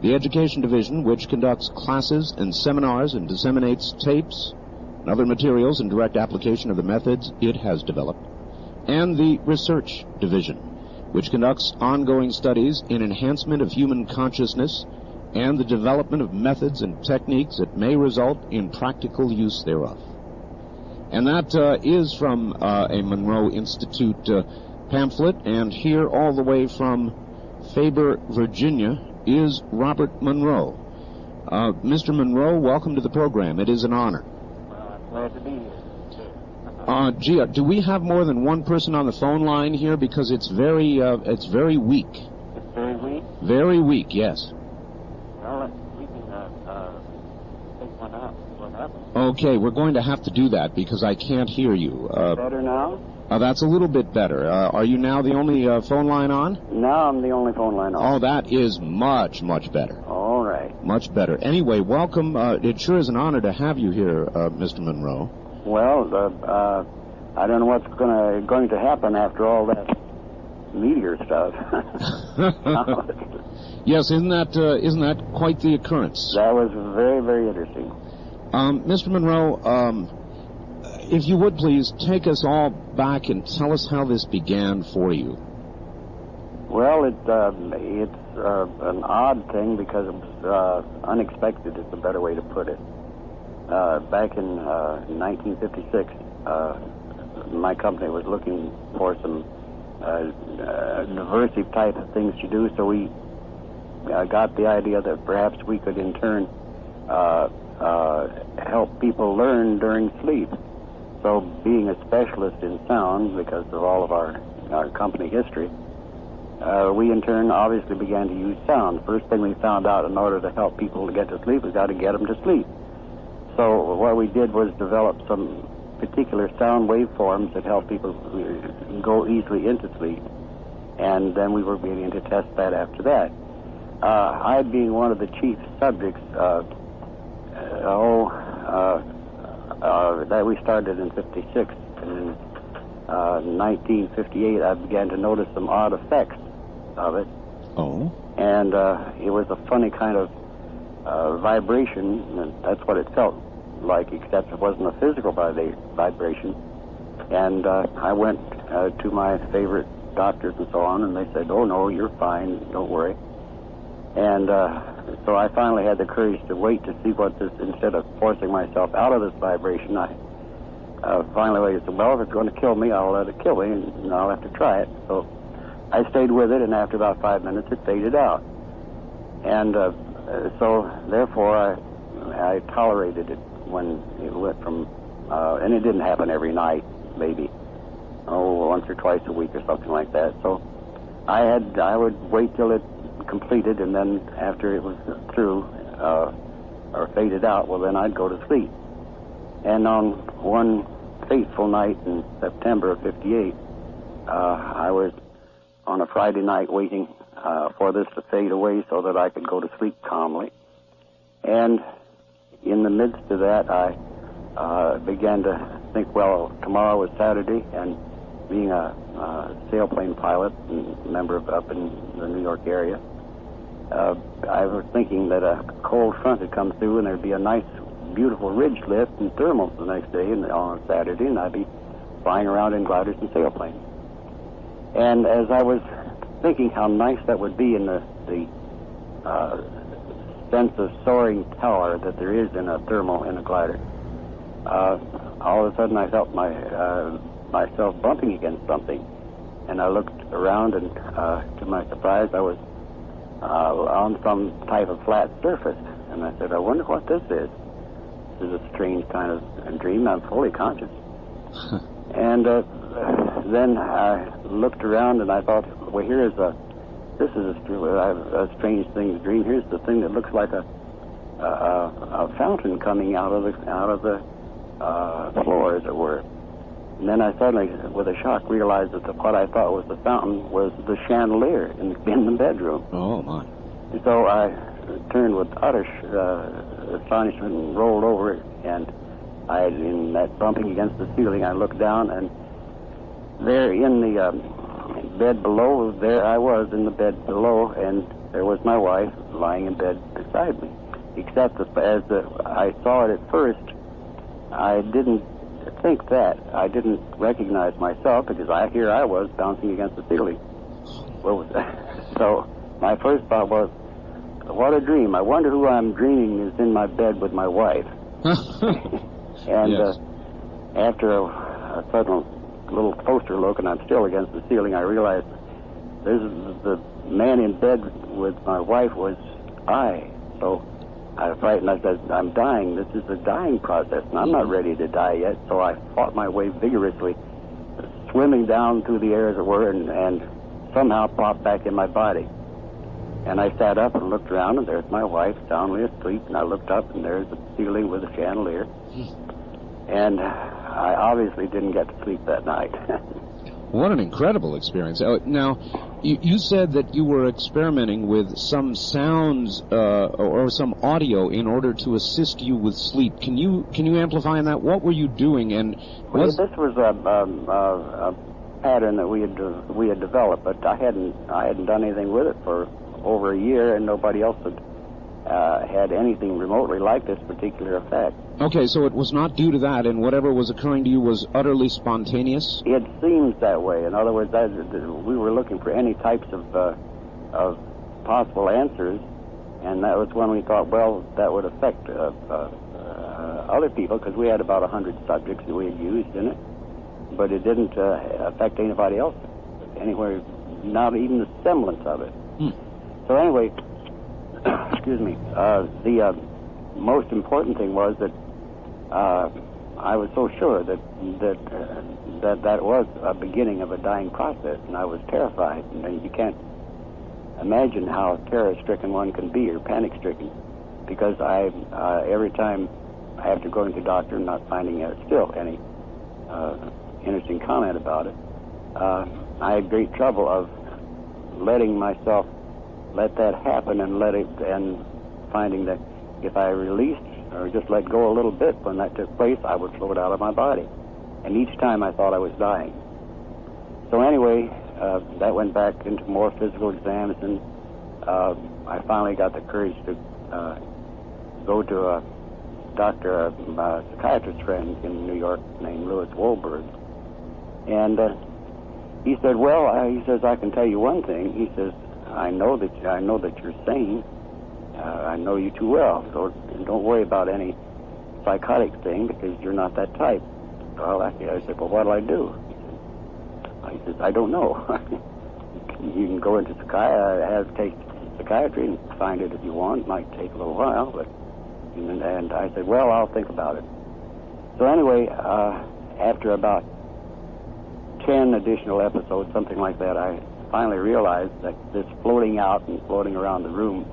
The Education Division, which conducts classes and seminars and disseminates tapes and other materials in direct application of the methods it has developed. And the Research Division, which conducts ongoing studies in enhancement of human consciousness and the development of methods and techniques that may result in practical use thereof. And that is from a Monroe Institute pamphlet, and here all the way from Faber, Virginia, is Robert Monroe. Mr. Monroe, welcome to the program. It is an honor. Glad to be here. Gee, do we have more than one person on the phone line here? Because it's very weak. It's very weak? Very weak, yes. Well, we can take one out. Okay, we're going to have to do that because I can't hear you. Better now? That's a little bit better. Are you now the only phone line on? Now I'm the only phone line on. Oh, that is much, much better. All right. Much better. Anyway, welcome. It sure is an honor to have you here, Mr. Monroe. Well, I don't know what's going to happen after all that meteor stuff. Yes, isn't that quite the occurrence? That was very, very interesting. Mr. Monroe, if you would please take us all back and tell us how this began for you. Well, it's an odd thing because it was unexpected is a better way to put it. Back in 1956, my company was looking for some diversity type of things to do, so we got the idea that perhaps we could in turn help people learn during sleep. So being a specialist in sound, because of all of our company history, we in turn obviously began to use sound. First thing we found out, in order to help people to get to sleep, we've got to get them to sleep. So what we did was develop some particular sound waveforms that help people go easily into sleep. And then we were beginning to test that after that. I being one of the chief subjects, that we started in 56. In 1958, I began to notice some odd effects of it. Oh. And it was a funny kind of vibration, and that's what it felt like, except it wasn't a physical vibration. And I went to my favorite doctors and so on, and they said, "Oh, no, you're fine, don't worry." And so I finally had the courage to wait to see what this, instead of forcing myself out of this vibration, I finally said, well, if it's going to kill me, I'll let it kill me, and I'll have to try it. So I stayed with it, and after about 5 minutes, it faded out. And so, therefore, I tolerated it when it went from, and it didn't happen every night, maybe, once or twice a week or something like that. So I would wait till it completed, and then after it was through or faded out, well, then I'd go to sleep. And on one fateful night in September of 58, I was on a Friday night waiting for this to fade away so that I could go to sleep calmly. And in the midst of that, I began to think, well, tomorrow was Saturday, and being a sailplane pilot and member up in the New York area, I was thinking that a cold front had come through, and there'd be a nice, beautiful ridge lift and thermals the next day on Saturday, and I'd be flying around in gliders and sailplanes. And as I was thinking how nice that would be in the sense of soaring tower that there is in a thermal in a glider, all of a sudden I felt myself bumping against something, and I looked around, and to my surprise, I was on some type of flat surface, and I said, I wonder what this is. This is a strange kind of dream. I'm fully conscious. And then I looked around, and I thought, well, this is a strange thing to dream. Here's the thing that looks like a fountain coming out of the floor, as it were. And then I suddenly, with a shock, realized that what I thought was the fountain was the chandelier in the bedroom. Oh, my. And so I turned with utter astonishment and rolled over, and in that bumping against the ceiling, I looked down, and there in the bed below, there I was in the bed below, and there was my wife lying in bed beside me. Except that as I saw it at first, I didn't think that. I didn't recognize myself, because here I was bouncing against the ceiling. So my first thought was, what a dream. I wonder who I'm dreaming is in my bed with my wife. And yes. After a sudden little closer look, and I'm still against the ceiling, I realized the man in bed with my wife was I. So I was frightened. I said, I'm dying. This is a dying process, and I'm not ready to die yet. So I fought my way vigorously, swimming down through the air, as it were, and somehow popped back in my body. And I sat up and looked around, and there's my wife soundly asleep, and I looked up, and there's the ceiling with a chandelier. And I obviously didn't get to sleep that night. What an incredible experience. Now, you said that you were experimenting with some sounds or some audio in order to assist you with sleep. Can you amplify on that? What were you doing? And well, this was a pattern that we had developed, but I hadn't done anything with it for over a year, and nobody else had anything remotely like this particular effect. Okay, so it was not due to that, and whatever was occurring to you was utterly spontaneous? It seems that way. In other words, we were looking for any types of possible answers, and that was when we thought, well, that would affect other people, because we had about 100 subjects that we had used in it, but it didn't affect anybody else anywhere, not even the semblance of it. So anyway, excuse me, the most important thing was that I was so sure that was a beginning of a dying process, and I was terrified. And you can't imagine how terror-stricken one can be, or panic-stricken, because every time after going to the doctor and not finding still any interesting comment about it, I had great trouble of letting myself let that happen and finding that if I released or just let go a little bit when that took place, I would float out of my body. And each time I thought I was dying. So anyway, that went back into more physical exams, and I finally got the courage to go to a doctor, a psychiatrist friend in New York named Louis Wolberg. And he said, well, he says, I can tell you one thing. He says, I know that you're sane. I know you too well, so don't worry about any psychotic thing, because you're not that type. Well, I said, well, what'll I do? He says, I don't know. You can go into take psychiatry and find it if you want. It might take a little while, but and I said, well, I'll think about it. So anyway, after about 10 additional episodes, something like that, I finally realized that this floating out and floating around the room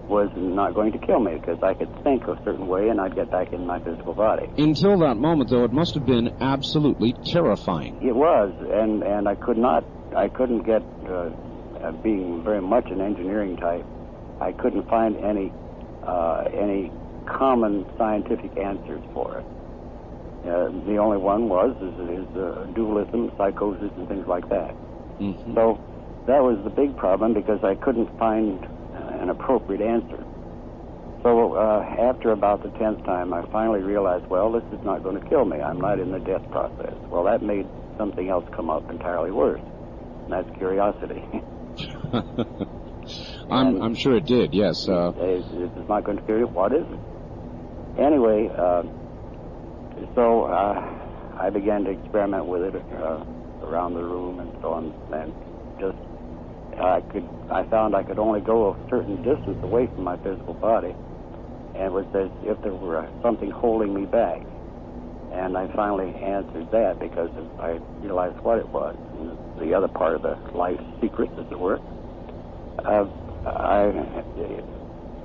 was not going to kill me, because I could think a certain way and I'd get back in my physical body. Until that moment, though, it must have been absolutely terrifying. It was, and I couldn't get, being very much an engineering type, I couldn't find any common scientific answers for it. The only one is dualism, psychosis, and things like that. Mm-hmm. So that was the big problem, because I couldn't find an appropriate answer. So after about the 10th time, I finally realized, well, this is not going to kill me. I'm not in the death process. Well, that made something else come up entirely worse, and that's curiosity. I'm sure it did, yes. It's not going to kill you. What is it? Anyway, so I began to experiment with it around the room and so on, and just I found I could only go a certain distance away from my physical body, and it was as if there were something holding me back. And I finally answered that, because I realized what it was. And the other part of the life secret, as it were.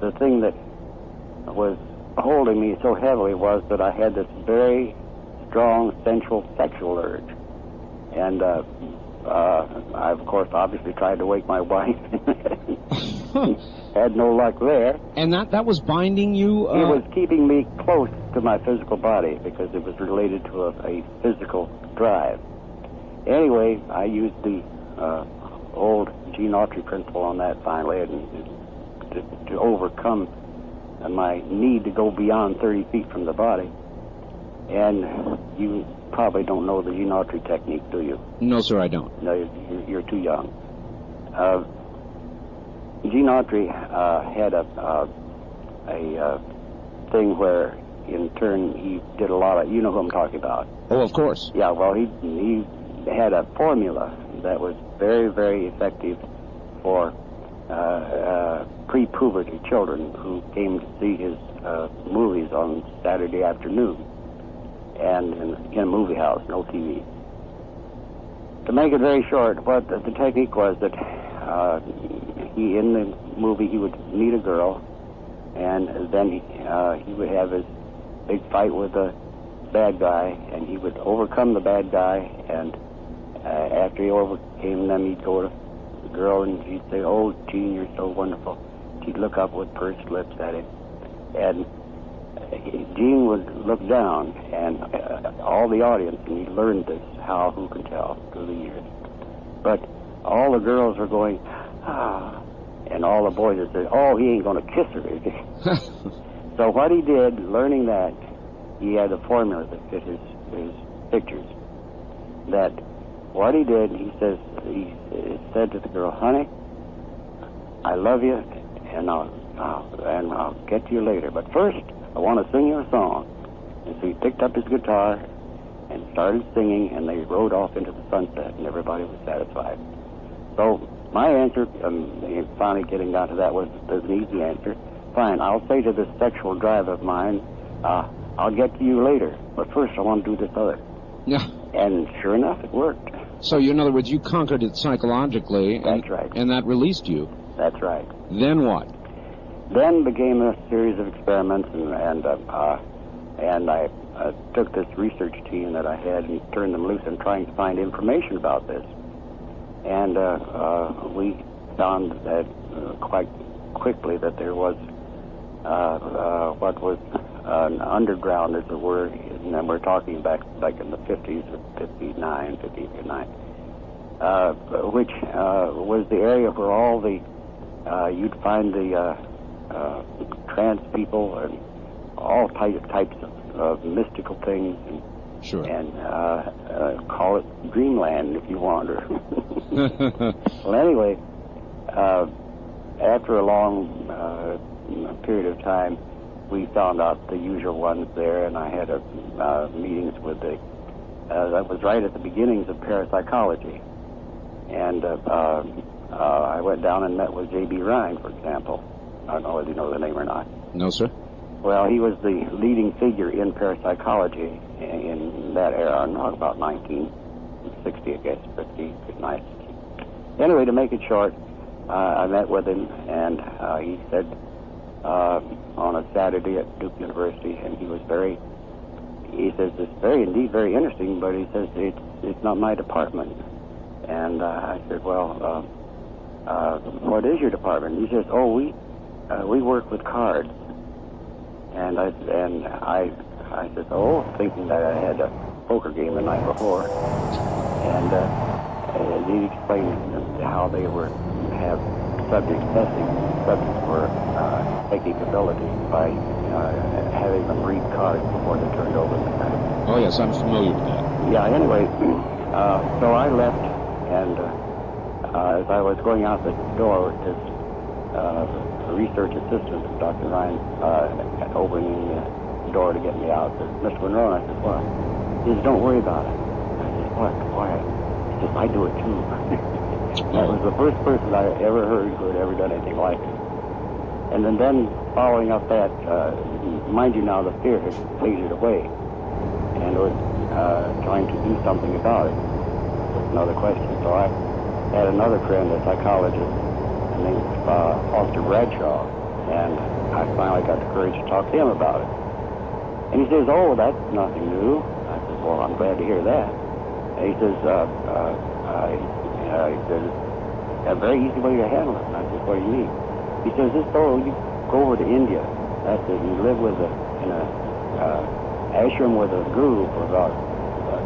The thing that was holding me so heavily was that I had this very strong sensual sexual urge. And I, of course, obviously tried to wake my wife. Had no luck there. And that was binding you? It was keeping me close to my physical body, because it was related to a physical drive. Anyway, I used the old Gene Autry principle on that finally, and to overcome my need to go beyond 30 feet from the body. And you probably don't know the Gene Autry technique, do you? No, sir, I don't. No, you're too young. Gene Autry had a thing where, in turn, he did a lot of, you know who I'm talking about. Oh, of course. Yeah, well, he had a formula that was very, very effective for pre-puberty children who came to see his movies on Saturday afternoon, and in a movie house, no TV. To make it very short, what the technique was that he, in the movie, he would meet a girl, and then he would have his big fight with the bad guy, and he would overcome the bad guy, and after he overcame them, he'd go to the girl and he'd say, "Oh, Gene, you're so wonderful." She'd look up with pursed lips at him, and Gene would look down, and all the audience, and he learned this, who can tell, through the years. But all the girls were going, "Ah," and all the boys would say, "Oh, he ain't going to kiss her, is he?" So what he did, learning that, he had a formula that fit his pictures. That what he did, he said to the girl, "Honey, I love you, and I'll get to you later. But first, I want to sing you a song." And so he picked up his guitar and started singing, and they rode off into the sunset, and everybody was satisfied. So my answer, finally getting down to that, was an easy answer. Fine, I'll say to this sexual drive of mine, I'll get to you later, but first I want to do this other. Yeah. And sure enough, it worked. So, in other words, you conquered it psychologically. That's right. And that released you. That's right. Then what? Then became a series of experiments, and I took this research team that I had and turned them loose in trying to find information about this. And we found that quite quickly that there was what was an underground, as it were, and we're talking back like in the 50s, 59, which was the area where all the, you'd find the trance people and all types of mystical things, and, sure. And call it dreamland if you want. Well, anyway, after a long period of time, we found out the usual ones there, and I had meetings with that was right at the beginnings of parapsychology. And I went down and met with J.B. Rhine, for example. I don't know whether you know the name or not. No, sir. Well, he was the leading figure in parapsychology in that era, not about 1960, I guess, 50, nice. Anyway, to make it short, I met with him, and he said on a Saturday at Duke University, and he says, "It's indeed very interesting, but he says, it's not my department." And I said, "Well, what is your department?" He says, "Oh, we work with cards." And I said, "Oh," thinking that I had a poker game the night before. And he explained how they have testing subjects for psychic ability by having them read cards before they're turned over. Oh, yes, I'm familiar with that. Yeah, anyway, so I left, and as I was going out the door, this research assistant, Dr. Ryan, opening the door to get me out, said, "Mr. Monroe," and I said, "What?" He said, "Don't worry about it." I said, "What? Why?" He said, "I do it too." That was the first person I ever heard who had ever done anything like it. And then following up that, mind you now, the fear had faded away, and was trying to do something about it. That's another question. So I had another friend, a psychologist, named Foster Bradshaw, and I finally got the courage to talk to him about it. And he says, "Oh, that's nothing new." I said, "Well, I'm glad to hear that." And he says, he says, "A very easy way to handle it." And I said, "What do you mean?" He says, "This though, you go over to India. That's it. You live in a ashram with a guru for about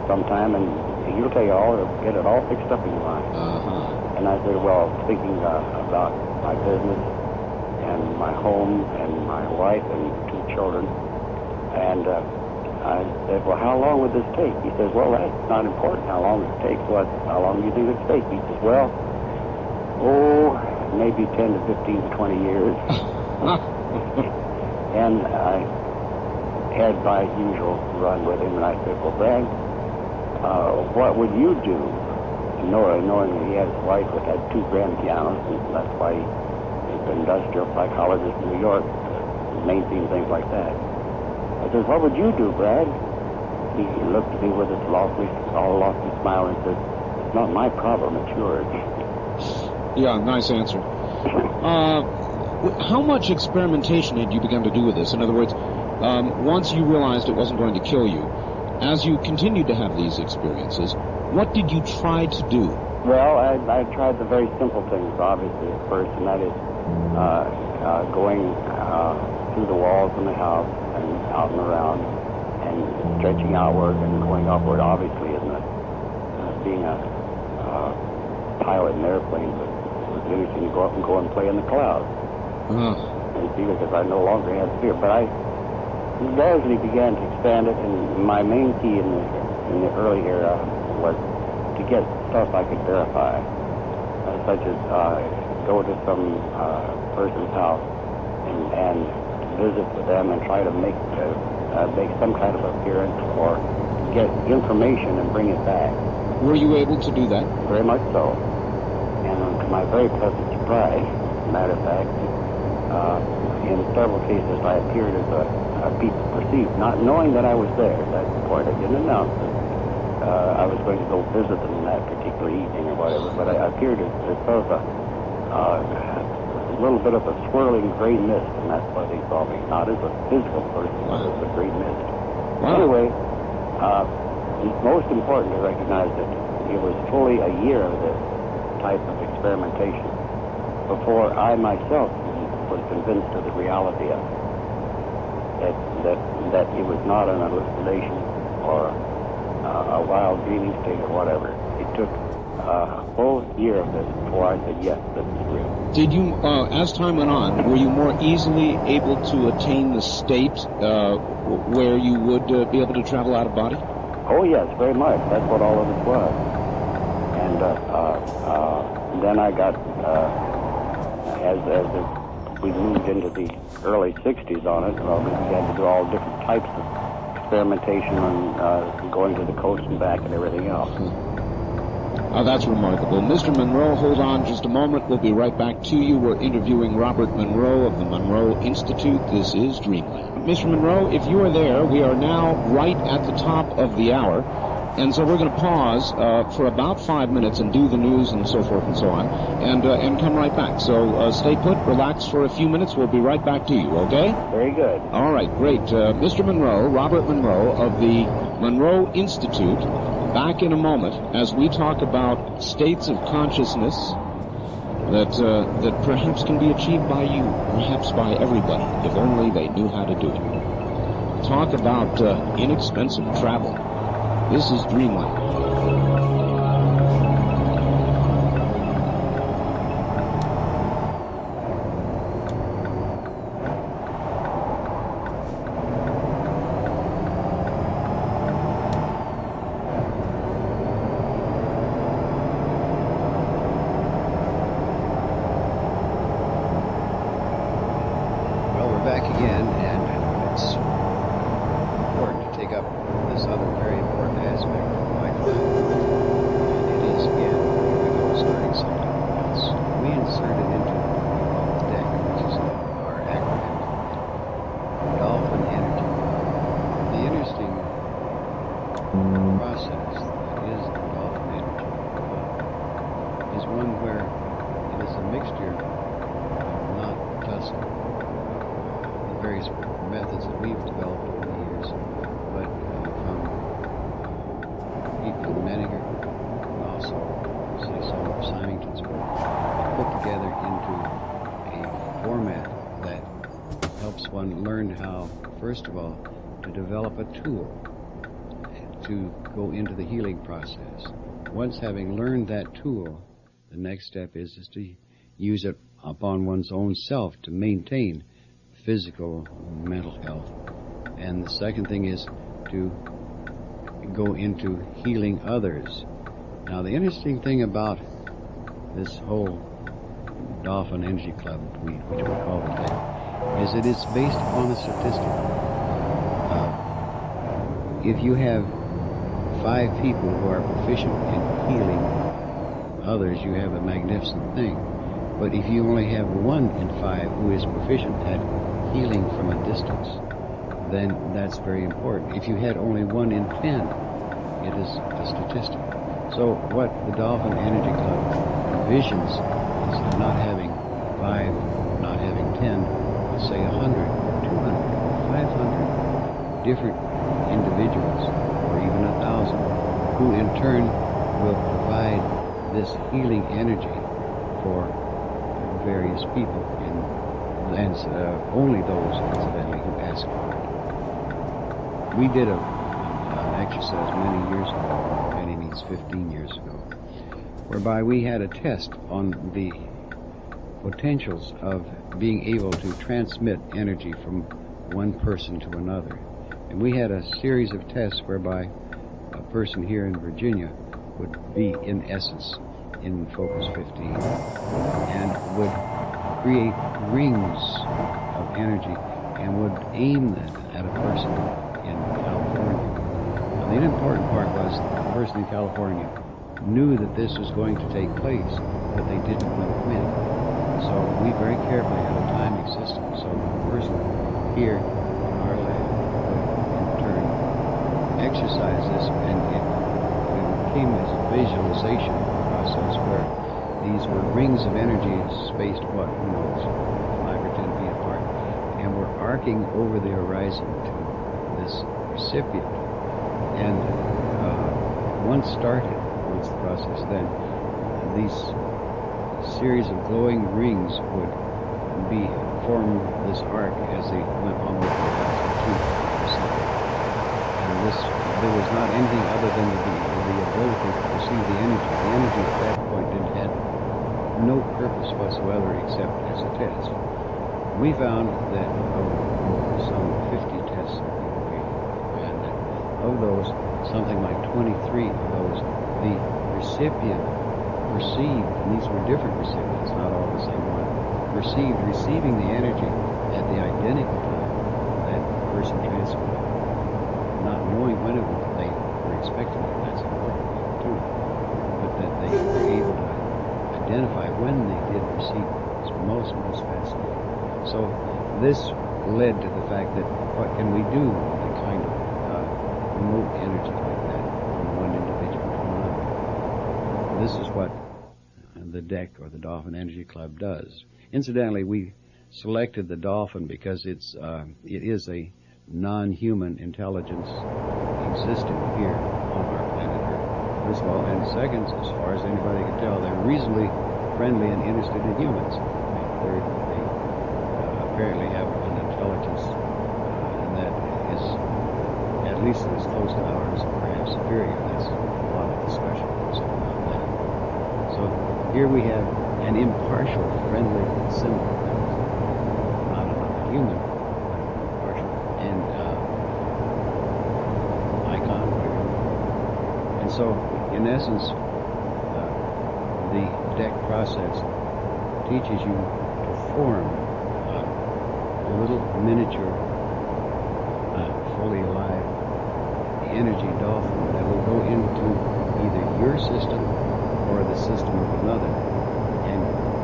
some time, and he'll tell you get it all fixed up in your mind." And I said, "Well, thinking about my business and my home and my wife and 2 children." And I said, "Well, how long would this take?" He says, "Well, that's not important how long it takes. How long do you think it takes?" He says, "Well, maybe 10 to 15 to 20 years. And I had my usual run with him, and I said, "Well, Brad, what would you do?" Knowing that he had his wife that had 2 grand pianos, and that's why he's an industrial psychologist in New York, maintain things like that. I said, "What would you do, Brad?" He looked at me with his lofty smile and said, "It's not my problem, it's yours." Yeah, nice answer. How much experimentation had you begun to do with this? In other words, once you realized it wasn't going to kill you, as you continued to have these experiences, what did you try to do? Well, I tried the very simple things, obviously, at first, and that is going through the walls in the house and out and around, and stretching outward and going upward, obviously, in the being a pilot in an airplane, but it was interesting to go up and go and play in the clouds. And see, because I no longer had fear. But I gradually began to expand it, and my main key in the early era was to get stuff I could verify, such as go to some person's house and visit with them and try to make some kind of appearance or get information and bring it back. Were you able to do that? Very much so. And to my very pleasant surprise, matter of fact, in several cases I appeared as a people perceived, not knowing that I was there at that point. I didn't announce it. I was going to go visit them that particular evening or whatever, but I appeared as sort of a little bit of a swirling gray mist, and that's why they saw me, not as a physical person, but as a gray mist. Anyway, it's most important to recognize that it was fully a year of this type of experimentation before I myself was convinced of the reality of it, that it was not an hallucination or a wild dreaming state or whatever. It took a whole year of this before I said, yes, this is real. Did you, as time went on, were you more easily able to attain the state where you would be able to travel out of body? Oh, yes, very much. That's what all of it was. And then I got, as we moved into the early 60s on it, we began to do all different types of experimentation and going to the coast and back and everything else. That's remarkable. Mr. Monroe, hold on just a moment. We'll be right back to you. We're interviewing Robert Monroe of the Monroe Institute. This is Dreamland. Mr. Monroe, if you are there, we are now right at the top of the hour. And so we're going to pause for about 5 minutes and do the news and so forth and so on, and come right back. So stay put, relax for a few minutes. We'll be right back to you, okay? Very good. All right, great. Mr. Monroe, Robert Monroe of the Monroe Institute, back in a moment as we talk about states of consciousness that perhaps can be achieved by you, perhaps by everybody, if only they knew how to do it. Talk about inexpensive travel. This is Dreamland. Well, we're back again, and it's important to take up this other very important aspect of Wi-Fi. And it is, again, here we go, starting something else. We inserted into what we call the DEC, which is our acronym, Dolphin Energy. The interesting process that is the Dolphin Energy is one where it is a mixture of not just the various methods that we've developed over the years, but from people in Menninger and also, say, some of Symington's work, put together into a format that helps one learn how, first of all, to develop a tool to go into the healing process. Once having learned that tool, the next step is to use it upon one's own self to maintain physical and mental health. And the second thing is to go into healing others. Now, the interesting thing about this whole Dolphin Energy Club, which we call it that, is it is based upon a statistic. If you have 5 people who are proficient in healing others, you have a magnificent thing. But if you only have 1 in 5 who is proficient at healing from a distance, then that's very important. If you had only 1 in 10, it is a statistic. So what the Dolphin Energy Club envisions is not having 5 5 not having 10, but say 100 or 200 or 500 different individuals, or even 1,000, who in turn will provide this healing energy for various people, and only those, incidentally, who ask for it. We did an exercise many years ago, many means 15 years ago, whereby we had a test on the potentials of being able to transmit energy from one person to another. And we had a series of tests whereby a person here in Virginia would be, in essence, in Focus 15, and would create rings of energy and would aim that at a person in California. Now, the important part was that the person in California knew that this was going to take place, but they didn't know when. So we very carefully had a timing system. So the person here in our lab would in turn exercise this, and it became this visualization process where these were rings of energy spaced, what, who knows, 5 or 10 feet apart, and were arcing over the horizon to this recipient. And once the process, then these series of glowing rings would form this arc as they went on with the recipient. And there was not anything other than the ability to perceive the energy. The energy at that point had no purpose whatsoever except as a test. We found that over some 50 tests that we ran, that of those, something like 23 of those, the recipient perceived, and these were different recipients, not all the same one, perceived receiving the energy at the identical time that the person transmitted, not knowing when they were expecting it. That's important too, but that they were able to identify when they did receive it. It's most fascinating. So this led to the fact that what can we do with the kind of remote energy like that from one individual to another? This is what the DEC, or the Dolphin Energy Club, does. Incidentally, we selected the dolphin because it is a non-human intelligence existing here on our planet Earth, first of all, and second, as far as anybody can tell, they're reasonably friendly and interested in humans. They apparently have an intelligence that is at least as close to ours, or perhaps superior. That's a lot of discussion about that. So here we have an impartial, friendly symbol. Not a human, but impartial. And icon. And so, in essence, the DEC process teaches you to form a little miniature, fully alive energy dolphin that will go into either your system or the system of another and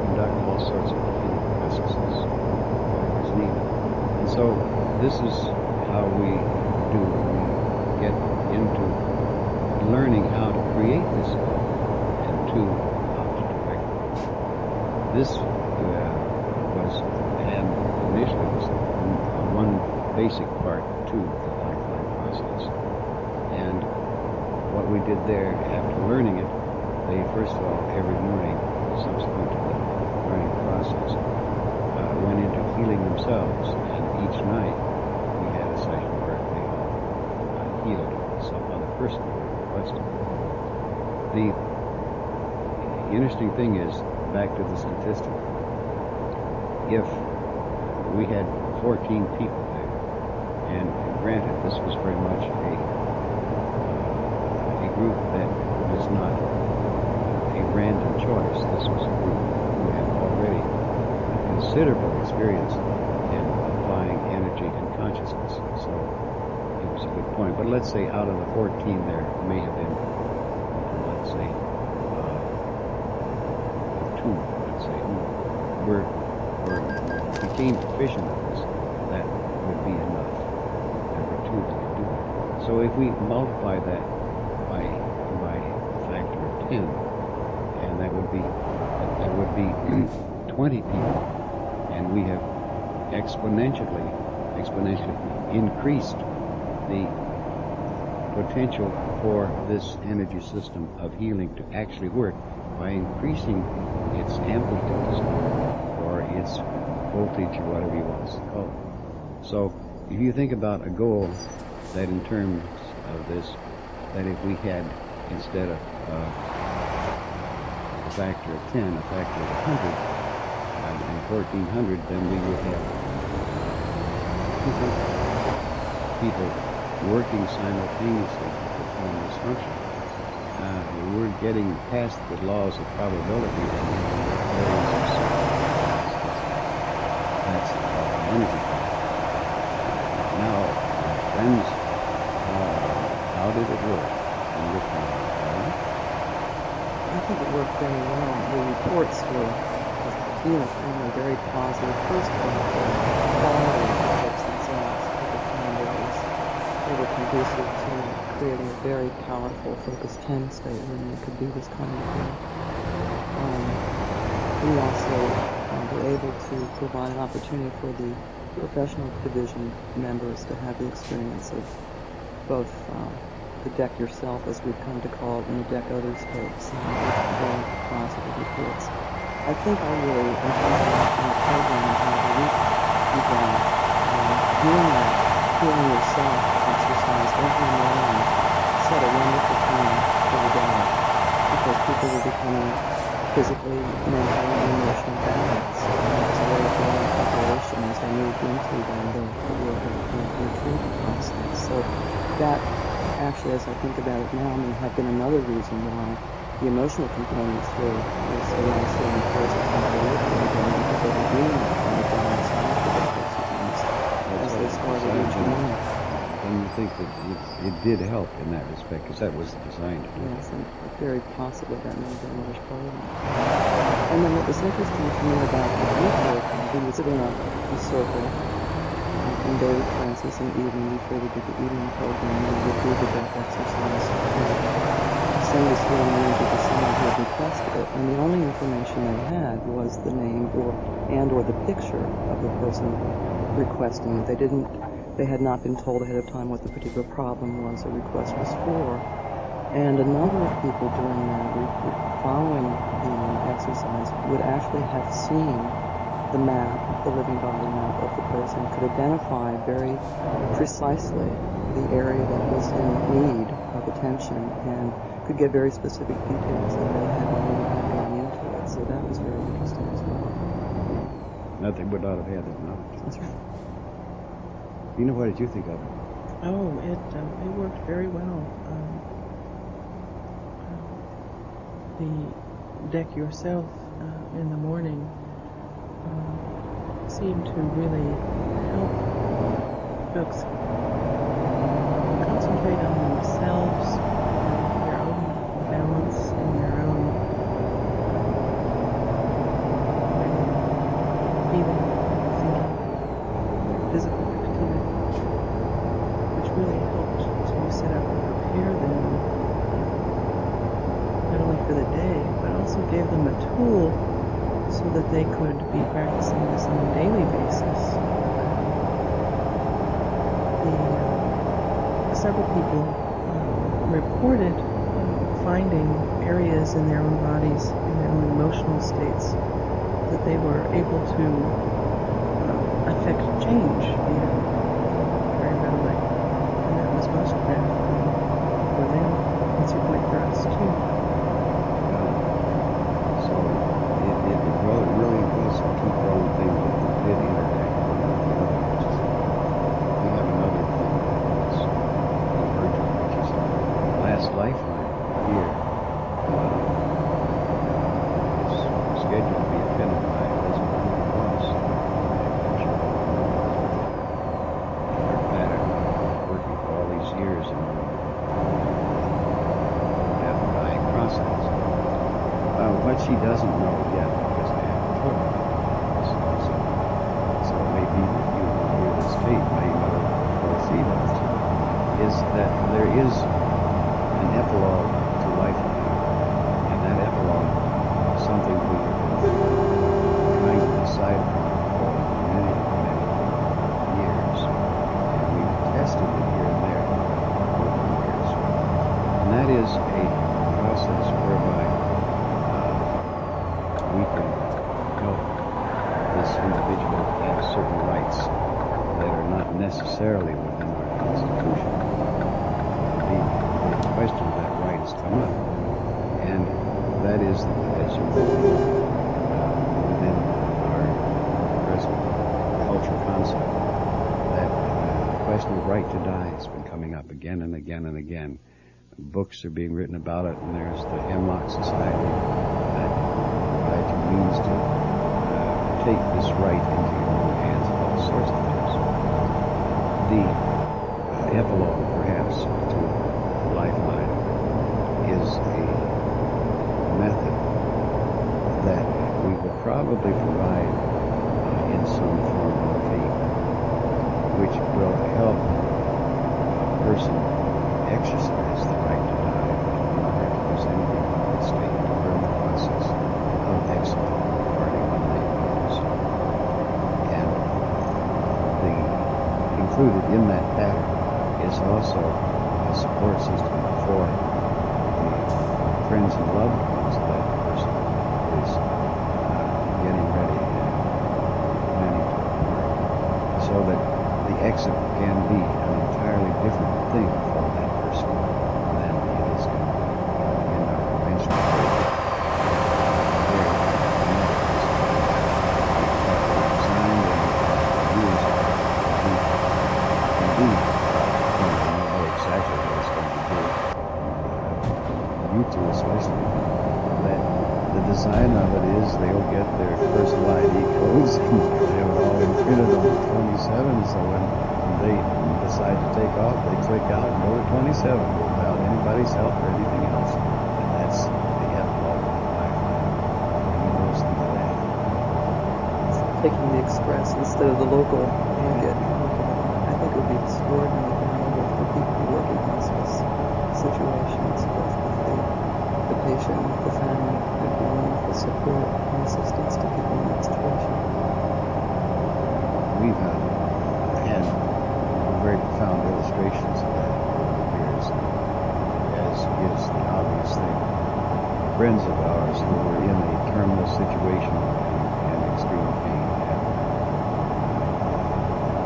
conduct all sorts of healing processes as needed. And so this is how we do. We get into learning how to create this and how to direct it. This initially was one basic part to the lifeline process. And what we did there, after learning it, they first of all, every morning, subsequent to the learning process, went into healing themselves. And each night, we had a session where they healed some other person who requested. The interesting thing is, back to the statistic, if we had 14 people there, and granted, this was very much a group that was not a random choice. This was a group who had already considerable experience in applying energy and consciousness. So it was a good point. But let's say out of the 14 there may have been, let's say, 2, let's say, who became proficient at this. That would be enough. There were 2 that could do it. So if we multiply that by a factor of 10, and that would be 20 people, and we have exponentially increased the potential for this energy system of healing to actually work by increasing its amplitude or its voltage or whatever you want to call it. So if you think about a goal that in terms of this, that if we had instead of a factor of 10, a factor of 100, and 1400, then we would have people working simultaneously to perform this function. We're getting past the laws of probability and that's energy. Now, friends, how did it work in your time? I think it worked very well. The reports were uniformly very positive. First of all, the quality of the books themselves, people found they were conducive to creating a very powerful Focus 10 state when you could do this kind of thing. We also were able to provide an opportunity for the professional division members to have the experience of both the deck yourself, as we've come to call it, and the deck others tapes, and very positive reports. I think I really enjoyed watching the program and how the week began. Doing that, healing yourself exercise every morning set a wonderful tone for the day, because people were becoming physically, mentally, and emotionally balanced. And it was a way of building preparation as they moved into the world of the treatment process. So that actually, as I think about it now, may have been another reason why the emotional components were so nicely enforced by the work they were doing, because they were doing that kind of balance after the exercise as they started each morning. And you think that it did help in that respect, because that was designed to do. Yes, and very possibly that may have been a large part of it. And then what was interesting to me about the group work, we would sit in a circle, and David, Francis, and Eden, before we did the evening program, we would do the deck exercise. Send us healing energy to someone who had requested it, and the only information they had was the name or the picture of the person requesting it. They had not been told ahead of time what the particular problem was the request was for. And a number of people during that, following the exercise, would actually have seen the map, the living body map of the person, could identify very precisely the area that was in need of attention, and could get very specific details that they had no idea going into it. So that was very interesting as well. Nothing would not have had that knowledge. That's right. You know, what did you think of it? Oh, it worked very well. The deck yourself in the morning seemed to really help folks concentrate on themselves, their own balance, and their own feeling, thinking, physical activity, which really helped to set up and prepare them not only for the day, but also gave them a tool so that they could be practicing this on a daily basis. Several people reported finding areas in their own bodies, in their own emotional states, that they were able to affect change very readily. And that was most gratifying for them, and certainly for us too. So it really was a two-pronged thing that did interact with the other. We have another thing that's emerging, which is last lifetime here. Is scheduled to be attended by Elizabeth Ross. Working for all these years in the death-dying process. What she doesn't know yet, because I haven't told her, so it may be that you will hear this tape, may not see this, is that there is an epilogue to life, and that epilogue is something we have trying to decide upon for many, many years. And we've tested it here and there over the years. And that is a process whereby we can help this individual have certain rights that are not necessarily within our Constitution. Indeed, the question of that right has come up. And that is, as you know, within our present culture concept, that the question of right to die has been coming up again and again and again. Books are being written about it, and there's the Hemlock Society that means to take this right into your own hands and all sorts of things. The epilogue, perhaps, to Lifeline is a method that we will probably provide in some form of fee, which will help a person exercise the right to die, but not have to use anything but the state during the process of exit departing when they close. And included in that pattern is also a support system for the friends and loved ones of that person who is getting ready and planning to depart, so that the exit can be an entirely different thing for that person than it is in our conventional way. Especially that the design of it is they'll get their personal ID codes and they have it all imprinted on the 27, so when they decide to take off, they click out and go to 27 without anybody's help or anything else. And that's the epilogue of Lifeline. And most of that. Taking the express instead of the local ticket. I think it would be extraordinarily valuable for people who work in hospice situations, both the patient and the family, would be wonderful support and assistance to people in that situation. We've had very profound illustrations of that over the years, as is the obvious thing. Friends of ours who were in a terminal situation and extreme pain, and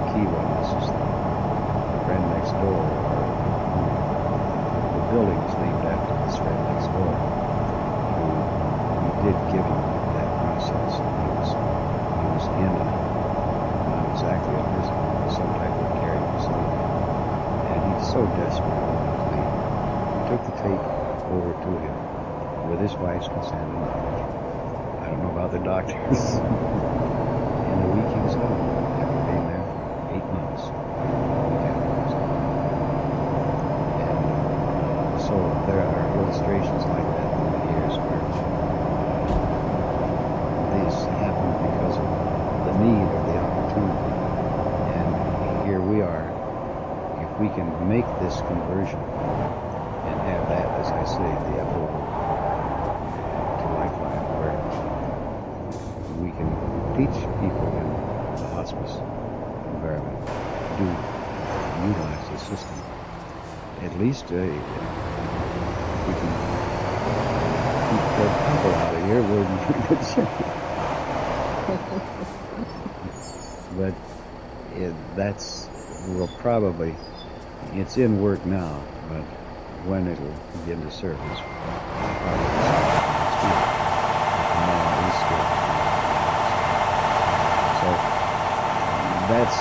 the key one is just the friend next door, or the building is named after this friend next door, who we did give him that process. He was in not exactly a prison, but some type of caring facility. And he's so desperate to leave. We took the tape over to him with his wife's consent and knowledge. I don't know about the doctors. In a week he was gone, after being there for 8 months. So there are illustrations like that over the years where these happen because of the need or the opportunity. And here we are. If we can make this conversion and have that, as I say, the epilogue to Lifeline, where we can teach people in the hospice environment to utilize the system. At least we can keep that couple out of here, we're in pretty good shape. But will probably, it's in work now, but when it'll begin to surface, probably next year. So that's,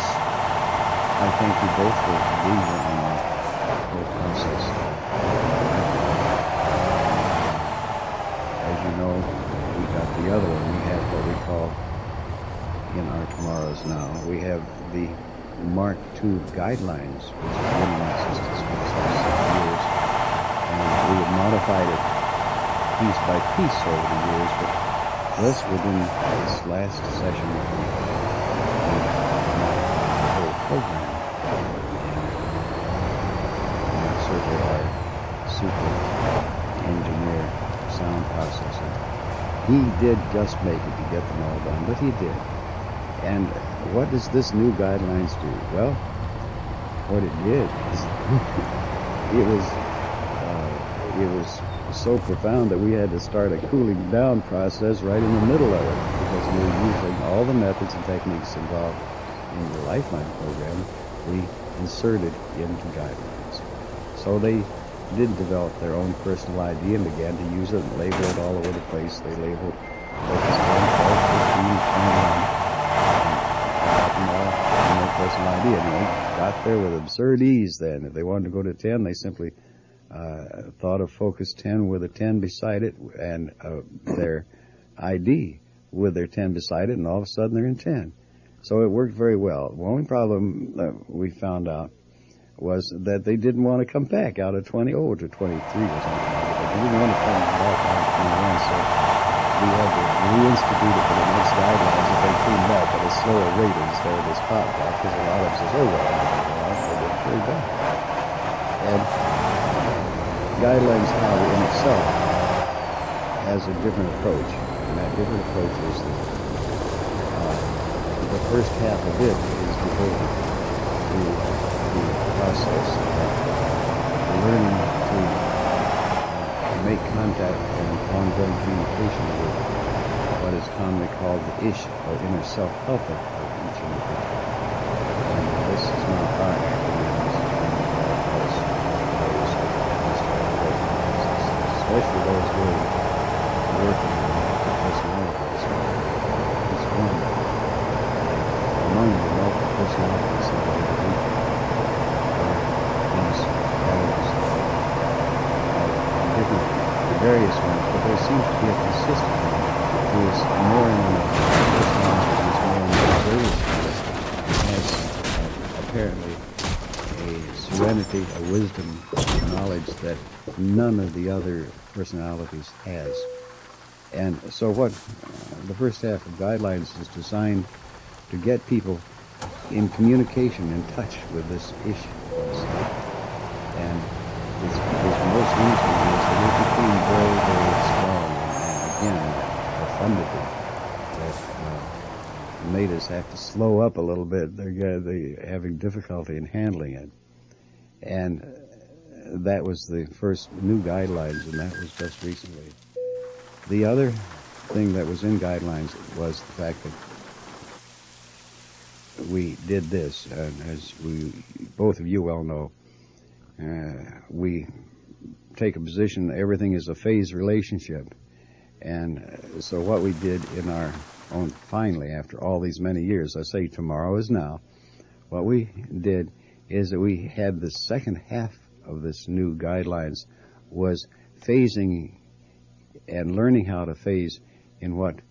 I think we both will agree on that whole process. As you know, we got the other one. We have what we call, in our tomorrows now, we have the Mark II guidelines, which have been in existence for some 6 years, and we have modified it piece by piece over the years, but just within this last session, we the whole program. And certainly our super engineer, sound processor, he did just make it to get them all done, but he did. And what does this new guidelines do? Well, what it did is it was so profound that we had to start a cooling down process right in the middle of it, because we were using all the methods and techniques involved in the Lifeline program we inserted into guidelines. So they did develop their own personal ID and began to use it and label it all over the place. They labeled focus 10, 12, 15, 21, and their personal ID. And they got there with absurd ease then. If they wanted to go to 10, they simply thought of focus 10 with a 10 beside it and their ID with their 10 beside it, and all of a sudden they're in 10. So it worked very well. The only problem that we found out was that they didn't want to come back out of 20 to 23 or something like that. They didn't want to come back out of 21, so we had to reinstitute it for the next guidelines that they cleaned up at a slower rate instead of this pop back, because a lot of them says, oh, well, I'm going to go out, but it's very bad. And guidelines now in itself has a different approach, and that different approach is that the first half of it is devoted to the process of learning to make contact and ongoing communication with what is commonly called the ish, or inner self-help of each individual. And this is not our academics, especially those who are working on multiple personalities. It's one among the multiple personalities that we think these values are different, the various ones, but there seems to be a consistent one who is more in the personality, who is more in the various has apparently a serenity, a wisdom, a knowledge that none of the other personalities has. And so what the first half of guidelines is designed to get people in communication, in touch with this issue. And it's most interesting is that it became very, very strong and again, profundity that made us have to slow up a little bit. They're having difficulty in handling it. And that was the first new guidelines, and that was just recently. The other thing that was in guidelines was the fact that we did this, and as both of you well know, we take a position that everything is a phase relationship. And so what we did in our own, finally, after all these many years, I say tomorrow is now, what we did is that we had the second half of this new guidelines was phasing and learning how to phase in what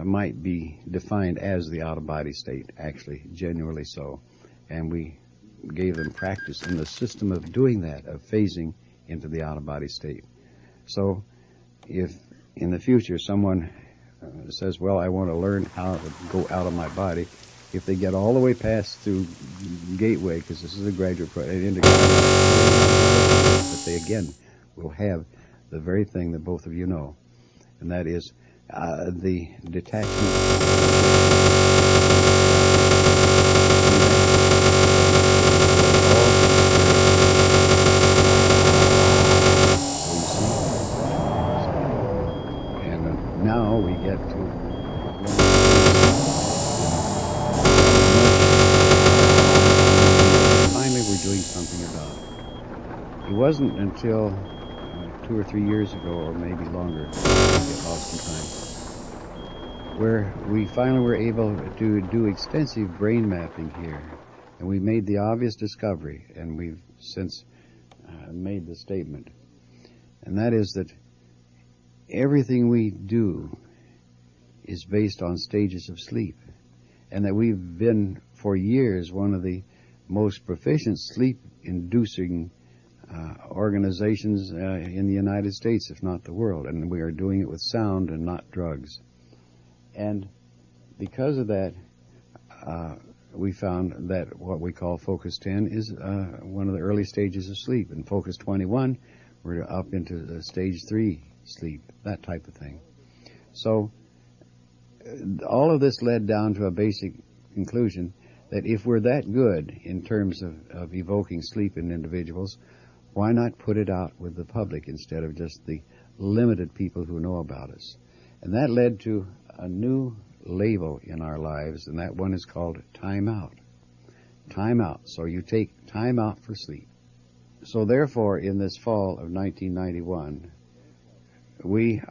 might be defined as the out-of-body state, actually, genuinely so. And we gave them practice in the system of doing that, of phasing into the out-of-body state. So if in the future someone says, well, I want to learn how to go out of my body, if they get all the way past through Gateway, because this is a graduate program, into but they again will have the very thing that both of you know, and that is the detachment. And now we get to finally we're doing something about it. It wasn't until 2 or 3 years ago, or maybe longer, I get lost in time, where we finally were able to do extensive brain mapping here. And we made the obvious discovery, and we've since made the statement. And that is that everything we do is based on stages of sleep. And that we've been, for years, one of the most proficient sleep-inducing organizations in the United States, if not the world, and we are doing it with sound and not drugs. And because of that, we found that what we call Focus 10 is one of the early stages of sleep, and Focus 21, we're up into the stage 3 sleep, that type of thing. So all of this led down to a basic conclusion that if we're that good in terms of evoking sleep in individuals, why not put it out with the public instead of just the limited people who know about us? And that led to a new label in our lives, and that one is called time out. Time out. So you take time out for sleep. So therefore, in this fall of 1991, we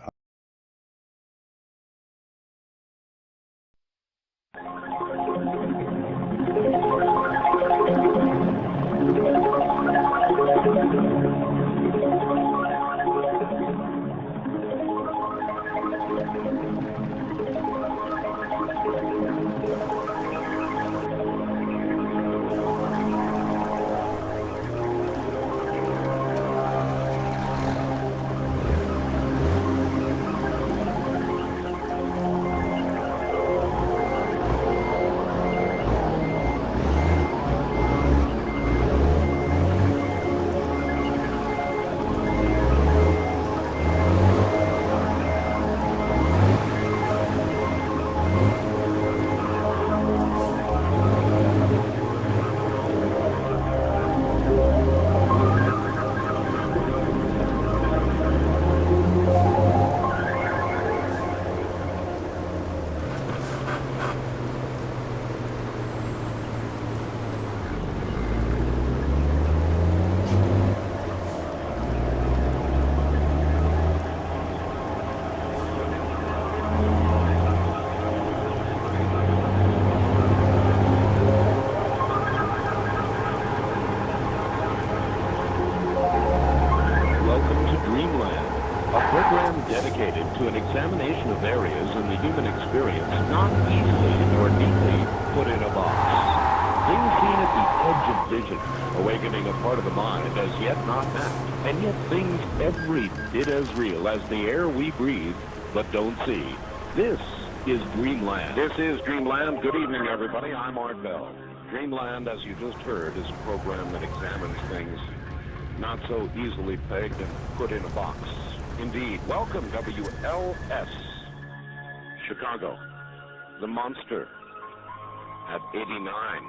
to an examination of areas in the human experience not easily nor neatly put in a box. Things seen at the edge of vision, awakening a part of the mind as yet not mapped, and yet things every bit as real as the air we breathe but don't see. This is Dreamland. This is Dreamland. Good evening, everybody. I'm Art Bell. Dreamland, as you just heard, is a program that examines things not so easily pegged and put in a box. Indeed. Welcome, WLS, Chicago, the monster, at 89.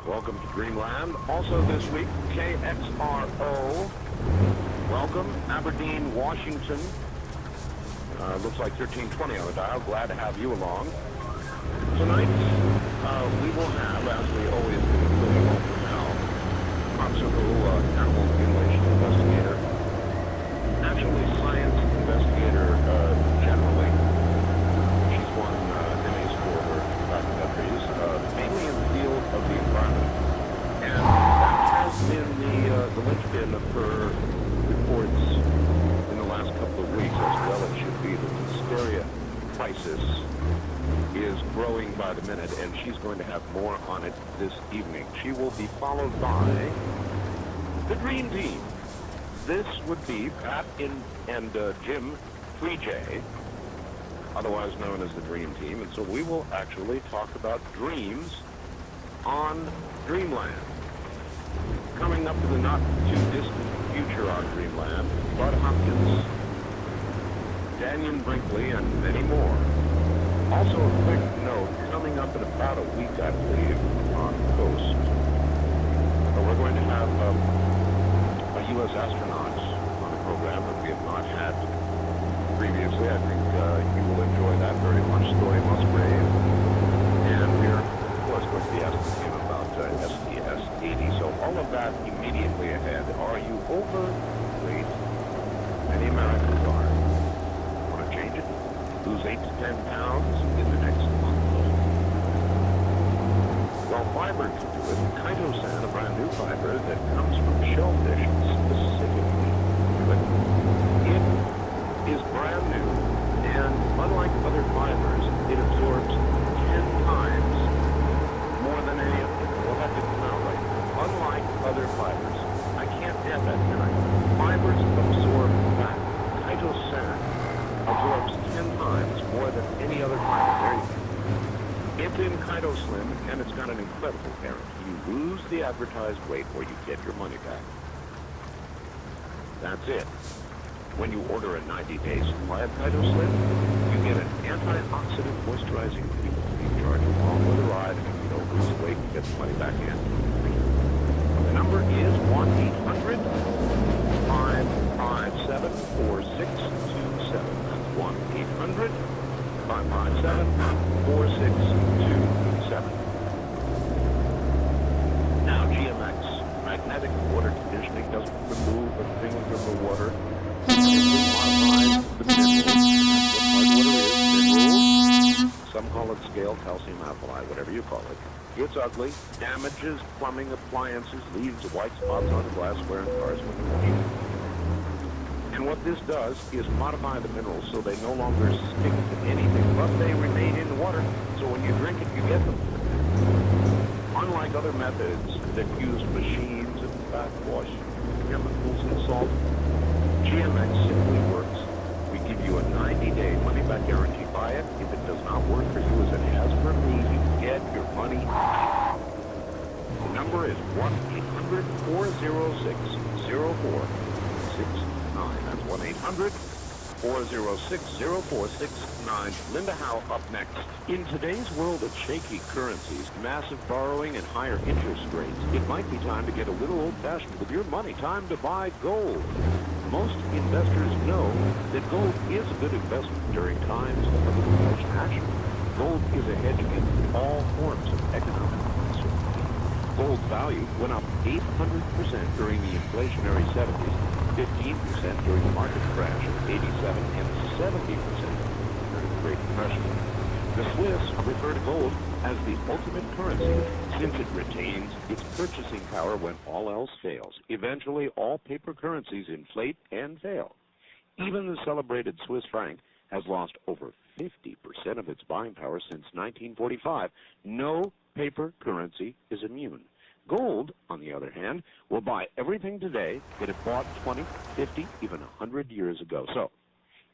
Welcome to Dreamland. Also this week, KXRO. Welcome, Aberdeen, Washington. Looks like 1320 on the dial. Glad to have you along. Tonight, we will have, as we always do now, popsicle animal mutilation investigator. Actually, science investigator generally. She's won Emmys for her documentaries, mainly in the field of the environment. And that has been the linchpin of her reports in the last couple of weeks, as well it should be. The hysteria crisis is growing by the minute, and she's going to have more on it this evening. She will be followed by the Dream Team. This would be Pat and Jim 3J, otherwise known as the Dream Team, and so we will actually talk about dreams on Dreamland. Coming up in the not-too-distant future on Dreamland, Bud Hopkins, Daniel Brinkley, and many more. Also, a quick note, coming up in about a week, I believe, on the coast, we're going to have U.S. astronauts on the program that we have not had previously. I think you will enjoy that very much. Story Musgrave. And we're, of course, going to be asking him about STS-80. So all of that immediately ahead. Are you overweight? Many Americans are. Want to change it? Lose 8 to 10 pounds in the next month. Well, fiber can do it. Chitosan, a brand new fiber that comes from shellfish specifically. But it is brand new, and unlike other fibers, it absorbs 10 times more than any of them. We'll have to come out right. Unlike other fibers, I can't add that, can I? Fibers absorb fat. Chitosan absorbs 10 times more than any other fiber. There you go. It's in ChitoSlim, and it's got an incredible guarantee. You lose the advertised weight or you get your money back. That's it. When you order a 90-day supply of Kyto Slim, you get an antioxidant moisturizing cream recharge along with a ride, and if you don't lose weight, you get the money back in. The number is 1-800-557-4627. That's 1-800-557-4627. Now, GMX, magnetic water conditioning, doesn't remove a thing from the water. It modifies the minerals. That's what water is, minerals. Some call it scale, calcium alkali, whatever you call it. It's ugly, damages plumbing appliances, leaves white spots on glassware and cars when you wash it. And what this does is modify the minerals so they no longer stick to anything, but they remain in the water. So when you drink it, you get them. Unlike other methods that use machines and backwash, chemicals and salt, GMX simply works. We give you a 90-day money-back guarantee. Buy it. If it does not work for you as it has for me, you get your money back. The number is 1-800-406-0469. That's 1-800-406-0469. Linda Howe up next. In today's world of shaky currencies, massive borrowing, and higher interest rates, it might be time to get a little old-fashioned with your money. Time to buy gold. Most investors know that gold is a good investment during times of inflation action. Gold is a hedge against all forms of economic uncertainty. Gold's value went up 800% during the inflationary 70s, 15% during the market crash of 87, and 70% during the Great Depression. The Swiss refer to gold as the ultimate currency since it retains its purchasing power when all else fails. Eventually, all paper currencies inflate and fail. Even the celebrated Swiss franc has lost over 50% of its buying power since 1945. No paper currency is immune. Gold, on the other hand, will buy everything today that it bought 20, 50, even 100 years ago. So,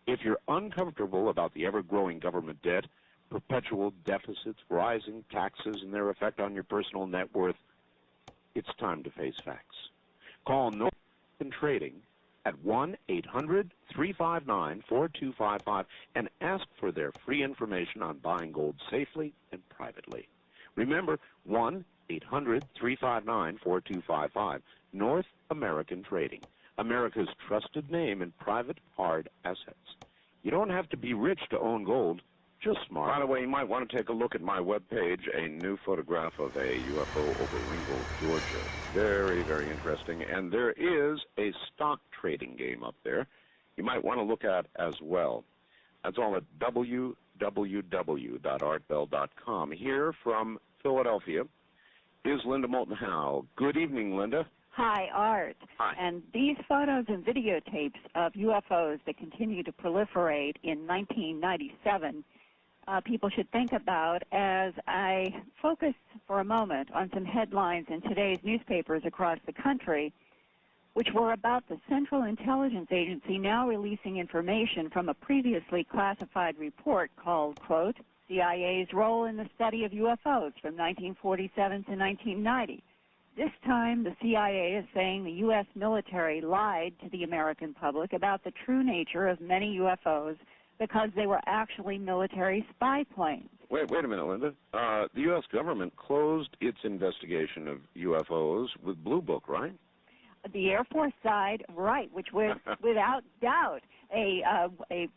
if you're uncomfortable about the ever-growing government debt, perpetual deficits, rising taxes, and their effect on your personal net worth, it's time to face facts. Call North American Trading at 1-800-359-4255 and ask for their free information on buying gold safely and privately. Remember, 1-800-359-4255. North American Trading, America's trusted name in private hard assets. You don't have to be rich to own gold. Just smart. By the way, you might want to take a look at my webpage, a new photograph of a UFO over Ringgold, Georgia. Very, very interesting. And there is a stock trading game up there you might want to look at as well. That's all at www.artbell.com. Here from Philadelphia is Linda Moulton Howe. Good evening, Linda. Hi, Art. Hi. And these photos and videotapes of UFOs that continue to proliferate in 1997, people should think about as I focus for a moment on some headlines in today's newspapers across the country, which were about the Central Intelligence Agency now releasing information from a previously classified report called, quote, CIA's role in the study of UFOs from 1947 to 1990. This time, the CIA is saying the U.S. military lied to the American public about the true nature of many UFOs because they were actually military spy planes. Wait a minute, Linda. The U.S. government closed its investigation of UFOs with Blue Book, right? The Air Force side, right, which was without doubt a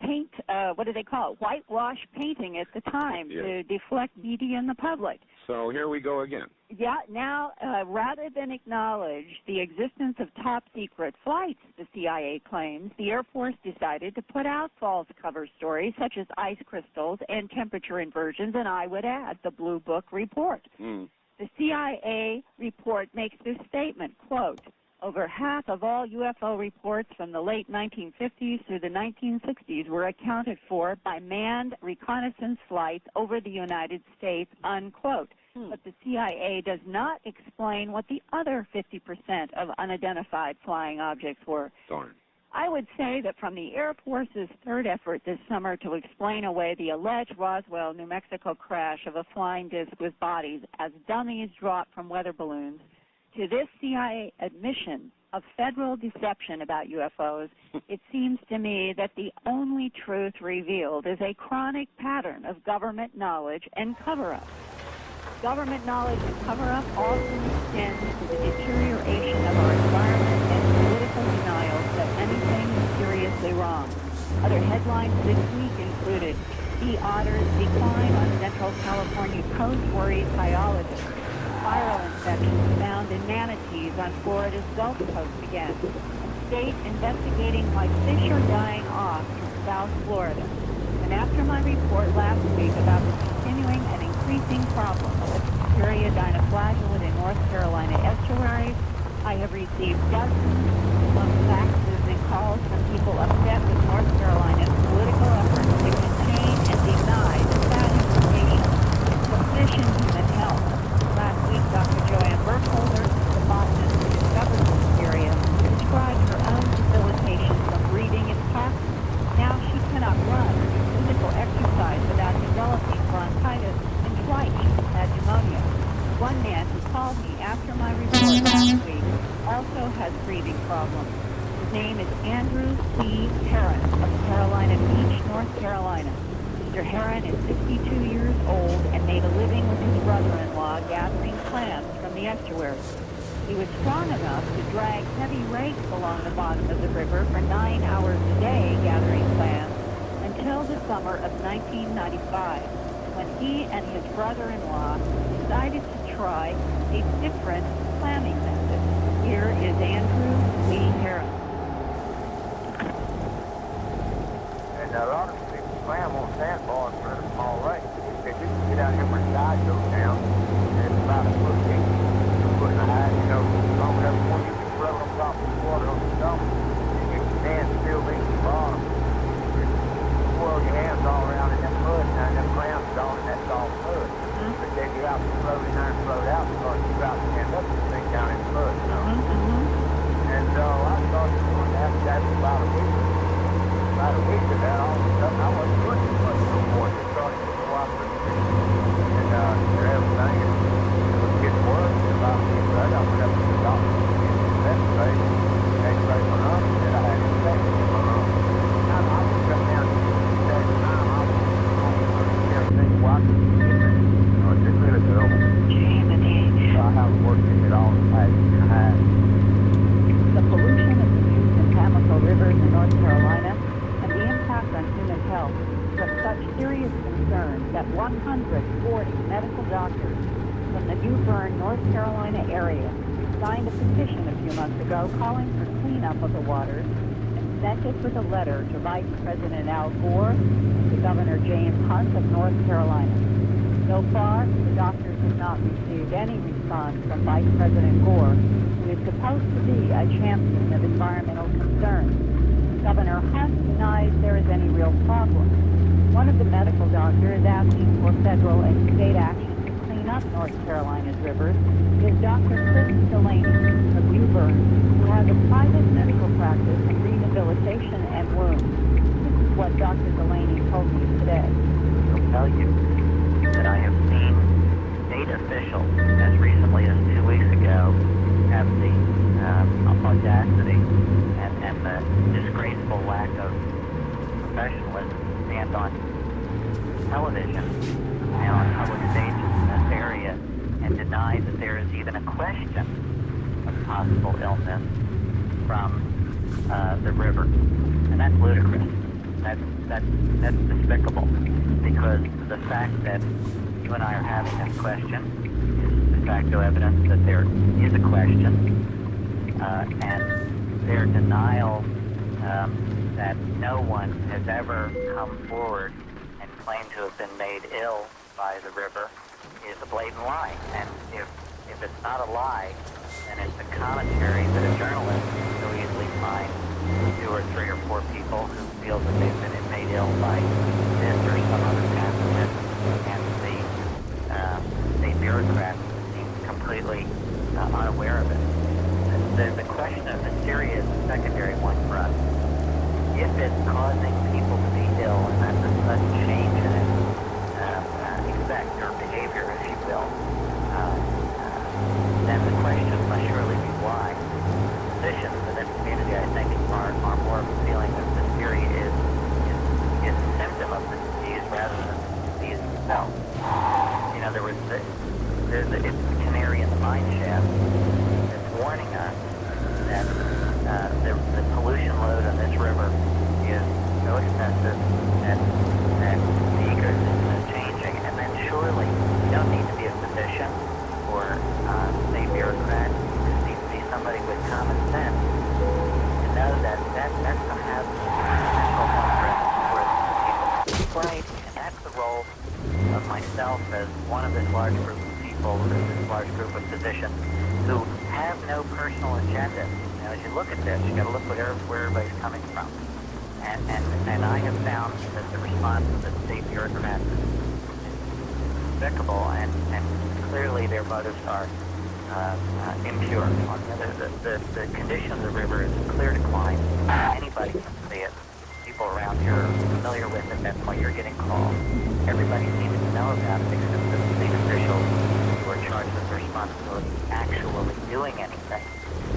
paint, what do they call it, whitewash painting at the time to deflect media and the public. So here we go again. Yeah, now rather than acknowledge the existence of top-secret flights, the CIA claims, the Air Force decided to put out false cover stories such as ice crystals and temperature inversions, and I would add the Blue Book report. The CIA report makes this statement, quote, over half of all UFO reports from the late 1950s through the 1960s were accounted for by manned reconnaissance flights over the United States, unquote. But the CIA does not explain what the other 50% of unidentified flying objects were. Darn. I would say that from the Air Force's third effort this summer to explain away the alleged Roswell, New Mexico crash of a flying disc with bodies as dummies dropped from weather balloons, To this CIA admission of federal deception about UFOs, it seems to me that the only truth revealed is a chronic pattern of government knowledge and cover-up. Government knowledge and cover-up often extends to the deterioration of our environment and political denials that anything is seriously wrong. Other headlines this week included sea otters decline on Central California coast worries biologists. Viral infections found in manatees on Florida's Gulf Coast again. State investigating why fish are dying off in South Florida. And after my report last week about the continuing and increasing problem of the Bacteria dinoflagellate in North Carolina estuaries, I have received dozens of faxes and calls from people upset with North Carolina's political efforts to contain and deny the bad information for fish and human health. Last week, Dr. Joanne Burkholder, the botanist who discovered the Bacteria, described her own debilitation from breathing its toxins. Now she cannot run or do physical exercise without developing bronchitis, and twice she had pneumonia. One man who called me after my report last week also has breathing problems. His name is Andrew C. Heron of Carolina Beach, North Carolina. Mr. Heron is 62 years old and made a living with his brother-in-law gathering clams from the estuary. He was strong enough to drag heavy rakes along the bottom of the river for 9 hours a day gathering clams until the summer of 1995, when he and his brother-in-law decided to try a different clamming method. Here is Andrew Lee Heron. And a lot of people clam on sandbars for a small lake. If you can get out here where the tide goes down, and it's about a foot deep, you're putting a high, long enough for you can float on top of the water on the stomach, and you can still reach the bottom. You swirl your hands all around in that mud, and them clams is all in that soft mud. But then you have to float in there and float out because you got to stand up and sink down in the mud, And so I started doing that about a week. About a week of that, all of a sudden I wasn't putting much no more. It started to go out for the fish. And everything, it was getting worse. About a week later, I went up to the doctor and get the x-ray. X-ray my lung, and then I had infection in my lung. I was shut down at that time. I was everything watching. Just really good. So I haven't worked in it all the past year and a half. The pollution of the Neuse and Pamlico rivers in North Carolina and the impact on human health is of such serious concern that 140 medical doctors from the New Bern, North Carolina area signed a petition a few months ago calling for cleanup of the waters and sent it with a letter to Vice President Al Gore and to Governor James Hunt of North Carolina. So far, the doctors have not received any response from Vice President Gore, who is supposed to be a champion of environmental concerns. Governor Hunt denies there is any real problem. One of the medical doctors asking for federal and state action to clean up North Carolina's rivers is Dr. Chris Delaney of New Bern, who has a private medical practice in rehabilitation and wounds. This is what Dr. Delaney told me today. I'll tell you that I have seen state officials as recently as 2 weeks ago have the audacity and the disgraceful lack of professionalism stand on television and on public stages in this area and deny that there is even a question of possible illness from the river. And that's ludicrous. That's despicable, because the fact that you and I are having this question is de facto evidence that there is a question, and their denial that no one has ever come forward and claimed to have been made ill by the river is a blatant lie. And if it's not a lie, then it's a commentary that a journalist can so easily find 2 or 3 or 4 people who feel that they've been made ill by this or some other pathogen, and the state bureaucrats seem completely unaware of it. The question of hysteria is a secondary one for us. If it's causing people to be ill, and that's a sudden change in its effect or behavior, if you will, then the question must warning us that the pollution load on this river is so expensive that the ecosystem is changing. And then surely you don't need to be a physician or a bureaucrat. You just need to be somebody with common sense to know that that's going to have mental health risks for people. Right. And that's the role of myself as one of this large group of people, or this large group of physicians who have no personal agenda. Now, as you look at this, you've got to look where everybody's coming from. And I have found that the response of the state bureaucrats is despicable, and clearly their motives are impure. The condition of the river is in clear decline. Anybody can see it. People around here are familiar with it. That's why you're getting called. Everybody seems to know about it except for the state officials who are charged with the responsibility of actually doing anything.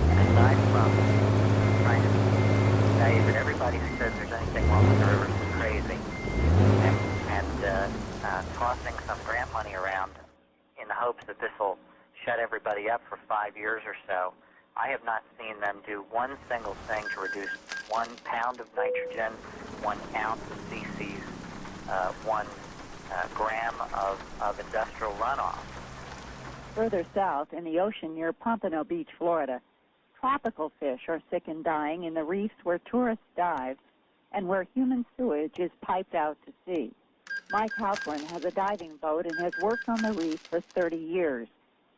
And aside from trying to say that everybody who says there's anything wrong with the river is crazy, and tossing some grant money around in the hopes that this will shut everybody up for 5 years or so, I have not seen them do one single thing to reduce 1 pound of nitrogen, 1 ounce of feces, 1 gram of industrial runoff. Further south in the ocean near Pompano Beach, Florida, tropical fish are sick and dying in the reefs where tourists dive and where human sewage is piped out to sea. Mike Halpern has a diving boat and has worked on the reef for 30 years.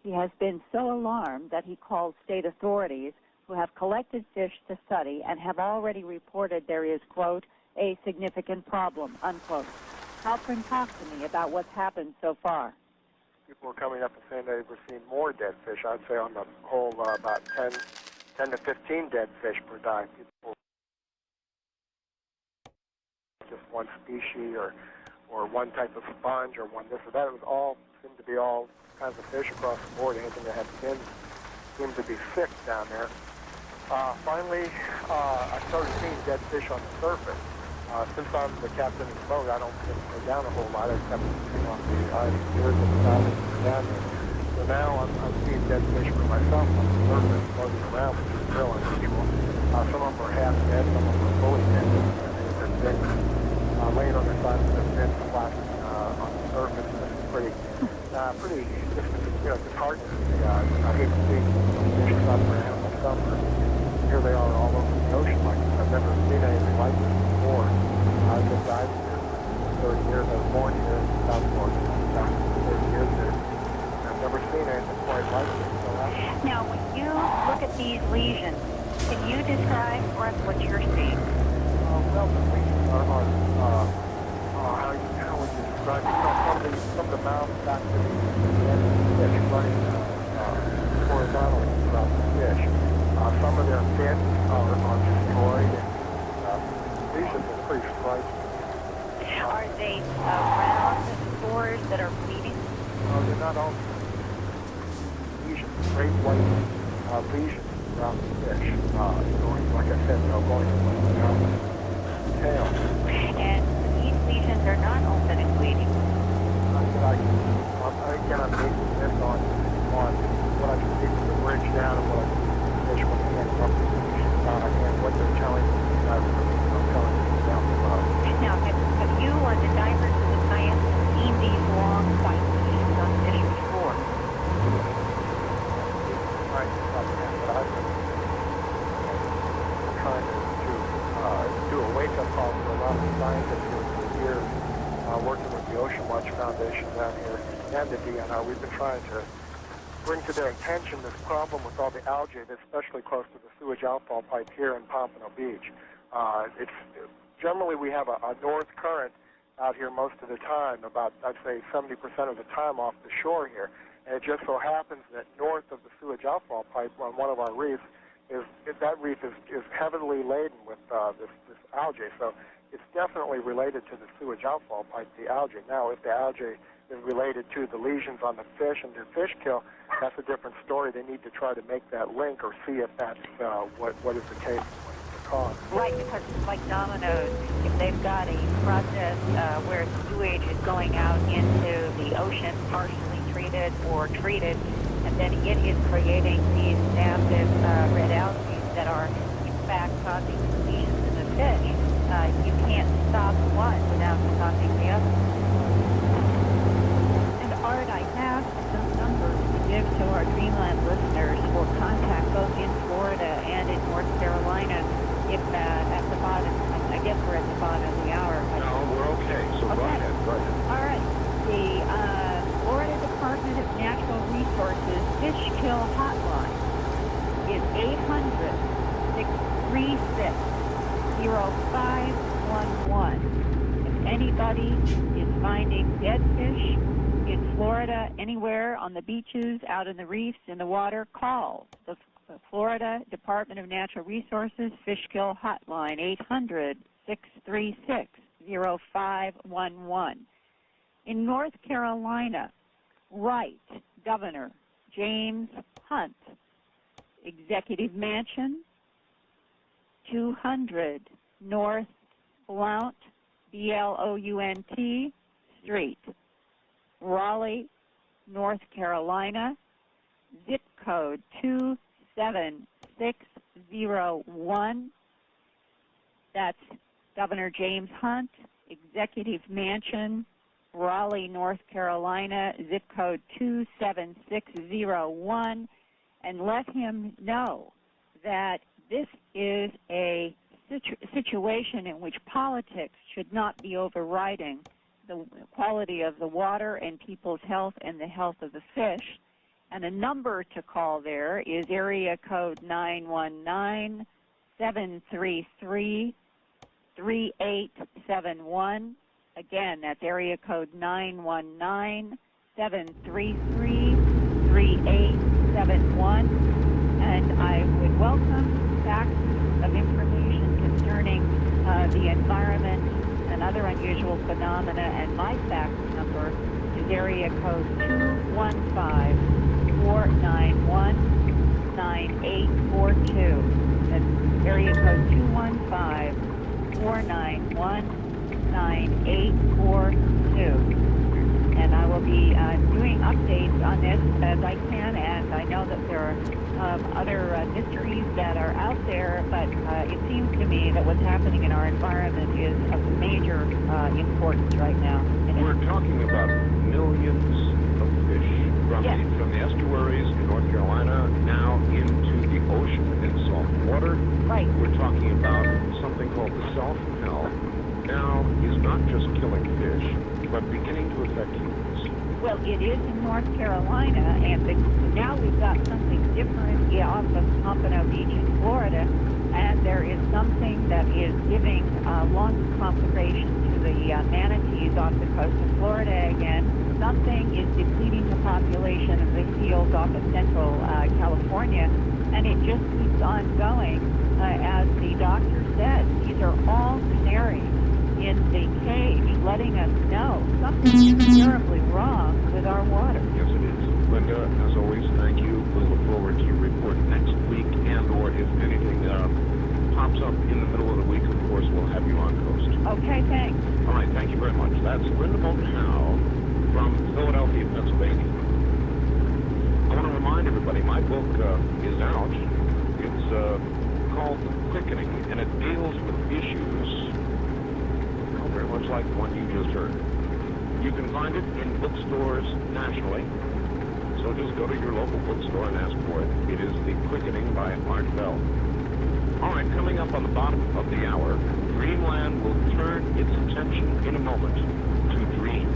He has been so alarmed that he called state authorities who have collected fish to study and have already reported there is, quote, a significant problem, unquote. Halpern talked to me about what's happened so far. People were coming up and saying they were seeing more dead fish. I'd say on the whole about 10 to 15 dead fish per dive. People, just one species or one type of sponge or one this or that. It was all, seemed to be all kinds of fish across the board. Anything that had fins seemed to be sick down there. Finally, I started seeing dead fish on the surface. Since I'm the captain of the boat, I don't get to go down a whole lot. I just have to see on the ice gears and down there. So now I'm seeing dead fish for myself on the surface, floating around, which is real unusual. Some of them are half dead, some of them are fully dead. They're dead, laying on their sides with their fins flat on the surface. It's pretty disheartening. I hate to see fish suffer and animals suffer. Here they are all over the ocean like this. I've never seen anything like this before. I've been diving here for 30 years. I was born here in South Florida. I've been 30 years here. I've never seen anything quite like this. Now, when you look at these lesions, can you describe for us what you're seeing? Well, the lesions are how would you describe it? From the mouth back to the end of the fish, running horizontally throughout the fish. Some of their fins are destroyed, and lesions are pretty striking. Are they round spores that are bleeding? No, they're not all lesions, great white lesions around the fish. Going, like I said, going from the mouth to the tail. And these lesions are not open and bleeding. Again, I'm basing this on what I can see from the bridge down and what I can see from the fish when they get up the lesions down and what they're telling me down below. Now, have you or the divers in the science seen these long white lesions on fish before? Right, but I've been trying to do a wake-up call for a lot of scientists here for years, working with the Ocean Watch Foundation down here and the DNR. We've been trying to bring to their attention this problem with all the algae that's especially close to the sewage outfall pipe here in Pompano Beach. Generally we have a north current out here most of the time, about, I'd say, 70% of the time off the shore here. And it just so happens that north of the sewage outfall pipe on one of our reefs, that reef is heavily laden with this algae. So it's definitely related to the sewage outfall pipe, the algae. Now, if the algae is related to the lesions on the fish and the fish kill, that's a different story. They need to try to make that link or see if that's what is the case, what is the cause. Right, because it's like dominoes. If they've got a process where sewage is going out into the ocean, partially treated or treated, and and then it is creating these massive red algae that are, in fact, causing disease in the fish. You can't stop one without stopping the other. And Art, I have some numbers to give to our Dreamland listeners for contact both in Florida and in North Carolina. If at the bottom, I guess we're at the bottom of the hour. No, we're okay. So go ahead. Go ahead. All right. The Florida Department of Natural Resources Fish Kill Hotline is 800-636-0511. If anybody is finding dead fish in Florida, anywhere on the beaches, out in the reefs, in the water, call the Florida Department of Natural Resources Fish Kill Hotline, 800-636-0511. In North Carolina, Wright, Governor James Hunt, Executive Mansion, 200 North Blount, B-L-O-U-N-T, Street, Raleigh, North Carolina, zip code 27601. That's Governor James Hunt, Executive Mansion, Raleigh, North Carolina, zip code 27601, and let him know that this is a situation in which politics should not be overriding the quality of the water and people's health and the health of the fish. And a number to call there is area code 919-733-3871. Again, that's area code 919-733-3871. And I would welcome facts of information concerning the environment and other unusual phenomena. And my fax number is area code 215-491-9842. That's area code 215-491-9842. And I will be doing updates on this as I can, and I know that there are other mysteries that are out there, but it seems to me that what's happening in our environment is of major importance right now. And we're talking about millions of fish from the estuaries in North Carolina now into the ocean and salt water. Right. We're talking about something called the South Canal. Now is not just killing fish, but beginning to affect humans. Well, it is in North Carolina, and now we've got something different off of Pompano Beach in Florida, and there is something that is giving lung complication to the manatees off the coast of Florida again. Something is depleting the population of the seals off of central California, and it just keeps on going. As the doctor said, these are all canaries in the cage, letting us know something is terribly wrong with our water. Yes, it is. Linda, as always, thank you. We'll look forward to your report next week, and/or if anything pops up in the middle of the week, of course, we'll have you on Coast. Okay, thanks. All right, thank you very much. That's Linda Moulton Howe from Philadelphia, Pennsylvania. I want to remind everybody, my book is out. It's called The Quickening, and it deals with issues very much like the one you just heard. You can find it in bookstores nationally, so just go to your local bookstore and ask for it. It is The Quickening by Art Bell. All right, coming up on the bottom of the hour, Dreamland will turn its attention in a moment to dreams.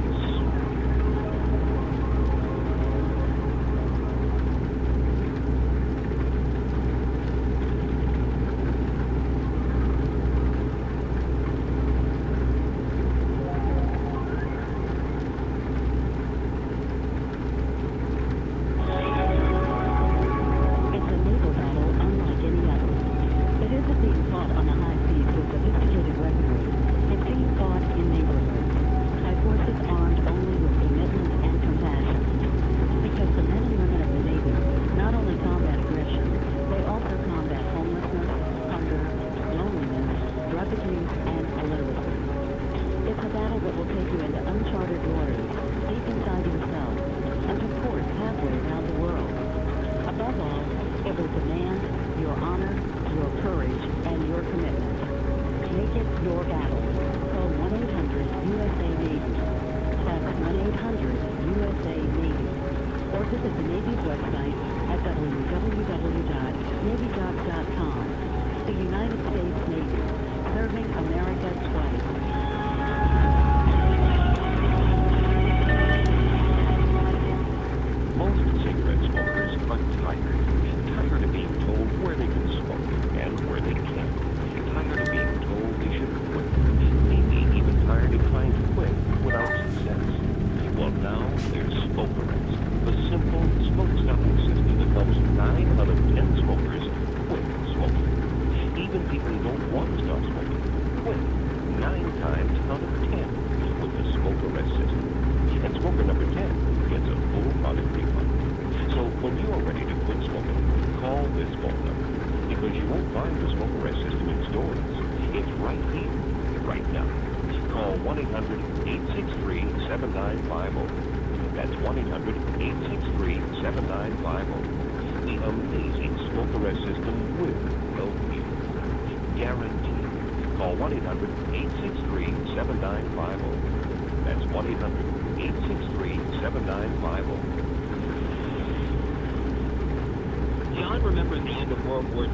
uncharted waters, deep inside yourself, and to ports halfway around the world. your battle. Call 1-800-USA-NAVY. That's 1-800-USA-NAVY. Or visit the Navy's website at www.navygov.com. The United States Navy, serving America twice. Most cigarette smokers are tired of being told where they can smoke and where they can't. Tired of being told they should quit. Maybe even tired of trying to quit without success. Well, now there's Smokerest, the simple smoke-stopping system that helps 9 out of 10 smokers quit smoking. Even people who don't want to stop smoking quit 9 times out of 10 with the Smokerest system. And smoker number 10 gets a full product refund. So when you are ready to quit smoking, call this phone number, because you won't find the Smokerest system in stores. It's right here, right now. Call 1-800-863-7950. That's 1-800-863-7950. The amazing Smokerest system will help you. Guaranteed. Call 1-800-863-7950. That's 1-800-863-7950. John remembers the end of World War II a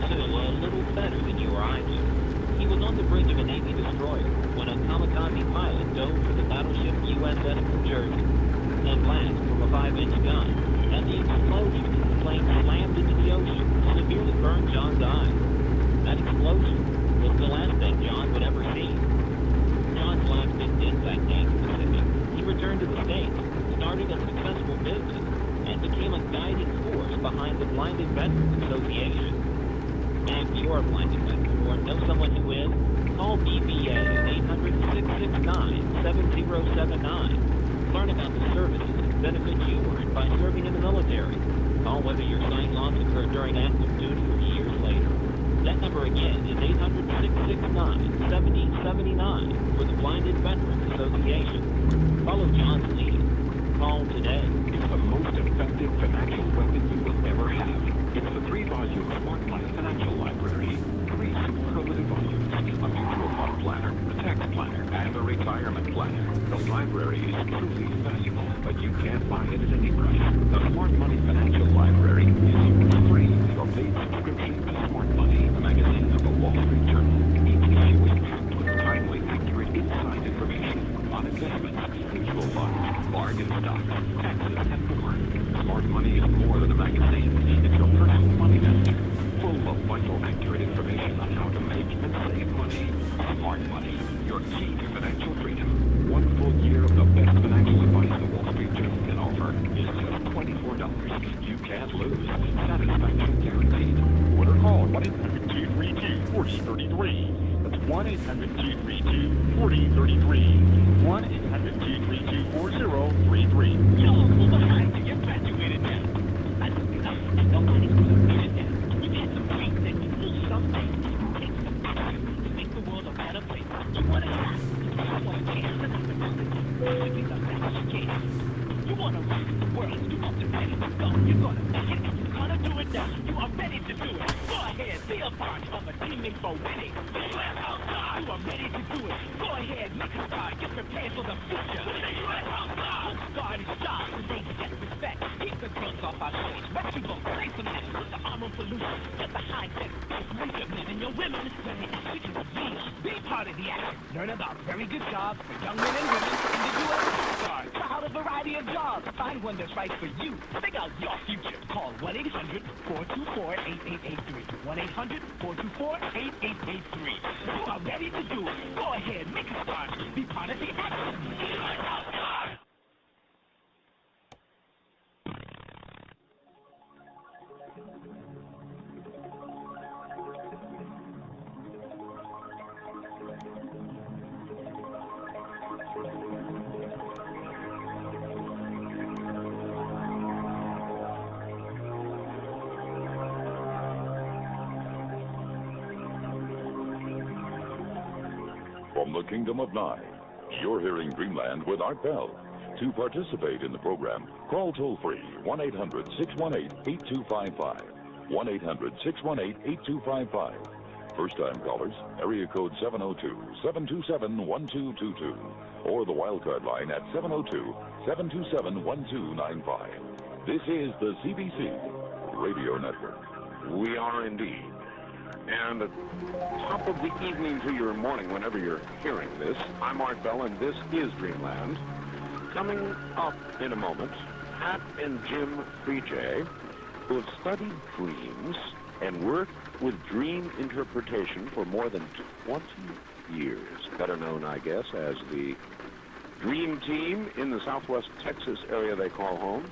little better than you or I do. He was on the bridge of a Navy destroyer when a kamikaze pilot dove for the battleship USS New Jersey. A blast from a 5-inch gun, and the explosion as the plane slammed into the ocean severely burned John's eyes. That explosion was the last thing John would ever see. John's life didn't end that day in the Pacific. He returned to the States, started a successful business, and became a guiding force behind the Blinded Veterans Association. If you're a blinded veteran or know someone who is, call BVA at 800-669-7079. Learn about the services and benefits you earn by serving in the military. Call whether your sight loss occurred during active duty or years later. That number again is 800-669-7079 for the Blinded Veterans Association. Follow John's lead. Call today. It's the most effective financial weapon you will ever have. It's the 3-volume Smart Money Financial Library. 3 superlative volumes. A mutual fund planner, a tax planner, and a retirement planner. The library is truly valuable, but you can't buy it at any price. The Smart Money Financial Library is your free or paid subscription to Smart Money, a magazine of the Wall Street Journal. Each issue is packed with timely, accurate, inside information on investments, mutual funds, bargain stocks, taxes, and more. Smart Money is more than a magazine. It's your personal money manager, full of vital, accurate information on how to make and save money. Smart Money, your key to financial freedom. 1 full year of the best financial advice the Wall Street Journal can offer is just $24. You can't lose. Satisfaction guaranteed. Order call 1-800-232-4033. That's 1-800-232-4033. 1-800-232-4033. Yo, who behind you? You're graduated now. Nobody's going to get it now. You've had some dreams and you do something. Take some action to make the world a better place. You want to have. You want to change the numbers. You think the best you can. You want to rock the world. You want to ready to go. You're going to make it. You're going to do it now. You are ready to do it. Go ahead. Be a part of a teammate for winning. You are ready to do it. Go ahead. Make a start. Get prepared for the future. God is sharp. Today to get respect. Keep the guns off our stage. Let you go. Say some next with the armor pollution. Get the high tech. Make your men and your women. Let me ask you to reveal. Be part of the action. Learn about very good jobs for young men and women in the U.S. Coast Guard. Try out a variety of jobs. Find one that's right for you. Figure out your future. Call 1-800-424-8883. 1-800-424-8883. You are ready to do it. Go ahead. Make a start. Be part of the action. From the Kingdom of Nye, you're hearing Dreamland with Art Bell. To participate in the program, call toll-free 1-800-618-8255. 1-800-618-8255. First-time callers, area code 702-727-1222. Or the wildcard line at 702-727-1295. This is the CBC Radio Network. We are indeed. And at the top of the evening to your morning, whenever you're hearing this, I'm Art Bell, and this is Dreamland. Coming up in a moment, Pat and Jim Freejay, who have studied dreams and worked with dream interpretation for more than 20 years. Better known, I guess, as the Dream Team in the Southwest Texas area they call home.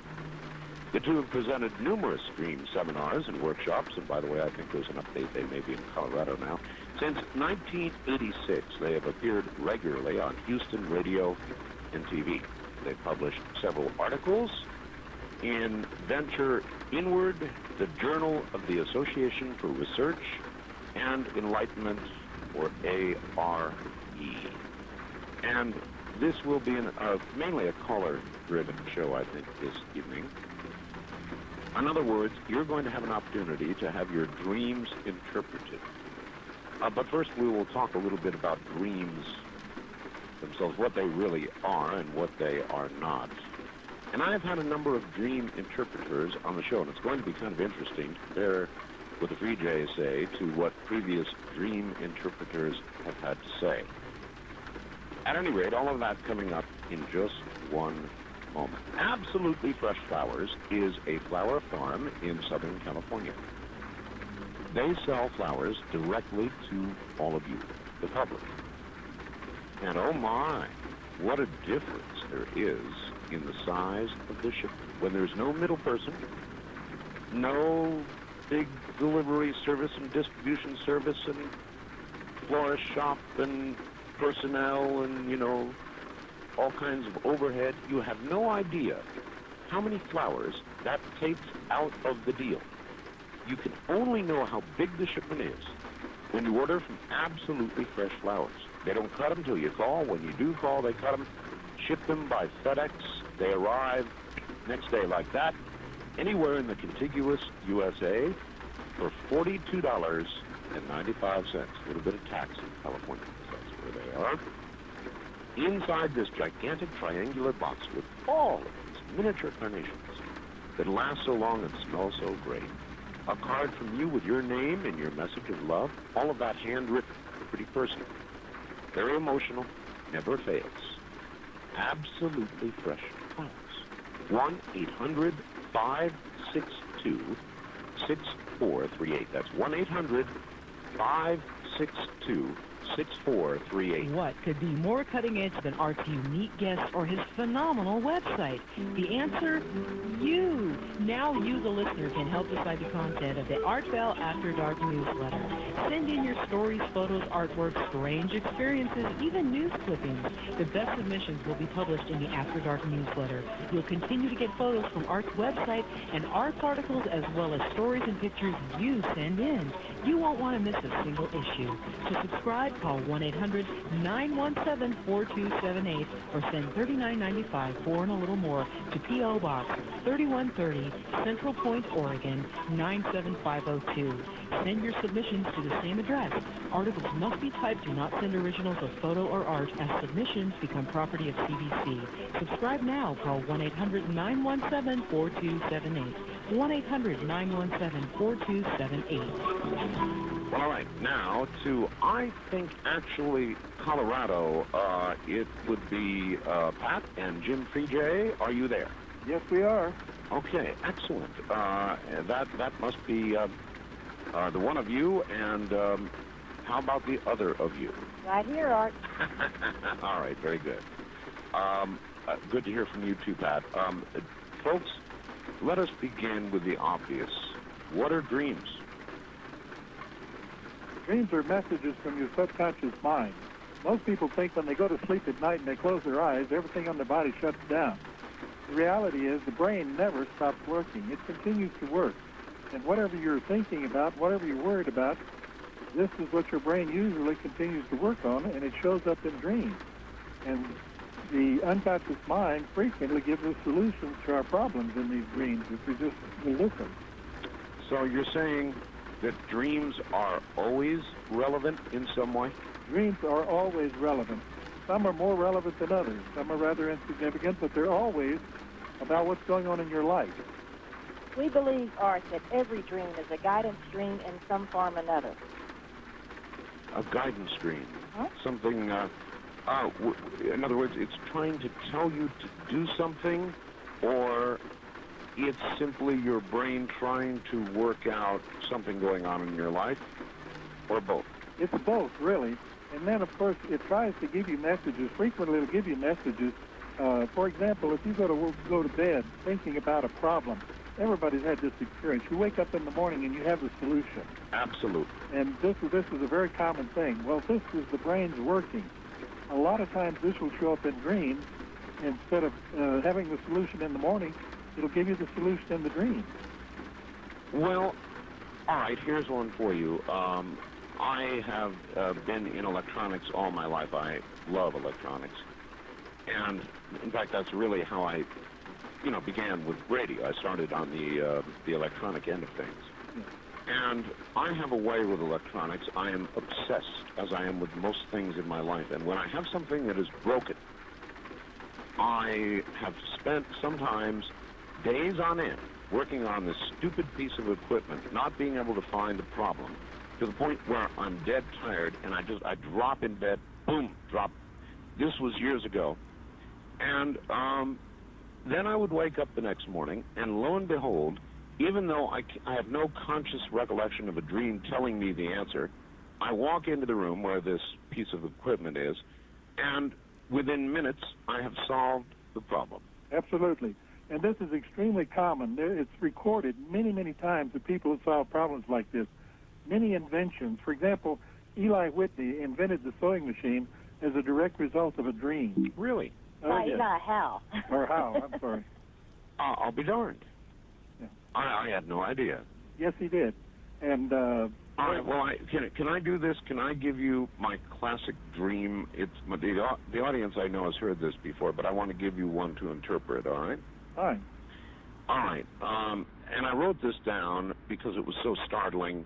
The two have presented numerous dream seminars and workshops, and by the way, I think there's an update. They may be in Colorado now. Since 1986, they have appeared regularly on Houston radio and TV. They've published several articles in Venture Inward, the Journal of the Association for Research and Enlightenment, or ARE. And this will be mainly a caller-driven show, I think, this evening. In other words, you're going to have an opportunity to have your dreams interpreted. But first, we will talk a little bit about dreams themselves, what they really are and what they are not. And I've had a number of dream interpreters on the show, and it's going to be kind of interesting to compare what the Freejays say to what previous dream interpreters have had to say. At any rate, all of that coming up in just one moment. Absolutely Fresh Flowers is a flower farm in Southern California. They sell flowers directly to all of you, the public. And oh my, what a difference there is in the size of the shipment. When there's no middle person, no big delivery service and distribution service and florist shop and personnel and, all kinds of overhead, you have no idea how many flowers that takes out of the deal. You can only know how big the shipment is when you order from Absolutely Fresh Flowers. They don't cut them till you call. When you do call, they cut them, ship them by FedEx. They arrive next day like that, anywhere in the contiguous USA for $42.95. A little bit of tax in California, that's where they are. Inside this gigantic triangular box with all of these miniature carnations that last so long and smell so great. A card from you with your name and your message of love, all of that handwritten, pretty personal. Very emotional, never fails. Absolutely Fresh Flowers. 1-800-562-6438. That's 1-800-562-6438. What could be more cutting edge than Art's unique guest or his phenomenal website? The answer, you. Now you, the listener, can help decide the content of the Art Bell After Dark newsletter. Send in your stories, photos, artwork, strange experiences, even news clippings. The best submissions will be published in the After Dark newsletter. You'll continue to get photos from Art's website and Art's articles, as well as stories and pictures you send in. You won't want to miss a single issue. To subscribe, call 1-800-917-4278 or send $39.95 for and a little more to P.O. Box 3130, Central Point, Oregon 97502. Send your submissions to the same address. Articles must be typed. Do not send originals of photo or art, as submissions become property of CBC. Subscribe now. Call 1-800-917-4278. 1-800-917-4278. Well, all right, now to, I think, actually, Colorado. It would be Pat and Jim Freejay. Are you there? Yes, we are. Okay, excellent. That must be the one of you, and how about the other of you? Right here, Art. All right, very good. Good to hear from you too, Pat. Folks, let us begin with the obvious. What are dreams? Dreams are messages from your subconscious mind. Most people think when they go to sleep at night and they close their eyes, everything on their body shuts down. The reality is the brain never stops working. It continues to work. And whatever you're thinking about, whatever you're worried about, this is what your brain usually continues to work on, and it shows up in dreams. And the unconscious mind frequently gives us solutions to our problems in these dreams if we just listen. So you're saying that dreams are always relevant in some way? Dreams are always relevant. Some are more relevant than others. Some are rather insignificant, but they're always about what's going on in your life. We believe, Art, that every dream is a guidance dream in some form or another. A guidance dream. Huh? Something, in other words, it's trying to tell you to do something, or it's simply your brain trying to work out something going on in your life, or both? It's both, really. And then, of course, it tries to give you messages. Frequently, it'll give you messages. For example, if you go to bed thinking about a problem, everybody's had this experience. You wake up in the morning and you have the solution. Absolutely. And this is a very common thing. Well, this is the brain's working. A lot of times this will show up in dreams. Instead of having the solution in the morning, it'll give you the solution in the dream. Well, all right, here's one for you. I have been in electronics all my life. I love electronics. And, in fact, that's really how I, began with radio. I started on the electronic end of things. And I have a way with electronics. I am obsessed, as I am with most things in my life. And when I have something that is broken, I have spent sometimes days on end working on this stupid piece of equipment, not being able to find the problem, to the point where I'm dead tired, and I drop in bed, boom, drop. This was years ago. And then I would wake up the next morning, and lo and behold, even though I have no conscious recollection of a dream telling me the answer, I walk into the room where this piece of equipment is, and within minutes, I have solved the problem. Absolutely. And this is extremely common. It's recorded many, many times that people have solved problems like this. Many inventions. For example, Eli Whitney invented the sewing machine as a direct result of a dream. Really? Yes. Eli Howe. Or Howe, I'm sorry. I'll be darned. Yeah. I had no idea. Yes, he did. And all right. Well, can I do this? Can I give you my classic dream? It's the audience I know has heard this before, but I want to give you one to interpret. All right. Fine. All right. And I wrote this down because it was so startling,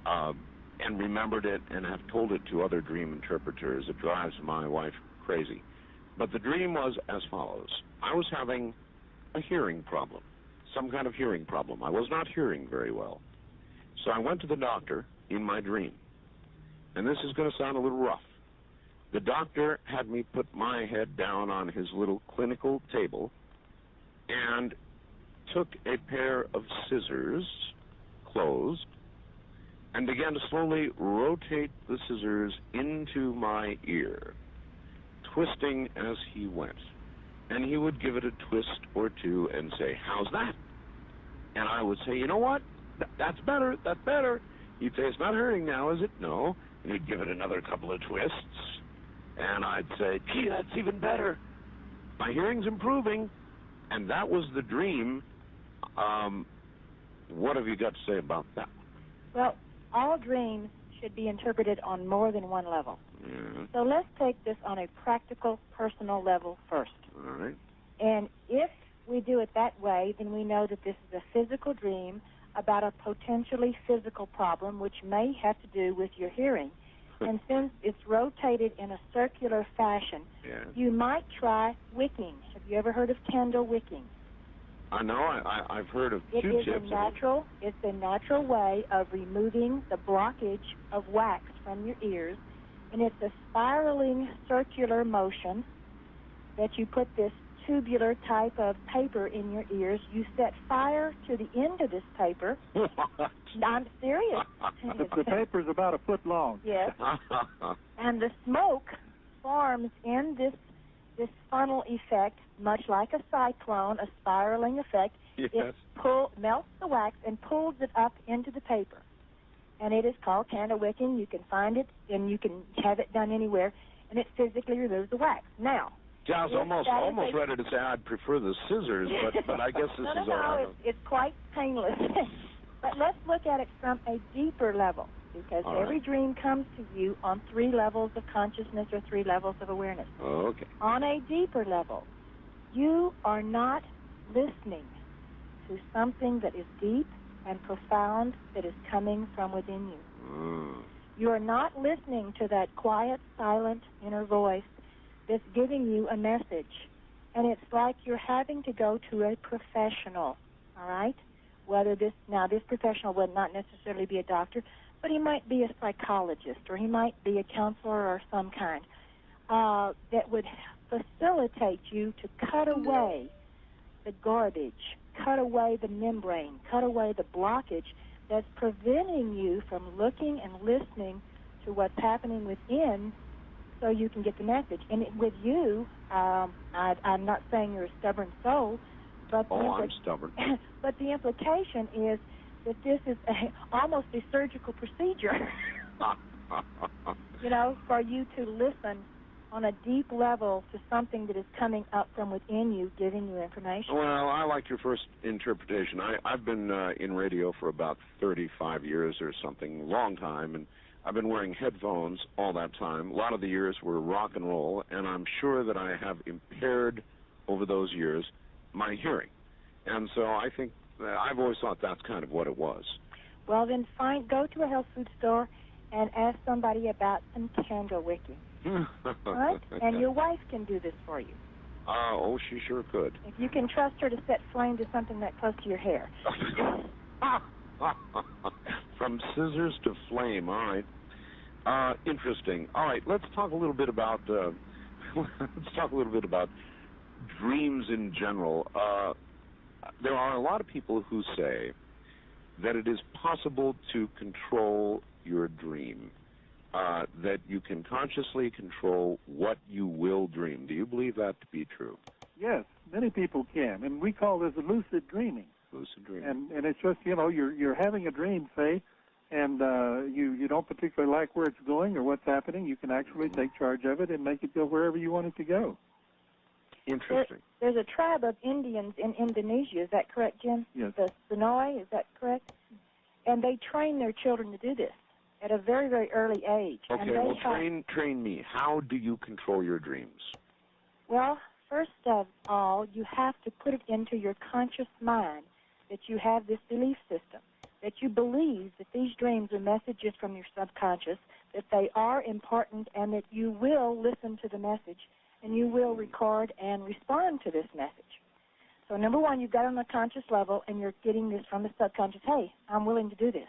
and remembered it, and have told it to other dream interpreters. It drives my wife crazy. But the dream was as follows. I was having a hearing problem, some kind of hearing problem. I was not hearing very well. So I went to the doctor in my dream. And this is going to sound a little rough. The doctor had me put my head down on his little clinical table and took a pair of scissors, closed, and began to slowly rotate the scissors into my ear, twisting as he went. And he would give it a twist or two and say, "How's that?" And I would say, "You know what? That's better. That's better." He'd say, "It's not hurting now, is it?" "No." And he'd give it another couple of twists. And I'd say, "Gee, that's even better. My hearing's improving." And that was the dream. What have you got to say about that? Well, all dreams should be interpreted on more than one level. Yeah. So let's take this on a practical, personal level first. All right. And if we do it that way, then we know that this is a physical dream about a potentially physical problem, which may have to do with your hearing. And since it's rotated in a circular fashion, you might try wicking. Have you ever heard of candle wicking? I know. I've heard of It Q-tips. It's a natural way of removing the blockage of wax from your ears, and it's a spiraling circular motion that you put this tubular type of paper in your ears. You set fire to the end of this paper. I'm serious. The paper's about a foot long. Yes. And the smoke forms in this funnel effect, much like a cyclone, a spiraling effect. Yes. It melts the wax and pulls it up into the paper. And it is called candle wicking. You can find it, and you can have it done anywhere, and it physically removes the wax. Now, I was almost ready to say I'd prefer the scissors, but I guess this is all right. It's quite painless. But let's look at it from a deeper level, because every dream comes to you on 3 levels of consciousness or 3 levels of awareness. Okay. On a deeper level, you are not listening to something that is deep and profound that is coming from within you. You are not listening to that quiet, silent inner voice that's giving you a message. And it's like you're having to go to a professional, all right? Whether this professional would not necessarily be a doctor, but he might be a psychologist, or he might be a counselor or some kind, that would facilitate you to cut away the garbage, cut away the membrane, cut away the blockage that's preventing you from looking and listening to what's happening within, so you can get the message. And with you, I'm not saying you're a stubborn soul, but I'm stubborn. But the implication is that this is almost a surgical procedure, for you to listen on a deep level to something that is coming up from within you, giving you information. Well, I like your first interpretation. I've been in radio for about 35 years or something, long time, and I've been wearing headphones all that time. A lot of the years were rock and roll, and I'm sure that I have impaired over those years my hearing. And so I think I've always thought that's kind of what it was. Well, then go to a health food store and ask somebody about some candle wicking. Right? And your wife can do this for you. Oh, she sure could. If you can trust her to set flame to something that close to your hair. From scissors to flame, all right. Interesting. All right, let's talk a little bit about dreams in general. There are a lot of people who say that it is possible to control your dream, that you can consciously control what you will dream. Do you believe that to be true? Yes, many people can, and we call this lucid dreaming. Lucid dreaming. And it's just, you're having a dream, say, and you don't particularly like where it's going or what's happening. You can actually take charge of it and make it go wherever you want it to go. Interesting. There's a tribe of Indians in Indonesia. Is that correct, Jim? Yes. The Sonoy, is that correct? And they train their children to do this at a very, very early age. Okay, and well, train me. How do you control your dreams? Well, first of all, you have to put it into your conscious mind that you have this belief system, that you believe that these dreams are messages from your subconscious, that they are important, and that you will listen to the message, and you will record and respond to this message. So number one, you've got it on the conscious level, and you're getting this from the subconscious. Hey, I'm willing to do this.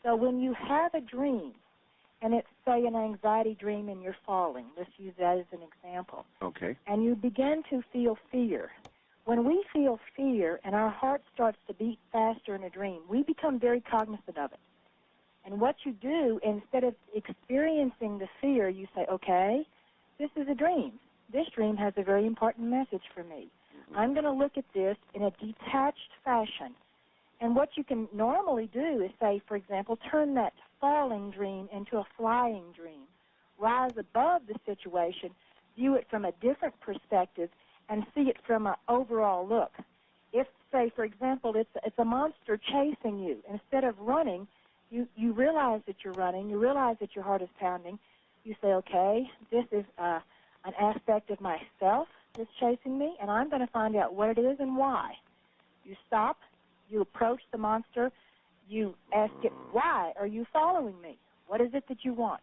So when you have a dream, and it's, say, an anxiety dream and you're falling, let's use that as an example. Okay. And you begin to feel fear. When we feel fear and our heart starts to beat faster in a dream, we become very cognizant of it. And what you do, instead of experiencing the fear, you say, okay, this is a dream. This dream has a very important message for me. I'm going to look at this in a detached fashion. And what you can normally do is say, for example, turn that falling dream into a flying dream. Rise above the situation, view it from a different perspective, and see it from an overall look. If, say, for example, it's a monster chasing you, instead of running, you realize that you're running, you realize that your heart is pounding. You say, okay, this is an aspect of myself that's chasing me, and I'm going to find out what it is and why. You stop, you approach the monster, you ask it, why are you following me? What is it that you want?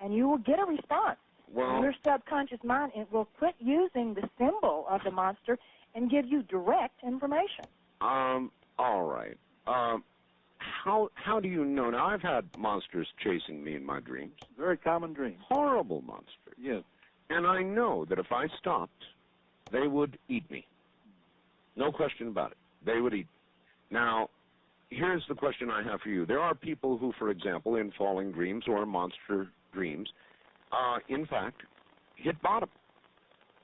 And you will get a response. Well, your subconscious mind, it will quit using the symbol of the monster and give you direct information. All right. How do you know? Now, I've had monsters chasing me in my dreams. Very common dream. Horrible monsters. Yes. And I know that if I stopped, they would eat me. No question about it. They would eat me. Now, here's the question I have for you. There are people who, for example, in falling dreams or monster dreams, in fact, hit bottom.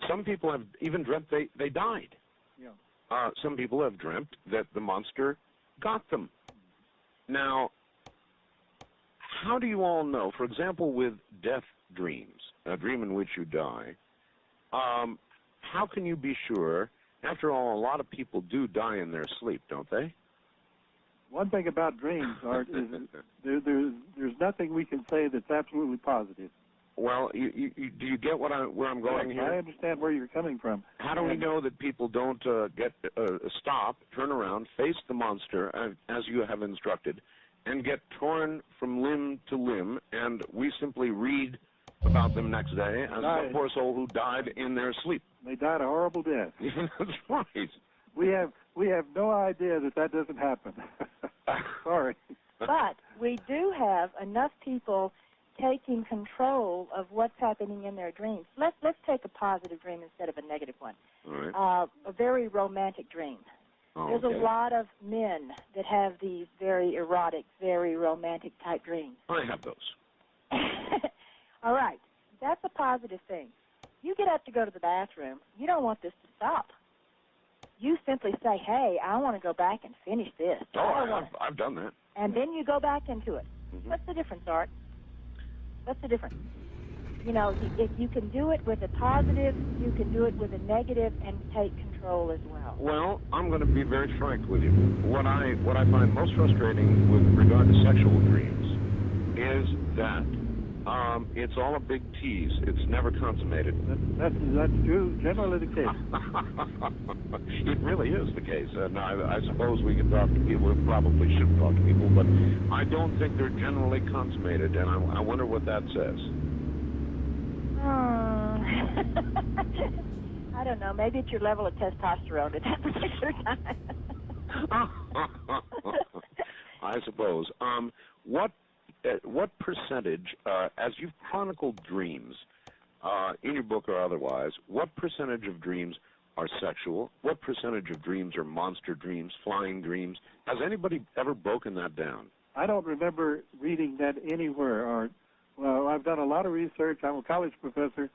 Some people have even dreamt they died. Yeah. Some people have dreamt that the monster got them. Now, how do you all know, for example, with death dreams, a dream in which you die, how can you be sure? After all, a lot of people do die in their sleep, don't they? One thing about dreams, Art, is there's nothing we can say that's absolutely positive. Well, do you get where I'm going here? I understand where you're coming from. How do we know that people don't stop, turn around, face the monster as you have instructed, and get torn from limb to limb, and we simply read about them next day as a poor soul who died in their sleep? They died a horrible death. That's right. We have no idea that doesn't happen. Sorry. But we do have enough people taking control of what's happening in their dreams. Let's take a positive dream instead of a negative one. All right. A very romantic dream. Oh, There's a lot of men that have these very erotic, very romantic type dreams. I have those. All right. That's a positive thing. You get up to go to the bathroom. You don't want this to stop. You simply say, hey, I want to go back and finish this. I've done that. And then you go back into it. Mm-hmm. What's the difference, Art? What's the difference? You know, if you can do it with a positive, you can do it with a negative and take control as well. Well, I'm going to be very frank with you. What I find most frustrating with regard to sexual dreams is that it's all a big tease. It's never consummated. That's true. Generally the case. It really is the case. Now, I suppose we can talk to people. We probably should talk to people, but I don't think they're generally consummated, and I wonder what that says. I don't know. Maybe it's your level of testosterone at that particular time. I suppose. What percentage, as you've chronicled dreams, in your book or otherwise, what percentage of dreams are sexual? What percentage of dreams are monster dreams, flying dreams? Has anybody ever broken that down? I don't remember reading that anywhere, Art. Well, I've done a lot of research. I'm a college professor.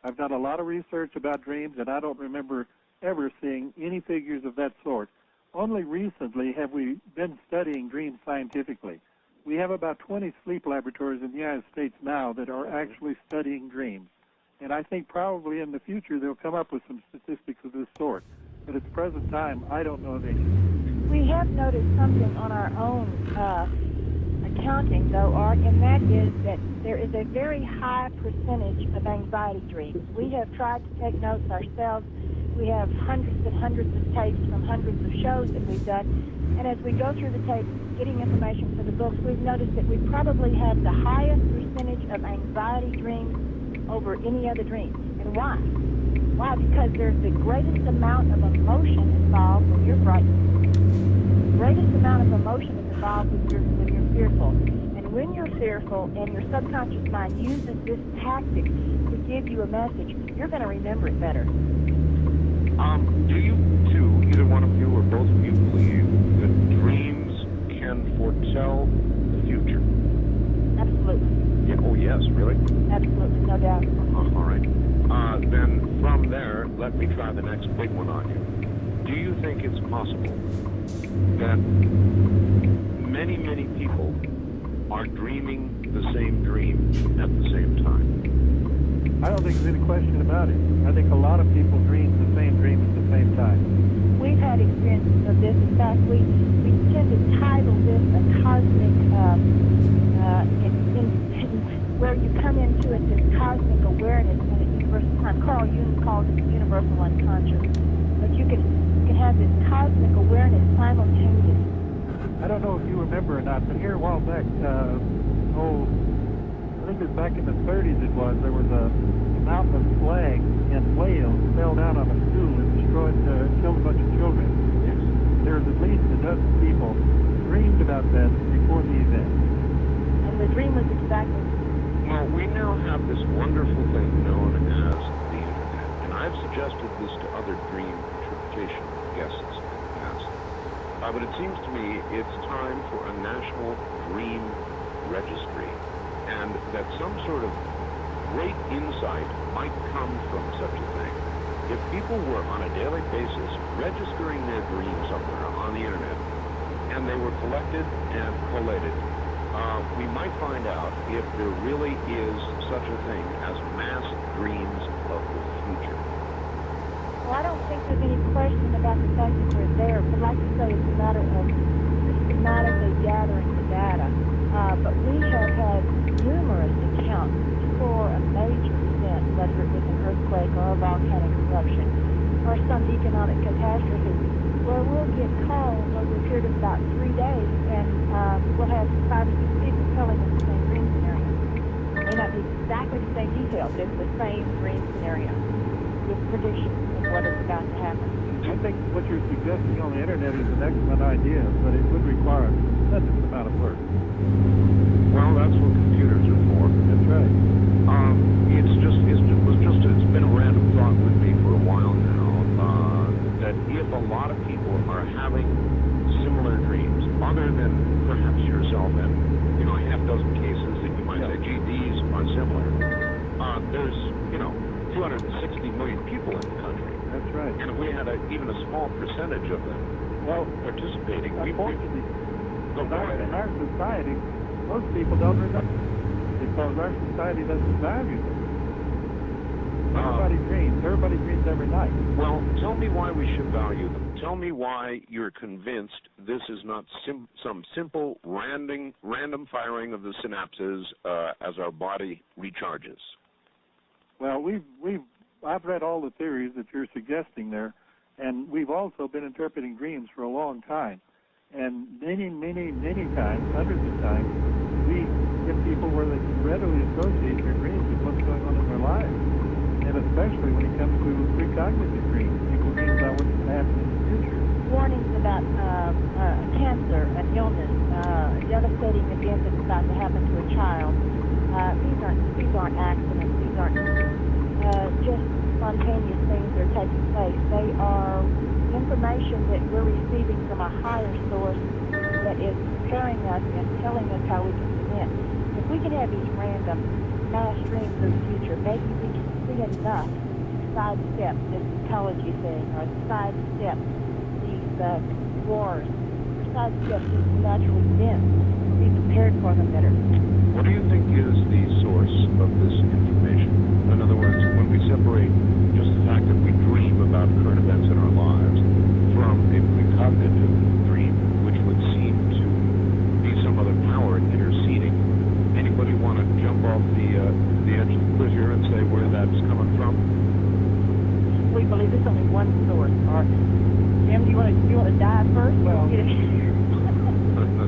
I've done a lot of research about dreams, and I don't remember ever seeing any figures of that sort. Only recently have we been studying dreams scientifically. We have about 20 sleep laboratories in the United States now that are actually studying dreams. And I think probably in the future they'll come up with some statistics of this sort. But at the present time, I don't know of any. We have noticed something on our own accounting, though, Art, and that is that there is a very high percentage of anxiety dreams. We have tried to take notes ourselves. We have hundreds and hundreds of tapes from hundreds of shows that we've done. And as we go through the tapes, getting information for the books, we've noticed that we probably have the highest percentage of anxiety dreams over any other dream. And why? Why? Because there's the greatest amount of emotion involved when you're frightened. The greatest amount of emotion is involved when you're fearful. And when you're fearful and your subconscious mind uses this tactic to give you a message, you're going to remember it better. Do you two, either one of you or both of you, believe that dreams can foretell the future? Absolutely. Yeah, oh, yes, really? Absolutely, no doubt. All right. Then from there, let me try the next big one on you. Do you think it's possible that many, many people are dreaming the same dream at the same time? I don't think there's any question about it. I think a lot of people dream the same dream at the same time. We've had experiences of this. In fact, we tend to title this a cosmic, where you come into it, this cosmic awareness in a universal time. Carl Jung called it universal unconscious. But you can have this cosmic awareness simultaneously. I don't know if you remember or not, but here a while back, I think it was back in the 30s there was a mountain of slag in Wales fell down on a school and killed a bunch of children. Yes. There was at least a dozen people dreamed about that before the event. And the dream was exactly... Well, we now have this wonderful thing known as the Internet, and I've suggested this to other dream interpretation guests in the past. But it seems to me it's time for a national dream registry, and that some sort of great insight might come from such a thing. If people were on a daily basis registering their dreams somewhere on the Internet, and they were collected and collated, we might find out if there really is such a thing as mass dreams of the future. Well, I don't think there's any question about the fact that they're there. But like you say, it's a matter of systematically gathering the data. But we have had numerous accounts for earthquake or a volcanic eruption or some economic catastrophe, where we'll get calls over a period of about 3 days, and we'll have 5 or 6 people telling us the same dream scenario. It may not be exactly the same details, but it's the same dream scenario with predictions of what is about to happen. I think what you're suggesting on the internet is an excellent idea, but it would require a tremendous amount of work. Well, that's what computers are for. That's right. It's been a random thought with me for a while now, that if a lot of people are having similar dreams, other than perhaps yourself and, a half dozen cases that you might say, gee, these are similar, there's, 260 million people in the country. That's right. And if we had even a small percentage of them participating, unfortunately, in our society, most people don't remember because our society doesn't value them. Everybody dreams every night. Well, tell me why we should value them. Tell me why you're convinced this is not some simple random firing of the synapses as our body recharges. Well, I've read all the theories that you're suggesting there, and we've also been interpreting dreams for a long time. And many, many, many times, hundreds of times, we get people where they can readily associate their dreams with what's going on in their lives. And especially when it comes to precognitive dreams, people dream about what's going to happen in the future. Warnings about cancer, an illness, a devastating event that's about to happen to a child. These aren't accidents. These aren't just spontaneous things that are taking place. They are information that we're receiving from a higher source that is preparing us and telling us how we can prevent. If we can have these random mass dreams of the future, maybe we can see enough to sidestep this ecology thing, or sidestep these wars, or sidestep these natural events, be prepared for them better. What do you think is the source of this information? In other words, when we separate just the fact that we dream about current events in our lives from a precognitive dream, which would seem to be some other power interceding, anybody want to jump off the edge of the cliff here and say where that's coming from? We believe there's only one source. Or, Jim, do you want to dive first? Well,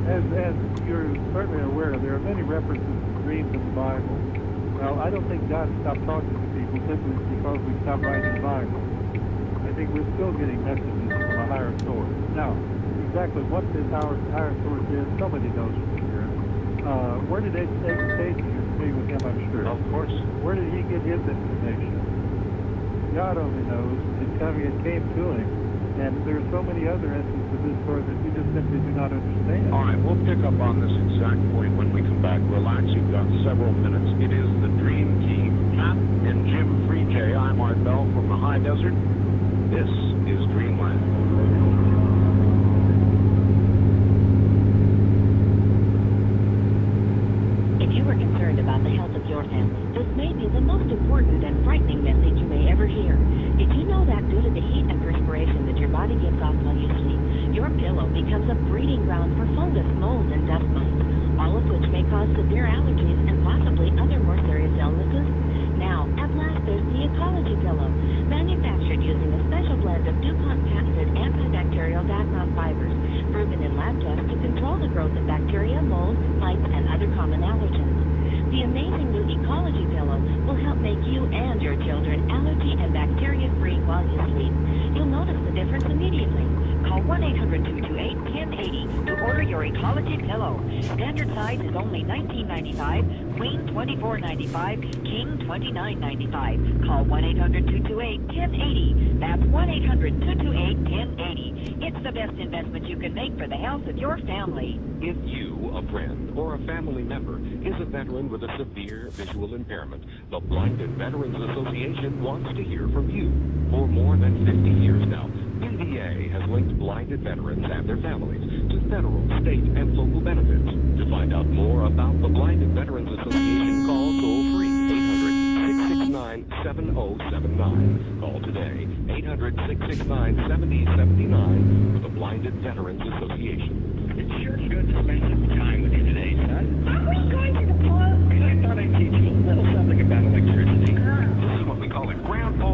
as you're certainly aware, there are many references to dreams in the Bible. Well, I don't think God stopped talking to people simply because we stopped writing the Bible. I think we're still getting messages from a higher source. Now, exactly what this higher source is, somebody knows for sure. Where did Ed Sage agree with him, I'm sure? Of course. Where did he get his information? God only knows. It came to him. And there are so many other instances of this sort that we just simply do not understand. All right, we'll pick up on this exact point when we come back. Relax, you've got several minutes. It is the Dream Team, Pat and Jim Free J. I'm Art Bell from the high desert. This is Dreamland. If you are concerned about the health of your family, this may be the most important and frightening message you may ever hear. Did you know that due to the heat and perspiration that your body gives off while you sleep, your pillow becomes a breeding ground for fungus, mold, and dust mites, all of which may cause severe allergies and possibly other more serious illnesses? Now, at last, there's the Ecology Pillow, manufactured using a special blend of DuPont patented antibacterial Dacron fibers, proven in lab tests to control the growth of bacteria, mold, mites, and other common allergens. The amazing new Ecology Pillow will help make you and your children allergy and bacteria-free while you sleep. You'll notice the difference immediately. Call 1-800-228-1080 to order your Ecology Pillow. Standard size is only $19.95, Queen $24.95, King $29.95. Call 1-800-228-1080. That's 1-800-228-1080. It's the best investment you can make for the health of your family. If you, a friend, or a family member is a veteran with a severe visual impairment, the Blinded Veterans Association wants to hear from you. For more than 50 years now, BVA has linked blinded veterans and their families to federal, state, and local benefits. To find out more about the Blinded Veterans Association, call toll-free 800-669-7079. Call today, 800-669-7079 for the Blinded Veterans Association. It's sure good to spend some time with you today, son. I was going to the park. I thought I'd teach you a little something about electricity. This is what we call a Grandpa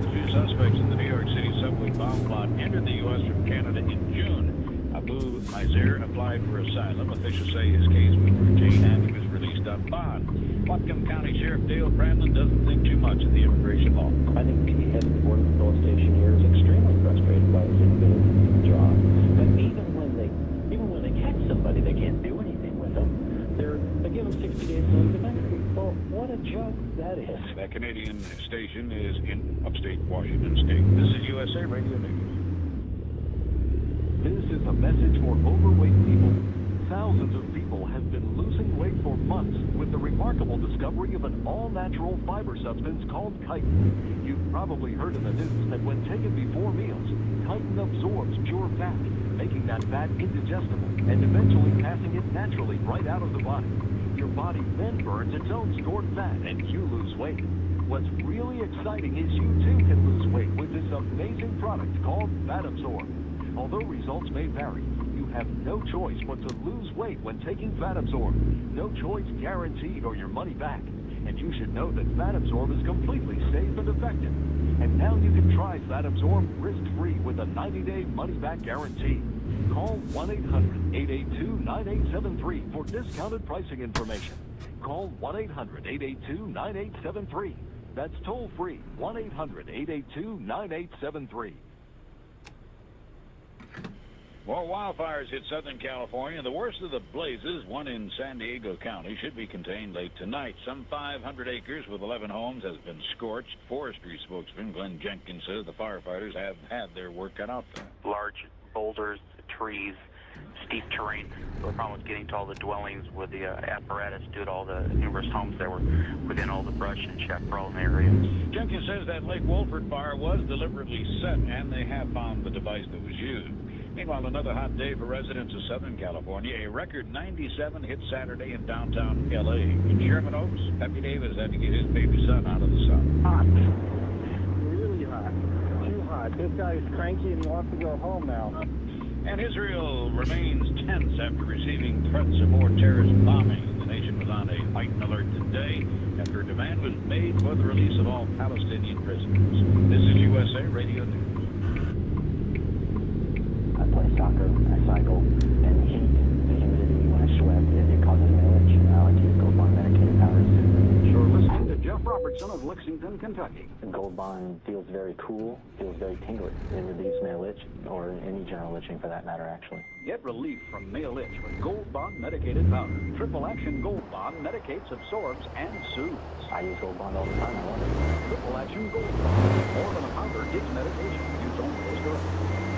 The two suspects in the New York City subway bomb plot entered the U.S. from Canada in June. Abu Mazer applied for asylum. Officials say his case was routine and he was released on bond. Whatcom County Sheriff Dale Brandlin doesn't think too much of the immigration law. I think the head of the Border Patrol station here is extremely frustrated by his inability to do the job. But even when they catch somebody, they can't do anything with them. They give them 60 days to leave the country. Well, what a joke that is. That Canadian station is in upstate Washington State. This is USA Radio News. This is a message for overweight people. Thousands of people have been losing weight for months with the remarkable discovery of an all-natural fiber substance called chitin. You've probably heard in the news that when taken before meals, chitin absorbs pure fat, making that fat indigestible and eventually passing it naturally right out of the body. Your body then burns its own stored fat and you lose weight. What's really exciting is you too can lose weight with this amazing product called Fat Absorb. Although results may vary, you have no choice but to lose weight when taking Fat Absorb. No choice guaranteed or your money back. And you should know that Fat Absorb is completely safe and effective. And now you can try Fat Absorb risk-free with a 90-day money-back guarantee. Call 1-800-882-9873 for discounted pricing information. Call 1-800-882-9873. That's toll-free, 1-800-882-9873. More wildfires hit Southern California. The worst of the blazes, one in San Diego County, should be contained late tonight. Some 500 acres with 11 homes has been scorched. Forestry spokesman Glenn Jenkins says the firefighters have had their work cut out for them. Large boulders, trees, steep terrain. The problem was getting to all the dwellings with the apparatus due to all the numerous homes that were within all the brush and chaparral areas. Jenkins says that Lake Wolford fire was deliberately set, and they have found the device that was used. Meanwhile, another hot day for residents of Southern California. A record 97 hit Saturday in downtown L.A. In Sherman Oaks, Pepe Davis had to get his baby son out of the sun. Hot. Really hot. Too hot. This guy's cranky and wants to go home now. And Israel remains tense after receiving threats of more terrorist bombing. The nation was on a heightened alert today after a demand was made for the release of all Palestinian prisoners. This is USA Radio News. I play soccer, I cycle, and the heat, the humidity, when I sweat, it causes me an itch. I like to use Gold Bond medicated powders. You're listening to Jeff Robertson of Lexington, Kentucky. Gold Bond feels very cool, feels very tingly. It relieves male itch, or any general itching for that matter, actually. Get relief from male itch with Gold Bond medicated powder. Triple action Gold Bond medicates, absorbs, and soothes. I use Gold Bond all the time. I love it. Triple action Gold Bond. More than a powder, it's medication. Use only as directed.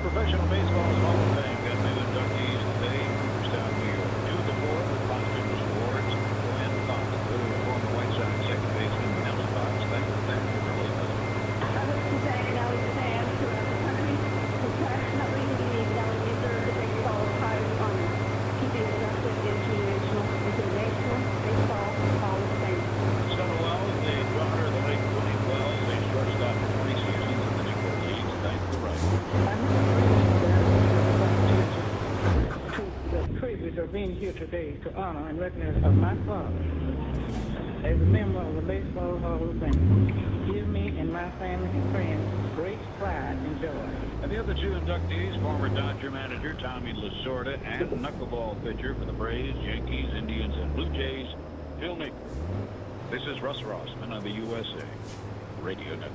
Professional baseball's Hall of Fame got new inductees today in Cooperstown, New York. Two of the four with posthumous awards. Glenn Fox, the former White Sox second baseman, Nelson Fox, thanks to them for early husband. I would like to thank all the fans throughout the country who passionately believe that we deserve the Baseball Prize honor, keeping us inducted into the National Baseball Hall of Fame. Stella Wells, the daughter of the late Willie Wells, a shortstop for 20 seasons in the Negro Leagues, thanked the writer. Privilege of being here today to honor and recognize my father as a member of the Baseball Hall of Fame. Give me and my family and friends great pride and joy. And the other two inductees, former Dodger manager Tommy Lasorda and knuckleball pitcher for the Braves, Yankees, Indians, and Blue Jays, Phil Niekro. This is Russ Rossman on the USA Radio Network.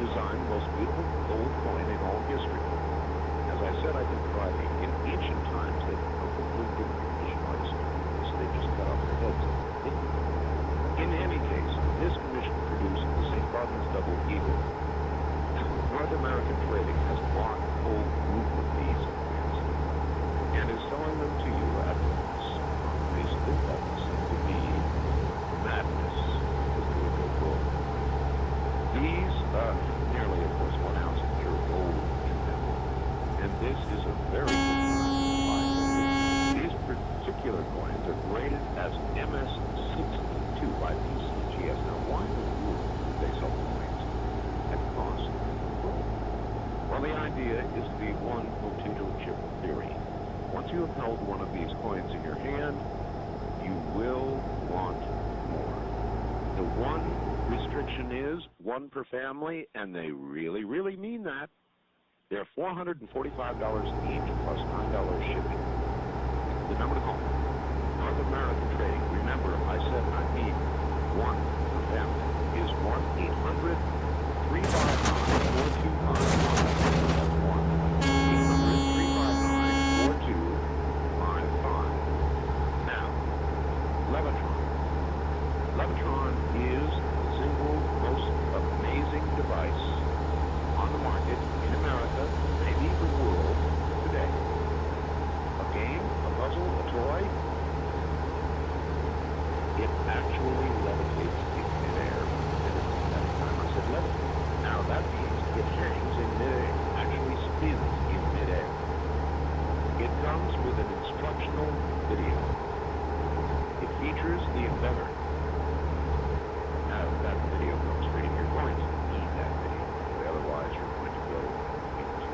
design the most beautiful gold coin in all history. As I said, I've been driving. In ancient times, they probably didn't commission artists, so they just cut off their heads. In any case, this commission produced the St. Barbara's Double Eagle. North American Trading has bought a whole group of these coins and is selling them to you at once. Basically, that would seem to be madness, as they would go gold. These, nearly, of course, 1 ounce of pure gold in them, and this is a very good time to buy gold. These particular coins are graded as MS-62 by PCGS. Now, why in the world do they sell coins at cost of gold? Well, the idea is the one potato chip theory. Once you have held one of these coins in your hand, you will want more. The one restriction is one per family, and they really, really mean that. They're $445 each plus $9 shipping. The number to call, North American Trading. Remember, I said I need one per family. Is 1-800-359-4255. That's 1-800-359-4255. Now, Levitron. Levitron is the single most amazing device on the market in America, maybe the world, today. A game, a puzzle, a toy. It actually levitates in midair. At the time I said levitate. Now that means it hangs in midair, actually spins in midair. It comes with an instructional video. It features the inventor. Now that video comes straight in your coins. You need that video. Otherwise you're going to go into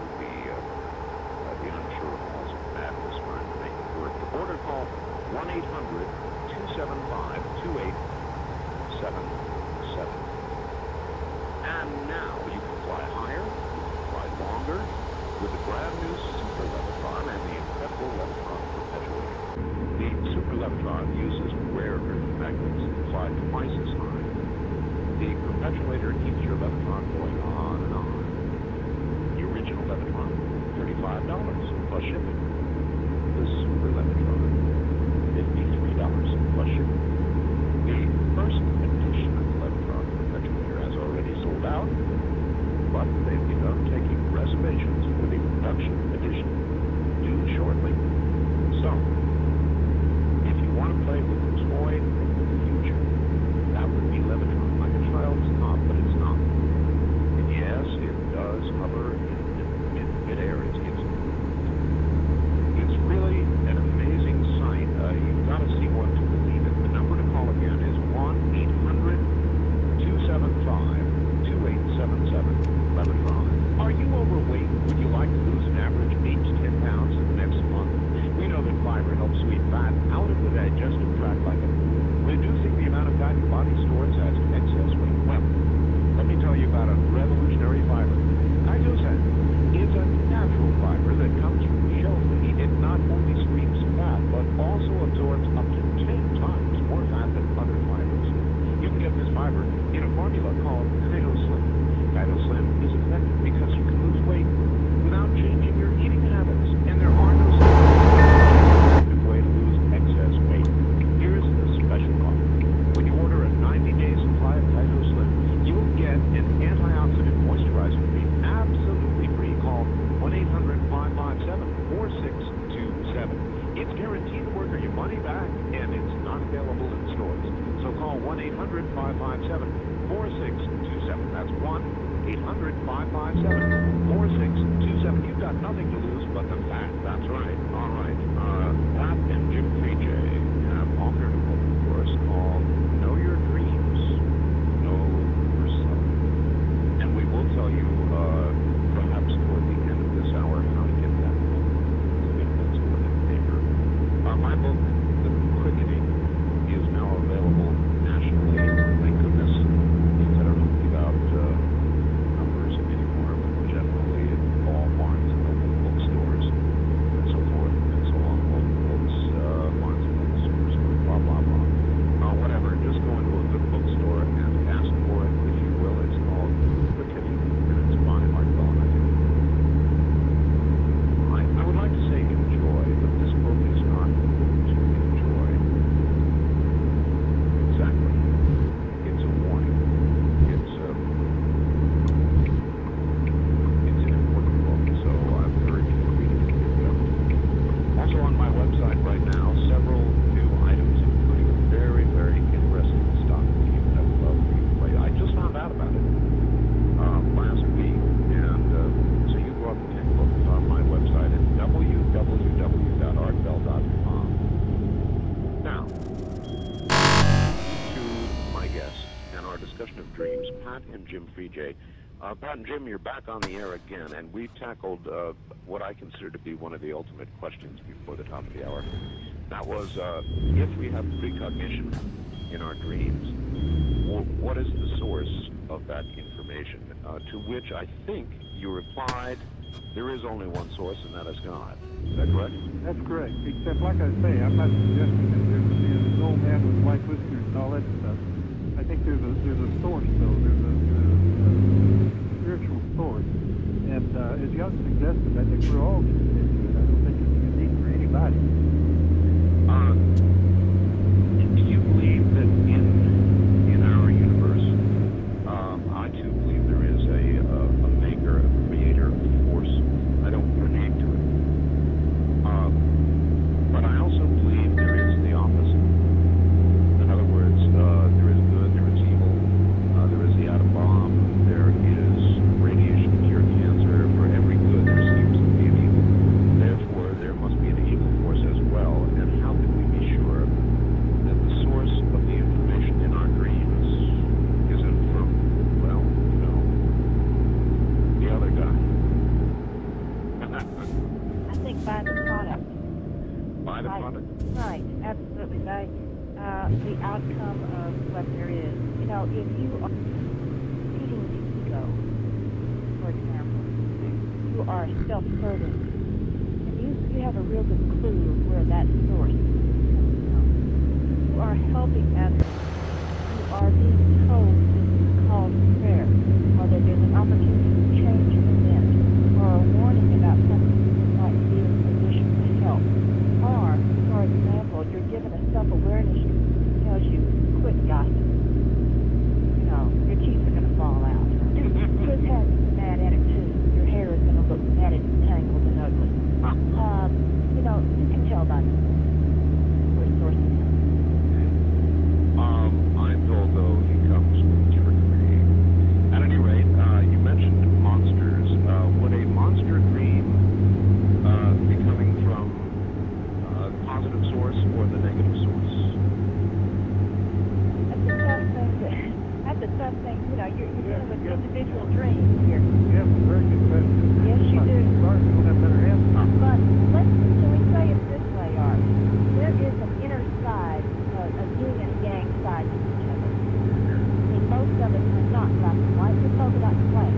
the unsure halls of madness trying to make it work. The order call 1-800-275-2877. And now you can fly higher, you can fly longer with the brand new Super Levitron and the incredible Levitron Perpetuator. The Super Levitron uses rare earth magnets that fly twice as high. The Perpetuator keeps your Levitron going on and on. The original Levitron, $35 plus shipping. The Super Levitron, $53 plus shipping. The first edition of the Levitron Perpetuator has already sold out, but they've begun taking reservations for the production edition due shortly. So, if you want to play with the toy of the future, that would be Levitron. Like a child's top, but it's not. And yes, it does hover in midair. It's really an amazing sight. You've got to see one to believe it. The number to call again is 1-800-275-2877. Levitron. Are you overweight? Would you like to lose an average 8 to 10 pounds in the next month? We know that fiber helps sweet fat out of the digestive tract like a reducing the amount of fat your body stores as excess weight. Well, let me tell you about a revolutionary fiber. Chitosan is a natural fiber that comes from shellfish. It not only screens fat, but also absorbs up to 10 times more fat than other fibers. You can get this fiber in a formula called Chito Slim. Chito Slim is effective because you can lose weight without changing your eating habits, and there are no effective way to lose excess weight. Here's the special offer. When you order a 90-day supply of Chito Slim, you'll get an antioxidant moisturizer free, absolutely free. Call 1-800-557-4627. It's guaranteed to work or your money back, and it's not available in stores. So call 1-800-557-4627. That's 1-800-557-4627. You've got nothing to lose but the fat. That's right. All right. Pat and Jim Fajay have authored a book for us called Know Your Dreams, Know Yourself. And we will tell you, perhaps toward the end of this hour, how to get that book. That's a little bit paper. My book, The Quickening, is now available nationally. Thank goodness. I don't know about numbers anymore, but generally at all Barnes and Noble bookstores and so forth and so on. Well, Dreams, Pat and Jim Freejay. Pat and Jim, you're back on the air again, and we've tackled what I consider to be one of the ultimate questions before the top of the hour. That was, if we have precognition in our dreams, what is the source of that information? To which I think you replied, there is only one source, and that is God. Is that correct? That's correct. Except, like I say, I'm not suggesting that there's an old man with white whiskers and all that stuff. I think there's a source, though. There's a spiritual source. And as Young suggested, I think we're all tuned into it. I don't think it's unique for anybody. Do you believe that in our universe, I too believe there is a maker, a creator, a force. I don't put a name to it. But I also believe there is the opposite. In other words, there is good, there is evil, there is the atom bomb, there is radiation to cure cancer. For every good, there seems to be an evil. Therefore, there must be an evil force as well. And how can we be sure that the source of the information in our dreams isn't from, well, you know, the other guy? I think by the product. By the product? Right, absolutely. By the outcome of what there is. You know, if you are feeding the ego, for example, you are self-serving, and you have a real good clue of where that source comes from. You are helping others. You are being told this is called prayer, or that there's an opportunity to change an event, or a warning about something that might be in a position to help. Or, for example, you're given a self-awareness that tells you, quit gossip. You know, your teeth are going to fall out. Quit having a bad attitude. Your hair is going to look matted and tangled and ugly. You know, you can tell by where sources come. I'm told, though, he comes with trickery. At any rate, you mentioned monsters. Would a monster dream be coming from the positive source or the negative source? That's a tough thing. You know, you're dealing with individual dreams here. Yes, very good question. Yes, you do. Sorry, we don't have better answers. But can we say it this way, Art? There is an inner side, a yin and yang side to each other. I mean, most of us are not black and white. We're polka dot play.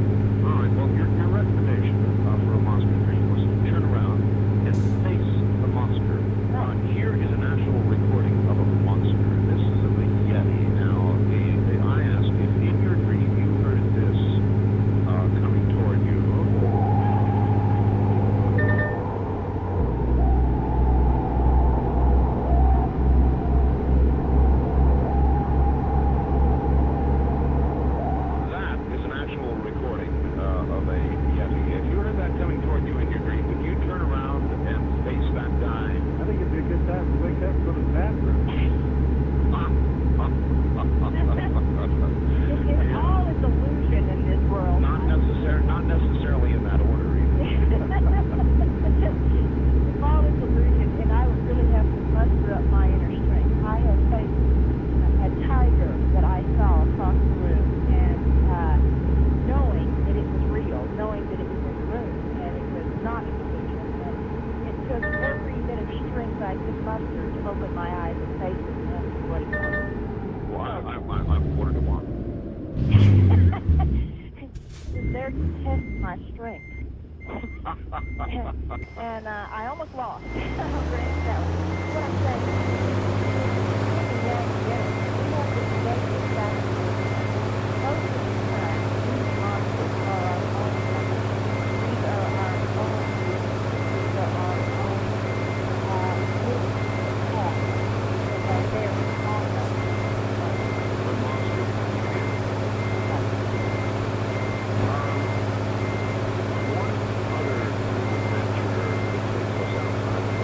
All right, well, your recommendation for a monster dream was to turn around and face the monster. Here is an actual recording of a monster. This is of a Yeti. Now, I ask if in your dream you heard this coming toward you. That is an actual recording of a Yeti. If you heard that coming toward you in your dream, would you turn around and face that guy? I think it'd be a good time to wake up and go to the bathroom. It's all a delusion in this world. Not necessarily in that order either. It's all a delusion, and I would really have to muster up my inner strength. I have faced a tiger that I saw across the room, and knowing that it was real, knowing that it was in the room, and it was not a delusion. And it took every bit of strength I could muster to open my eyes and face it and ask what it was. Well, I'm quarter to one. Is there to test my strength. and I almost lost. What I'm saying is, we have this negative factor. Most of the time, these monsters are our own monsters. These are our own dreams. These are our own little tasks that are there on us. One other adventure that takes us outside of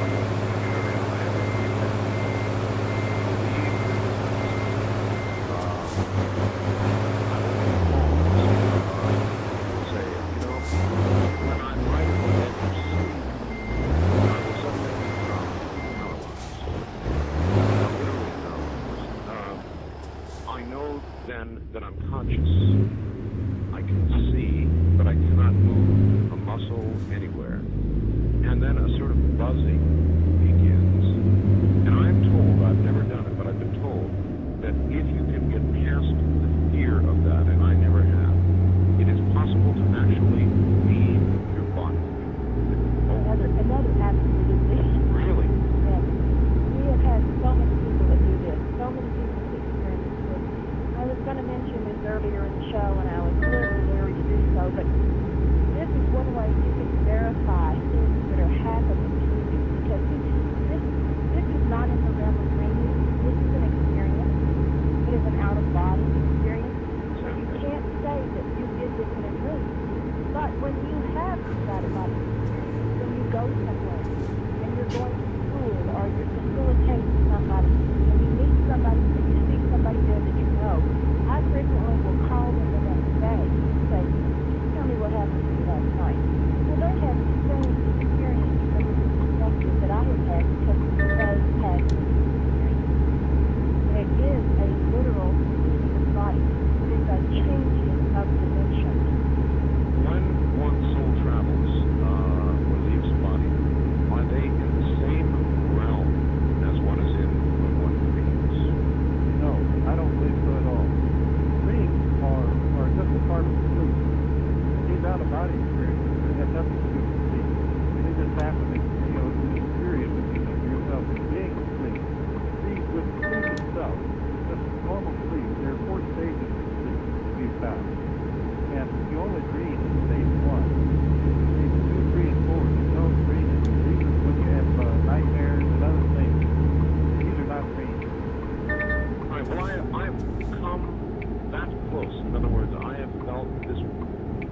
then that I'm conscious. I can see, but I cannot move a muscle anywhere. And then a sort of buzzing begins. And I'm told, I've never done it, but I've been told that if you can get past the fear of that, and I never have, it is possible to actually leave your body. Another absolute illusion. Really? Yes. We have had so many people that do this, so many people that experience this. I was going to mention this earlier in the show, and I was a little leery to do so, but this is one way you can verify things that are happening to you, because this is not in the realm of dreaming. This is an experience. It is an out-of-body experience. So you can't say that you did this in a dream. But when you have this out-of-body experience, when you go somewhere and you're going to school or you're facilitating somebody and you meet somebody and you see somebody there that you know, I frequently will call them the next day and say, tell me what happened to you last night. Well, they have the same experience from the perspective that I have had because they had this experience. And it is a literal leaving the body. It is a changing of dimension. When one soul travels or leaves the body, are they in the same realm as one is in when one dreams? No, I don't believe so at all. Dreams are just a part of sleep. These out-of-body experiences have nothing to do with sleep. They just happen to, in this period of yourself being asleep. With sleep itself, just normal sleep, there are 4 stages of sleep to be found. And you only dream in stage 1. Stage 2, 3, and 4, you don't dream in. These are when you have nightmares and other things. These are not dreams. All right, well, I have come that close. In other words, I have felt this.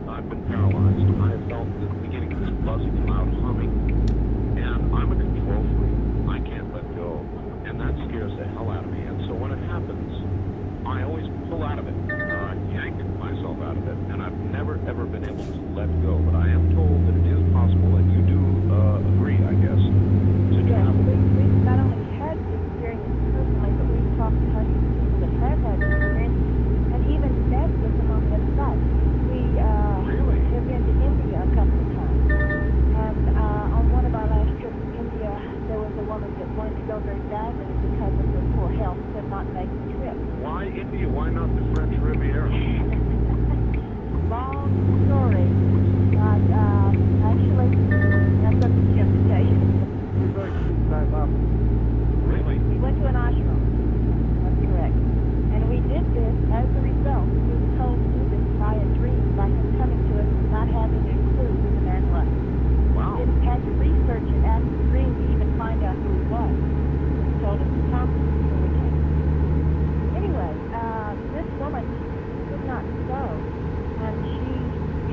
I've been paralyzed. I have felt the beginning of this buzzing, loud humming. And I'm a control freak. I can't let go. And that scares the hell out of me. And so when it happens, I always pull out of it. Yank myself out of it. And I've never, ever been able to let go. But I am told that it is possible, and you do agree, I guess, to travel. We've not only had the experience personally, but we've talked to hundreds of people that have had the experience, and even met with them on the other side. We have been to India a couple of times, and on one of our last trips to India, there was a woman that wanted to go very badly because of her poor health, could not make the trip. Why India? Why not the French Riviera? Long story, but actually, that's up to Jim's invitation. We're going to see Sai Baba. Really? We went to an ashram. That's correct. And we did this as a result. We were told to do this by a dream, by him coming to us and not having a clue who the man was. Wow. We had to research it after the dream to even find out who he was. He told us to come, so we came. Anyway, this woman could not go, and she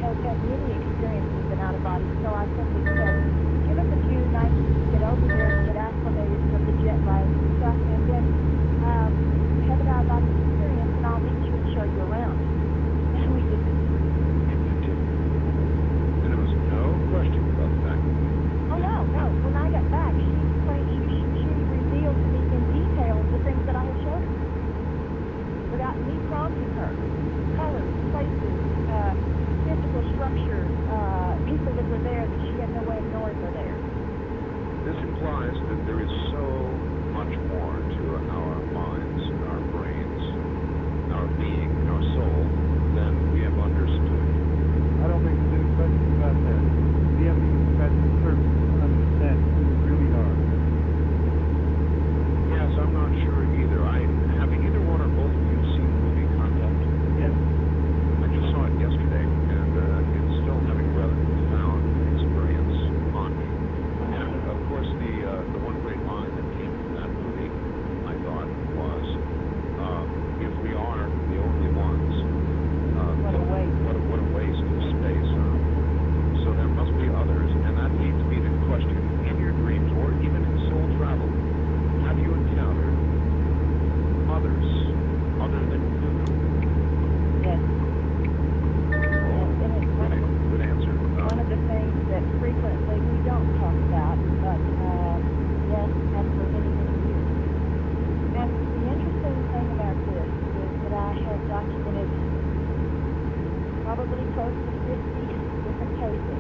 has had many experiences in out-of-body, so I simply said, give us a few nights to get over here and get acclimated from the jet lag and stuff, and then have an out-of-body experience, and I'll meet you and show you around. And we did this. And there was no question about the fact. Oh, no. When I got back, she revealed to me in detail the things that I had showed her. Without me prompting her. Colors, places, physical structure, people that were there that she had no way of knowing were there. This implies that there is so much more to our minds, our brains, our being, our soul, than we have understood. I don't think there's any question about that. We haven't even scratched the surface to understand who we really are. Yes, I'm not sure either. Have either one or both of you seen the movie Contact? Yes. I just saw it yesterday, and it's still having a rather profound experience on me. And of course, the one great line probably close to 50 different cases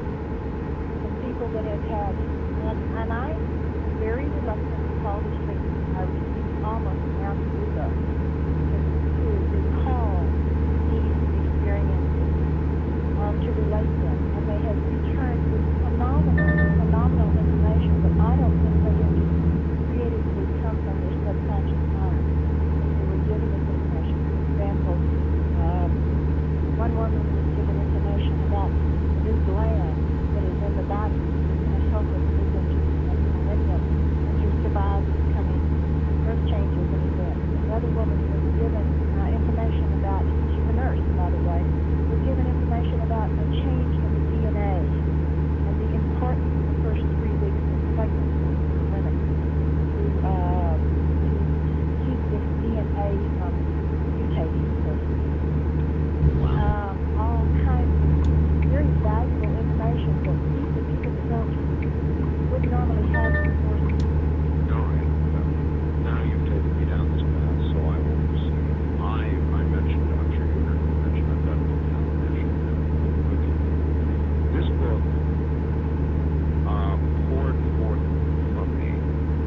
of people that have had, and I am very reluctant to call this treatment. I refuse almost now to do so, to recall these experiences, to relate them, and they have returned with phenomenal information, but I don't think they have creatively come from their subconscious mind. They were given this information. For example, one woman was given information about a new gland that is in the body that's going to help us move into the next millennium and to survive the coming earth changes and events. Another woman was given information about, she's a nurse, by the way, was given information about a change in the DNA and the importance of the first 3 weeks of pregnancy for women to keep this DNA from mutating. All kinds of very valuable information that people that would normally have resources. All right. Now you've taken me down this path, so I will proceed. I mentioned, I'm sure you heard me mention, I've got a book now, this book poured forth from me,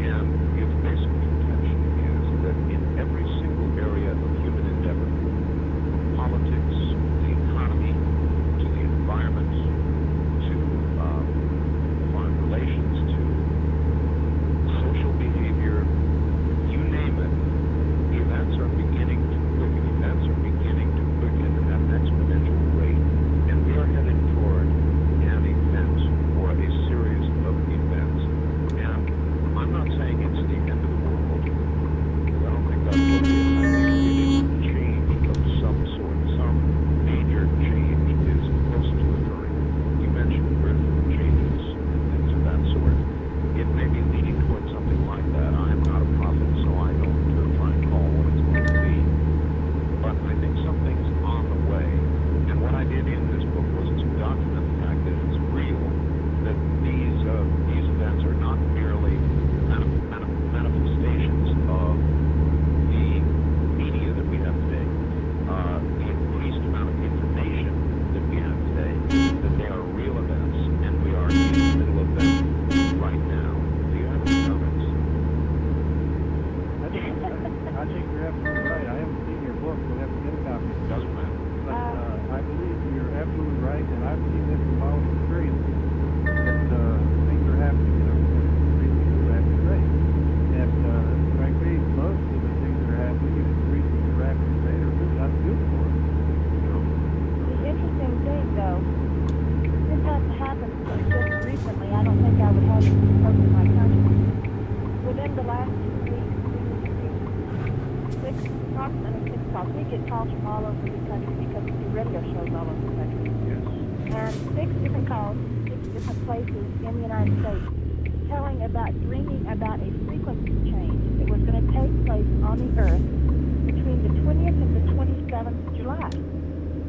and its basic contention is that in every single area of human endeavor, politics, the economy, to the environment, to foreign relations, to social behavior, you name it, events are beginning to quicken. Events are beginning to quicken at an exponential rate, and we are headed toward an event or a series of events. And I'm not saying it's the end of the world, because I don't think that's what it is. I think it is a change of some sort. Some major change is close to occurring. You mentioned earth changes and things of that sort. It may be leading towards something like that. I am not a prophet, so I don't try and call what it's going to be. But I think something's on the way. And what I did in this book was to document the fact that it's real, that these events are not merely manifestations of the media that we have today, the increased amount of information that we have today, that they are real events, and we are in the middle of them right now. Do you have any comments? I think you're absolutely right. I haven't seen your book. We'll have to get a copy. Doesn't matter. But I believe you're absolutely right, and I've seen this from my own experience, that things are happening at a increasingly rapid rate. And frankly, most of the things that are happening at increasingly rapid rate are really not good for us. The interesting thing, though, this hasn't happened just recently. I don't think I would have it close to my country. Within the last 2 weeks, we received approximately 6 calls. We get calls from all over the country because we do radio shows all over the country. And 6 different calls, 6 different places in the United States, dreaming about a frequency change that was going to take place on the Earth between the 20th and the 27th of July.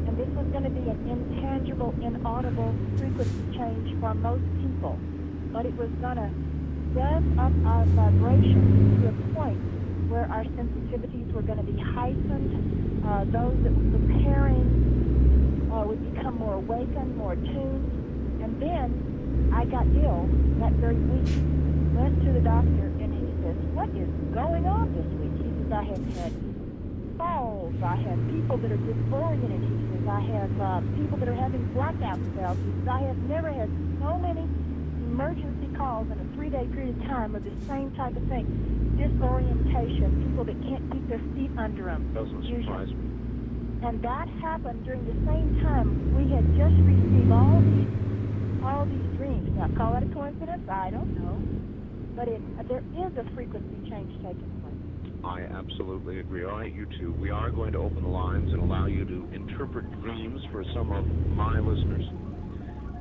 And this was going to be an intangible, inaudible frequency change for most people. But it was going to rev up our vibration to a point where our sensitivities were going to be heightened. Those that were preparing would become more awakened, more attuned. And then I got ill that very week. Went to the doctor, and he says, "What is going on this week?" He says, "I have had falls. I have people that are disoriented." He says, "I have people that are having blackout spells." He says, "I have never had so many emergency calls in a 3-day period of time of the same type of thing. Disorientation, people that can't keep their feet under them." Doesn't surprise me. And that happened during the same time we had just received all these dreams. Now, call that a coincidence? I don't know. But there is a frequency change taking place. I absolutely agree. All right, you two, we are going to open the lines and allow you to interpret dreams for some of my listeners,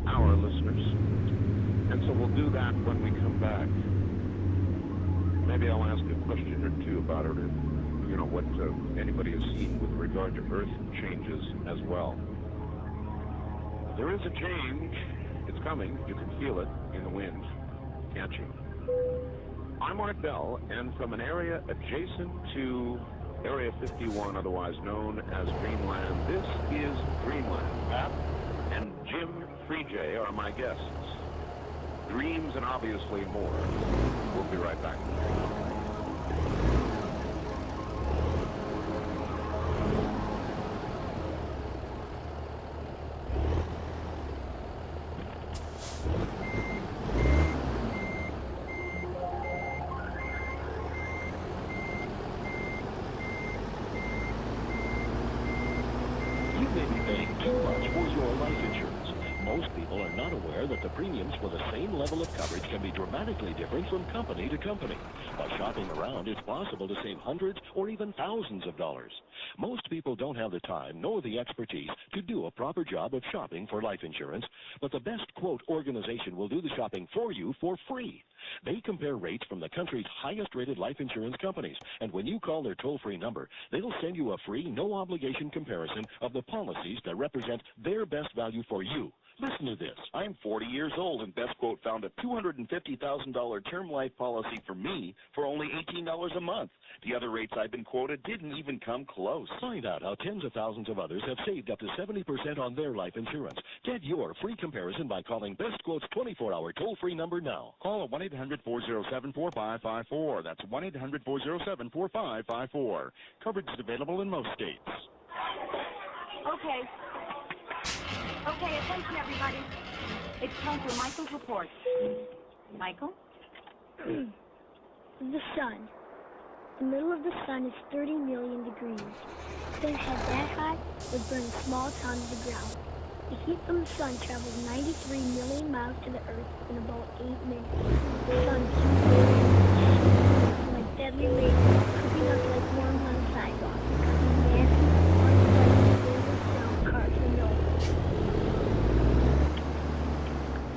our listeners. And so we'll do that when we come back. Maybe I'll ask a question or two about it, you know, what anybody has seen with regard to Earth changes as well. There is a change. It's coming. You can feel it in the wind, can't you? I'm Art Bell, and from an area adjacent to Area 51, otherwise known as Dreamland. This is Dreamland. Pat and Jim Freejay are my guests. Dreams and obviously more. We'll be right back. You may be paying too much for your life insurance. Most people are not aware that the premiums for the same level of coverage can be dramatically different from company to company. By shopping around, it's possible to save hundreds or even thousands of dollars. Most people don't have the time nor the expertise to do a proper job of shopping for life insurance, but the Best Quote organization will do the shopping for you for free. They compare rates from the country's highest-rated life insurance companies, and when you call their toll-free number, they'll send you a free, no-obligation comparison of the policies that represent their best value for you. Listen to this. I'm 40 years old, and Best Quote found a $250,000 term life policy for me for only $18 a month. The other rates I've been quoted didn't even come close. Find out how tens of thousands of others have saved up to 70% on their life insurance. Get your free comparison by calling Best Quote's 24-hour toll-free number now. Call 1-800-407-4554. That's 1-800-407-4554. Coverage is available in most states. Okay. Okay, attention everybody. It's time for Michael's report. Michael? The sun. The middle of the sun is 30 million degrees. If they had that hot, it would burn a small town to the ground. The heat from the sun travels 93 million miles to the earth in about 8 minutes. The sun is like deadly rays, creeping up like worms on the sidewalk, causing nasty, orange lights to sound cars and noise.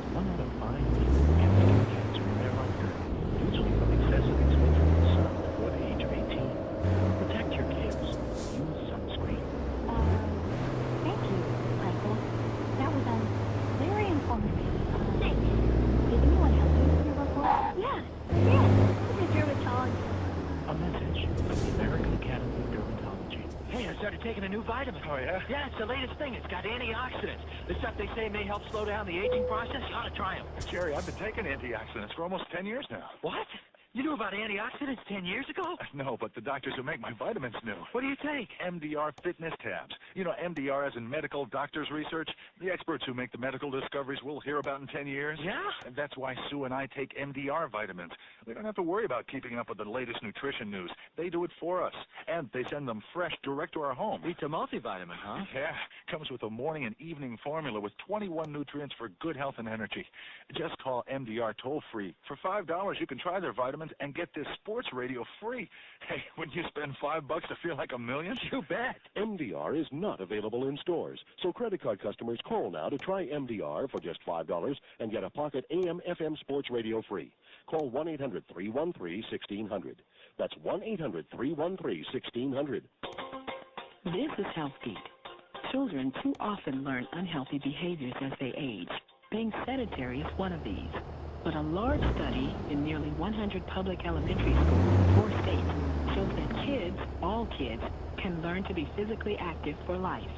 1 out of 5 people get skin cancer in their lifetime, usually from excessive exposure to the sun before the age of 18. Protect your kids. Use sunscreen. Thank you, Michael. That was very informative. Thanks. Did anyone help you with your report? Yeah. This is dermatology. A message from the American Academy of Dermatology. Hey, I started taking a new vitamin. Oh, yeah? Yeah, it's the latest thing. It's got antioxidants. The stuff they say may help slow down the aging process. You ought to try them. Jerry, I've been taking antioxidants for almost 10 years now. What? You knew about antioxidants 10 years ago? No, but the doctors who make my vitamins knew. What do you take? MDR Fitness Tabs. You know, MDR as in medical doctors research. The experts who make the medical discoveries we'll hear about in 10 years. Yeah? And that's why Sue and I take MDR vitamins. We don't have to worry about keeping up with the latest nutrition news. They do it for us. And they send them fresh direct to our home. It's a multivitamin, huh? Yeah. Comes with a morning and evening formula with 21 nutrients for good health and energy. Just call MDR toll-free. For $5, you can try their vitamins and get this sports radio free. Hey, wouldn't you spend $5 to feel like $1 million? You bet. MDR is not available in stores, so credit card customers call now to try MDR for just $5 and get a pocket AM/FM sports radio free. Call 1-800-313-1600. That's 1-800-313-1600. This is HealthGeek. Children too often learn unhealthy behaviors as they age. Being sedentary is one of these. But a large study in nearly 100 public elementary schools in 4 states shows that kids, all kids, can learn to be physically active for life.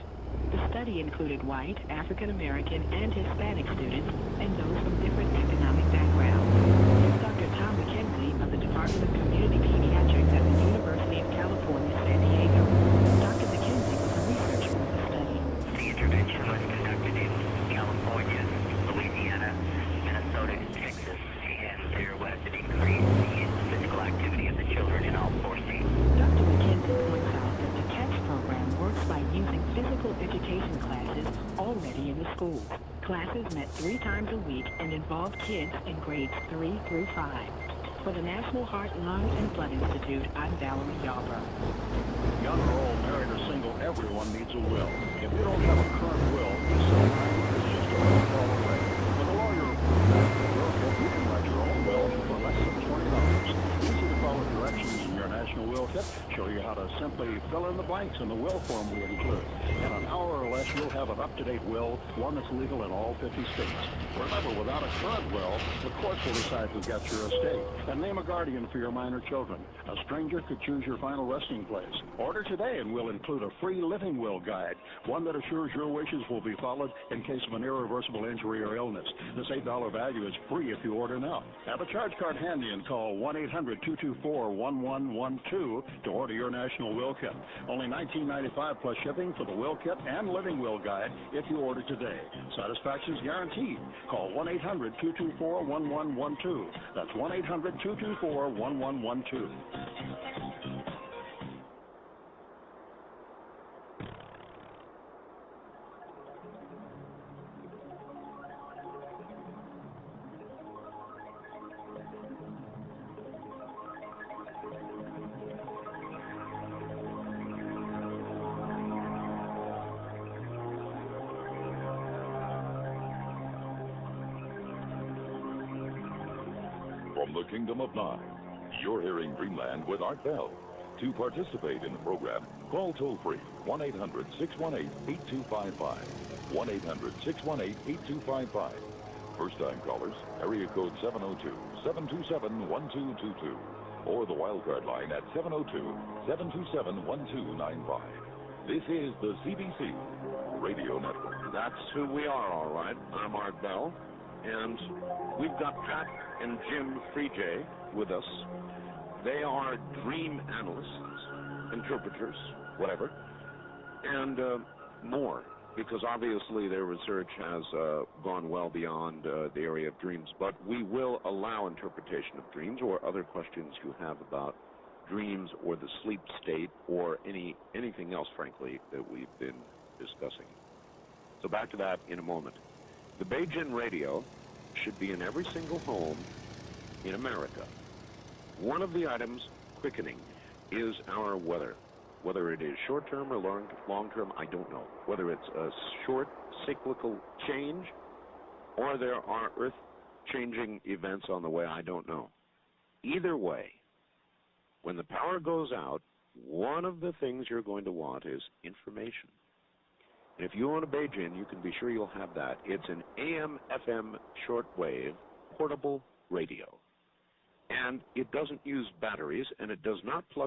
The study included white, African American, and Hispanic students and those from different economic backgrounds. Here's Dr. Tom McKenzie of the Department of Community Pediatrics at the University of California, San Diego. Dr. McKenzie was a researcher with the study. The intervention was conducted in California, Louisiana, Minnesota, and Texas, and there was an increase in physical activity of the children in all 4 states. Dr. McKenzie points out that the CATCH program works by using physical education classes already in the schools. Classes met 3 times a week and involved kids in grades 3 through 5. For the National Heart, Lung, and Blood Institute, I'm Valerie Yarbrough. Young or old, married or single, everyone needs a will. If you don't have a current will, you sell it's just a phone call away. With a lawyer you can write your own will for less than $20. Easy to follow directions in your National Will Kit, show you how to simply fill in the blanks in the will form we include. In an hour or less, you'll have an up-to-date will, one that's legal in all 50 states. Remember, without a current will, the courts will decide who gets your estate. And name a guardian for your minor children. A stranger could choose your final resting place. Order today and we'll include a free living will guide, one that assures your wishes will be followed in case of an irreversible injury or illness. This $8 value is free if you order now. Have a charge card handy and call 1-800-224-1112 to order your National Will Kit. Only $19.95 plus shipping for the Will Kit and Living Will Guide if you order today. Satisfaction's guaranteed. Call 1-800-224-1112. That's 1-800-224-1112. From the Kingdom of Nine, you're hearing Dreamland with Art Bell. To participate in the program, call toll-free 1-800-618-8255. 1-800-618-8255. First-time callers, area code 702-727-1222. Or the wildcard line at 702-727-1295. This is the CBC Radio Network. That's who we are, all right. I'm Art Bell. And we've got Pat and Jim Freejay with us. They are dream analysts, interpreters, whatever, and more, because obviously their research has gone well beyond the area of dreams. But we will allow interpretation of dreams or other questions you have about dreams or the sleep state or anything else, frankly, that we've been discussing. So back to that in a moment. The Beijing radio should be in every single home in America. One of the items quickening is our weather. Whether it is short-term or long-term, I don't know. Whether it's a short cyclical change or there are earth-changing events on the way, I don't know. Either way, when the power goes out, one of the things you're going to want is information. And if you own a Beijing, you can be sure you'll have that. It's an AM/FM shortwave portable radio. And it doesn't use batteries, and it does not plug